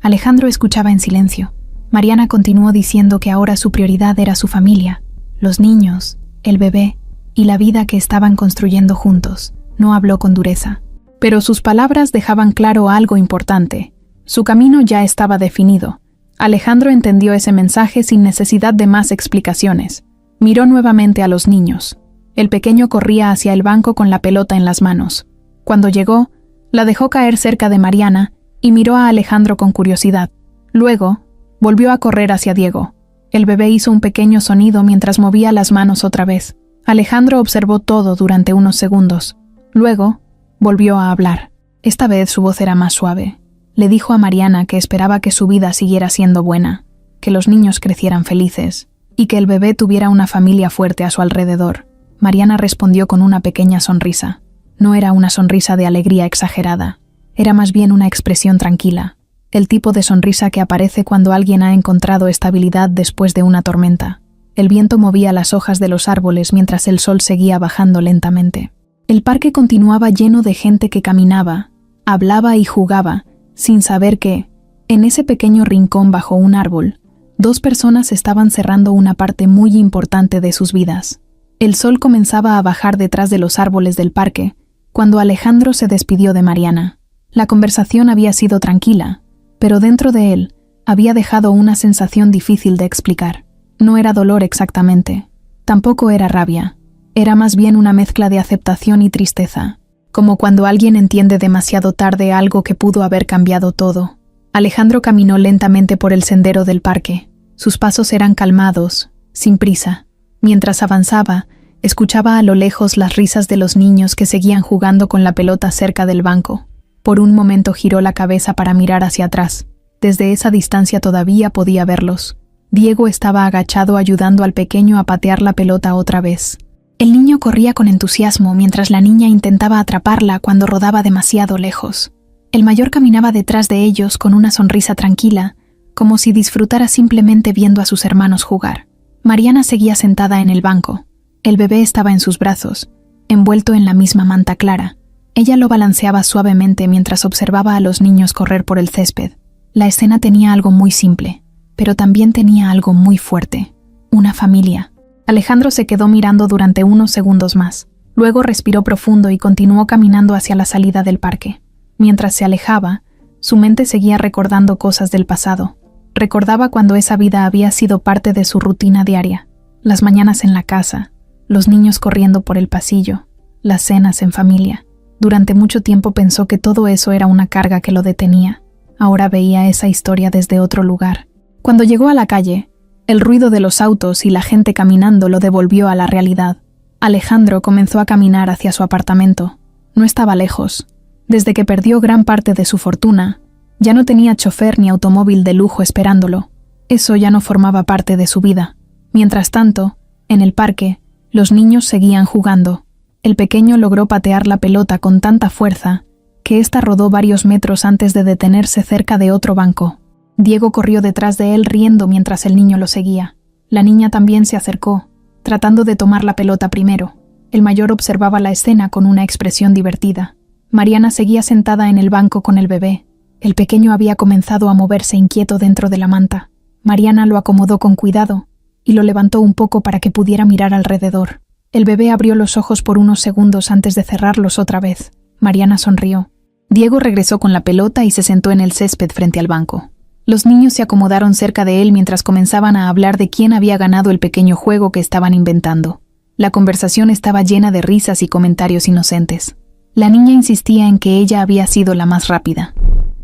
[SPEAKER 1] Alejandro escuchaba en silencio. Mariana continuó diciendo que ahora su prioridad era su familia, los niños, el bebé y la vida que estaban construyendo juntos. No habló con dureza, pero sus palabras dejaban claro algo importante. Su camino ya estaba definido. Alejandro entendió ese mensaje sin necesidad de más explicaciones. Miró nuevamente a los niños. El pequeño corría hacia el banco con la pelota en las manos. Cuando llegó, la dejó caer cerca de Mariana y miró a Alejandro con curiosidad. Luego, volvió a correr hacia Diego. El bebé hizo un pequeño sonido mientras movía las manos otra vez. Alejandro observó todo durante unos segundos. Luego, volvió a hablar. Esta vez su voz era más suave. Le dijo a Mariana que esperaba que su vida siguiera siendo buena, que los niños crecieran felices y que el bebé tuviera una familia fuerte a su alrededor. Mariana respondió con una pequeña sonrisa. No era una sonrisa de alegría exagerada. Era más bien una expresión tranquila, el tipo de sonrisa que aparece cuando alguien ha encontrado estabilidad después de una tormenta. El viento movía las hojas de los árboles mientras el sol seguía bajando lentamente. El parque continuaba lleno de gente que caminaba, hablaba y jugaba, sin saber que, en ese pequeño rincón bajo un árbol, 2 personas estaban cerrando una parte muy importante de sus vidas. El sol comenzaba a bajar detrás de los árboles del parque, cuando Alejandro se despidió de Mariana. La conversación había sido tranquila, pero dentro de él había dejado una sensación difícil de explicar. No era dolor exactamente, tampoco era rabia. Era más bien una mezcla de aceptación y tristeza, como cuando alguien entiende demasiado tarde algo que pudo haber cambiado todo. Alejandro caminó lentamente por el sendero del parque. Sus pasos eran calmados, sin prisa. Mientras avanzaba, escuchaba a lo lejos las risas de los niños que seguían jugando con la pelota cerca del banco. Por un momento giró la cabeza para mirar hacia atrás. Desde esa distancia todavía podía verlos. Diego estaba agachado ayudando al pequeño a patear la pelota otra vez. El niño corría con entusiasmo mientras la niña intentaba atraparla cuando rodaba demasiado lejos. El mayor caminaba detrás de ellos con una sonrisa tranquila, como si disfrutara simplemente viendo a sus hermanos jugar. Mariana seguía sentada en el banco. El bebé estaba en sus brazos, envuelto en la misma manta clara. Ella lo balanceaba suavemente mientras observaba a los niños correr por el césped. La escena tenía algo muy simple, pero también tenía algo muy fuerte: una familia. Alejandro se quedó mirando durante unos segundos más. Luego respiró profundo y continuó caminando hacia la salida del parque. Mientras se alejaba, su mente seguía recordando cosas del pasado. Recordaba cuando esa vida había sido parte de su rutina diaria. Las mañanas en la casa, los niños corriendo por el pasillo, las cenas en familia. Durante mucho tiempo pensó que todo eso era una carga que lo detenía. Ahora veía esa historia desde otro lugar. Cuando llegó a la calle, el ruido de los autos y la gente caminando lo devolvió a la realidad. Alejandro comenzó a caminar hacia su apartamento. No estaba lejos. Desde que perdió gran parte de su fortuna, ya no tenía chofer ni automóvil de lujo esperándolo. Eso ya no formaba parte de su vida. Mientras tanto, en el parque, los niños seguían jugando. El pequeño logró patear la pelota con tanta fuerza que ésta rodó varios metros antes de detenerse cerca de otro banco. Diego corrió detrás de él riendo mientras el niño lo seguía. La niña también se acercó, tratando de tomar la pelota primero. El mayor observaba la escena con una expresión divertida. Mariana seguía sentada en el banco con el bebé. El pequeño había comenzado a moverse inquieto dentro de la manta. Mariana lo acomodó con cuidado y lo levantó un poco para que pudiera mirar alrededor. El bebé abrió los ojos por unos segundos antes de cerrarlos otra vez. Mariana sonrió. Diego regresó con la pelota y se sentó en el césped frente al banco. Los niños se acomodaron cerca de él mientras comenzaban a hablar de quién había ganado el pequeño juego que estaban inventando. La conversación estaba llena de risas y comentarios inocentes. La niña insistía en que ella había sido la más rápida.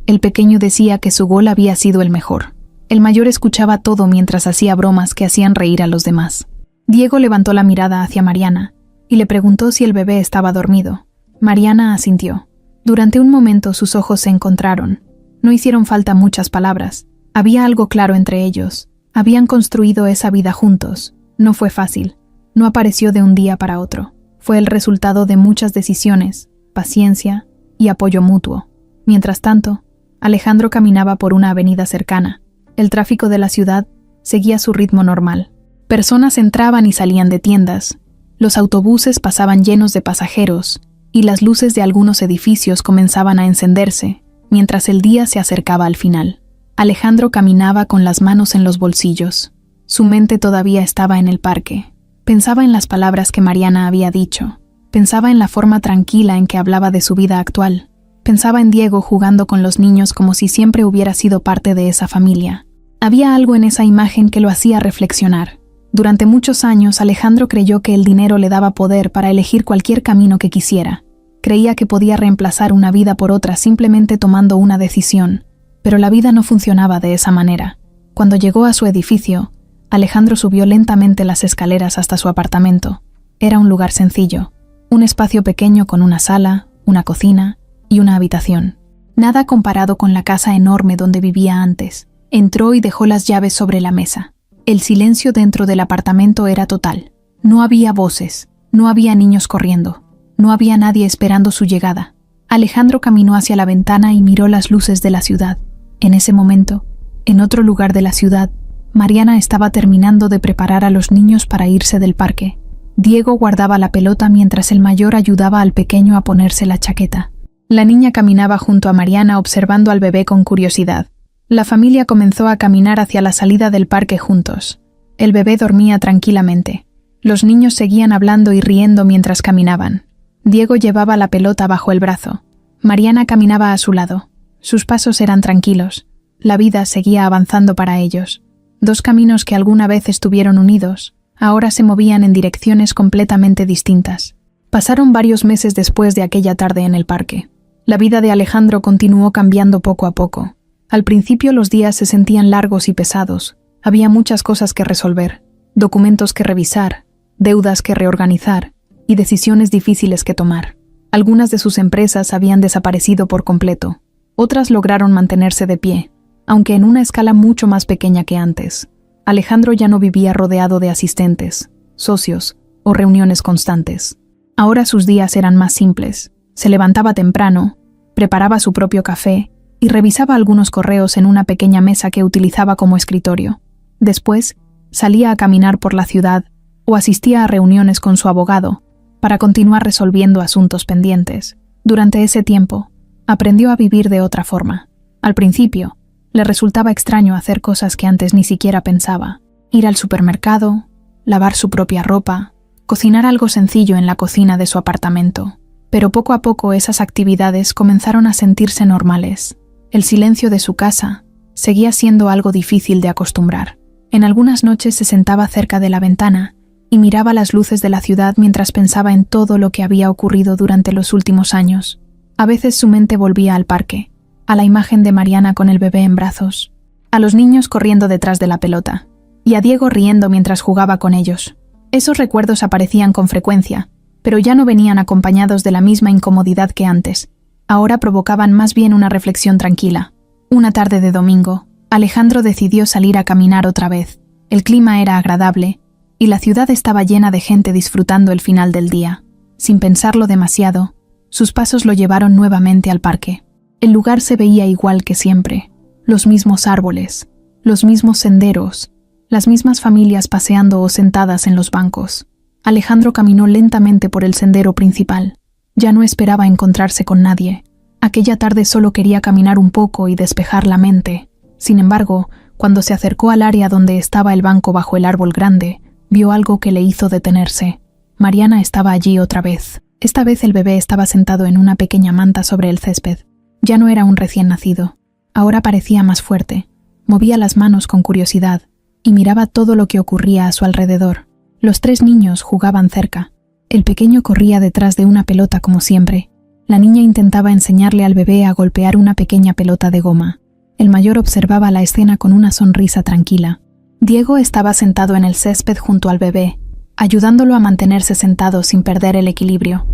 [SPEAKER 1] El pequeño decía que su gol había sido el mejor. El mayor escuchaba todo mientras hacía bromas que hacían reír a los demás. Diego levantó la mirada hacia Mariana y le preguntó si el bebé estaba dormido. Mariana asintió. Durante un momento sus ojos se encontraron. No hicieron falta muchas palabras. Había algo claro entre ellos. Habían construido esa vida juntos. No fue fácil. No apareció de un día para otro. Fue el resultado de muchas decisiones, paciencia y apoyo mutuo. Mientras tanto, Alejandro caminaba por una avenida cercana. El tráfico de la ciudad seguía su ritmo normal. Personas entraban y salían de tiendas. Los autobuses pasaban llenos de pasajeros y las luces de algunos edificios comenzaban a encenderse mientras el día se acercaba al final. Alejandro caminaba con las manos en los bolsillos. Su mente todavía estaba en el parque. Pensaba en las palabras que Mariana había dicho. Pensaba en la forma tranquila en que hablaba de su vida actual. Pensaba en Diego jugando con los niños como si siempre hubiera sido parte de esa familia. Había algo en esa imagen que lo hacía reflexionar. Durante muchos años, Alejandro creyó que el dinero le daba poder para elegir cualquier camino que quisiera. Creía que podía reemplazar una vida por otra simplemente tomando una decisión. Pero la vida no funcionaba de esa manera. Cuando llegó a su edificio, Alejandro subió lentamente las escaleras hasta su apartamento. Era un lugar sencillo. Un espacio pequeño con una sala, una cocina y una habitación. Nada comparado con la casa enorme donde vivía antes. Entró y dejó las llaves sobre la mesa. El silencio dentro del apartamento era total. No había voces, no había niños corriendo, no había nadie esperando su llegada. Alejandro caminó hacia la ventana y miró las luces de la ciudad. En ese momento, en otro lugar de la ciudad, Mariana estaba terminando de preparar a los niños para irse del parque. Diego guardaba la pelota mientras el mayor ayudaba al pequeño a ponerse la chaqueta. La niña caminaba junto a Mariana observando al bebé con curiosidad. La familia comenzó a caminar hacia la salida del parque juntos. El bebé dormía tranquilamente. Los niños seguían hablando y riendo mientras caminaban. Diego llevaba la pelota bajo el brazo. Mariana caminaba a su lado. Sus pasos eran tranquilos. La vida seguía avanzando para ellos. Dos caminos que alguna vez estuvieron unidos, ahora se movían en direcciones completamente distintas. Pasaron varios meses después de aquella tarde en el parque. La vida de Alejandro continuó cambiando poco a poco. Al principio los días se sentían largos y pesados. Había muchas cosas que resolver, documentos que revisar, deudas que reorganizar y decisiones difíciles que tomar. Algunas de sus empresas habían desaparecido por completo. Otras lograron mantenerse de pie, aunque en una escala mucho más pequeña que antes. Alejandro ya no vivía rodeado de asistentes, socios o reuniones constantes. Ahora sus días eran más simples. Se levantaba temprano, preparaba su propio café y revisaba algunos correos en una pequeña mesa que utilizaba como escritorio. Después, salía a caminar por la ciudad o asistía a reuniones con su abogado para continuar resolviendo asuntos pendientes. Durante ese tiempo, aprendió a vivir de otra forma. Al principio, le resultaba extraño hacer cosas que antes ni siquiera pensaba. Ir al supermercado, lavar su propia ropa, cocinar algo sencillo en la cocina de su apartamento. Pero poco a poco esas actividades comenzaron a sentirse normales. El silencio de su casa seguía siendo algo difícil de acostumbrar. En algunas noches se sentaba cerca de la ventana y miraba las luces de la ciudad mientras pensaba en todo lo que había ocurrido durante los últimos años. A veces su mente volvía al parque, a la imagen de Mariana con el bebé en brazos. a los niños corriendo detrás de la pelota, y a Diego riendo mientras jugaba con ellos. Esos recuerdos aparecían con frecuencia, pero ya no venían acompañados de la misma incomodidad que antes. Ahora provocaban más bien una reflexión tranquila. Una tarde de domingo, Alejandro decidió salir a caminar otra vez. El clima era agradable, y la ciudad estaba llena de gente disfrutando el final del día. Sin pensarlo demasiado, sus pasos lo llevaron nuevamente al parque. El lugar se veía igual que siempre. Los mismos árboles, los mismos senderos, las mismas familias paseando o sentadas en los bancos. Alejandro caminó lentamente por el sendero principal. Ya no esperaba encontrarse con nadie. Aquella tarde solo quería caminar un poco y despejar la mente. Sin embargo, cuando se acercó al área donde estaba el banco bajo el árbol grande, vio algo que le hizo detenerse. Mariana estaba allí otra vez. Esta vez el bebé estaba sentado en una pequeña manta sobre el césped. Ya no era un recién nacido. Ahora parecía más fuerte. Movía las manos con curiosidad y miraba todo lo que ocurría a su alrededor. Los 3 niños jugaban cerca. El pequeño corría detrás de una pelota como siempre. La niña intentaba enseñarle al bebé a golpear una pequeña pelota de goma. El mayor observaba la escena con una sonrisa tranquila. Diego estaba sentado en el césped junto al bebé, ayudándolo a mantenerse sentado sin perder el equilibrio.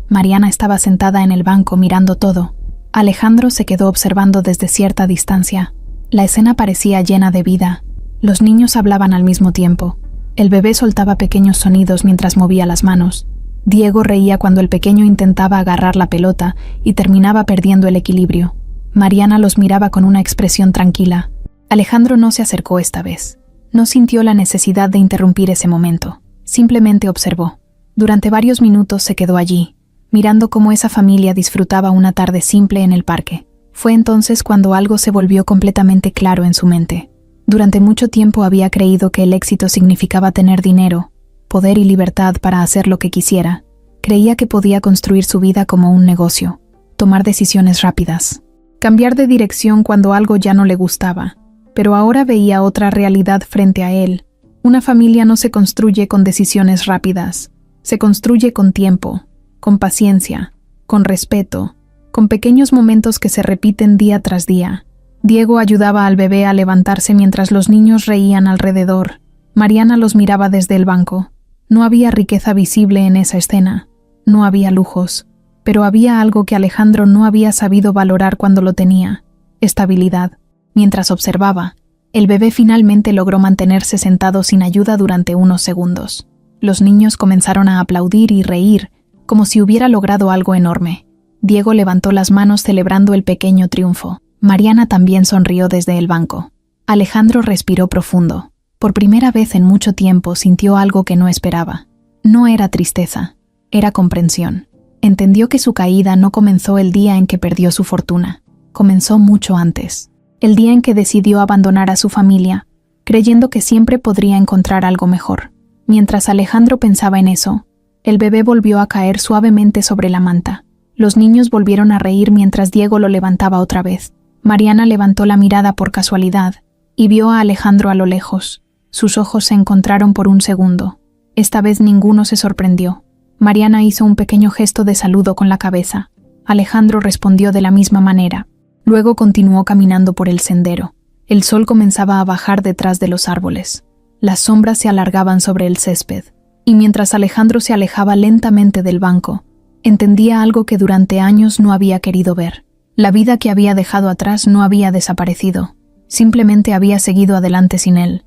[SPEAKER 1] Mariana estaba sentada en el banco mirando todo. Alejandro se quedó observando desde cierta distancia. La escena parecía llena de vida. Los niños hablaban al mismo tiempo. El bebé soltaba pequeños sonidos mientras movía las manos. Diego reía cuando el pequeño intentaba agarrar la pelota y terminaba perdiendo el equilibrio. Mariana los miraba con una expresión tranquila. Alejandro no se acercó esta vez. No sintió la necesidad de interrumpir ese momento. Simplemente observó. Durante varios minutos se quedó allí, mirando cómo esa familia disfrutaba una tarde simple en el parque. Fue entonces cuando algo se volvió completamente claro en su mente. Durante mucho tiempo había creído que el éxito significaba tener dinero, poder y libertad para hacer lo que quisiera. Creía que podía construir su vida como un negocio, tomar decisiones rápidas, cambiar de dirección cuando algo ya no le gustaba. Pero ahora veía otra realidad frente a él. Una familia no se construye con decisiones rápidas, se construye con tiempo, con paciencia, con respeto, con pequeños momentos que se repiten día tras día. Diego ayudaba al bebé a levantarse mientras los niños reían alrededor. Mariana los miraba desde el banco. No había riqueza visible en esa escena. No había lujos. Pero había algo que Alejandro no había sabido valorar cuando lo tenía: estabilidad. Mientras observaba, el bebé finalmente logró mantenerse sentado sin ayuda durante unos segundos. Los niños comenzaron a aplaudir y reír, como si hubiera logrado algo enorme. Diego levantó las manos celebrando el pequeño triunfo. Mariana también sonrió desde el banco. Alejandro respiró profundo. Por primera vez en mucho tiempo sintió algo que no esperaba. No era tristeza, era comprensión. Entendió que su caída no comenzó el día en que perdió su fortuna. Comenzó mucho antes. El día en que decidió abandonar a su familia, creyendo que siempre podría encontrar algo mejor. Mientras Alejandro pensaba en eso, el bebé volvió a caer suavemente sobre la manta. Los niños volvieron a reír mientras Diego lo levantaba otra vez. Mariana levantó la mirada por casualidad y vio a Alejandro a lo lejos. Sus ojos se encontraron por un segundo. Esta vez ninguno se sorprendió. Mariana hizo un pequeño gesto de saludo con la cabeza. Alejandro respondió de la misma manera. Luego continuó caminando por el sendero. El sol comenzaba a bajar detrás de los árboles. Las sombras se alargaban sobre el césped. Y mientras Alejandro se alejaba lentamente del banco, entendía algo que durante años no había querido ver. La vida que había dejado atrás no había desaparecido. Simplemente había seguido adelante sin él.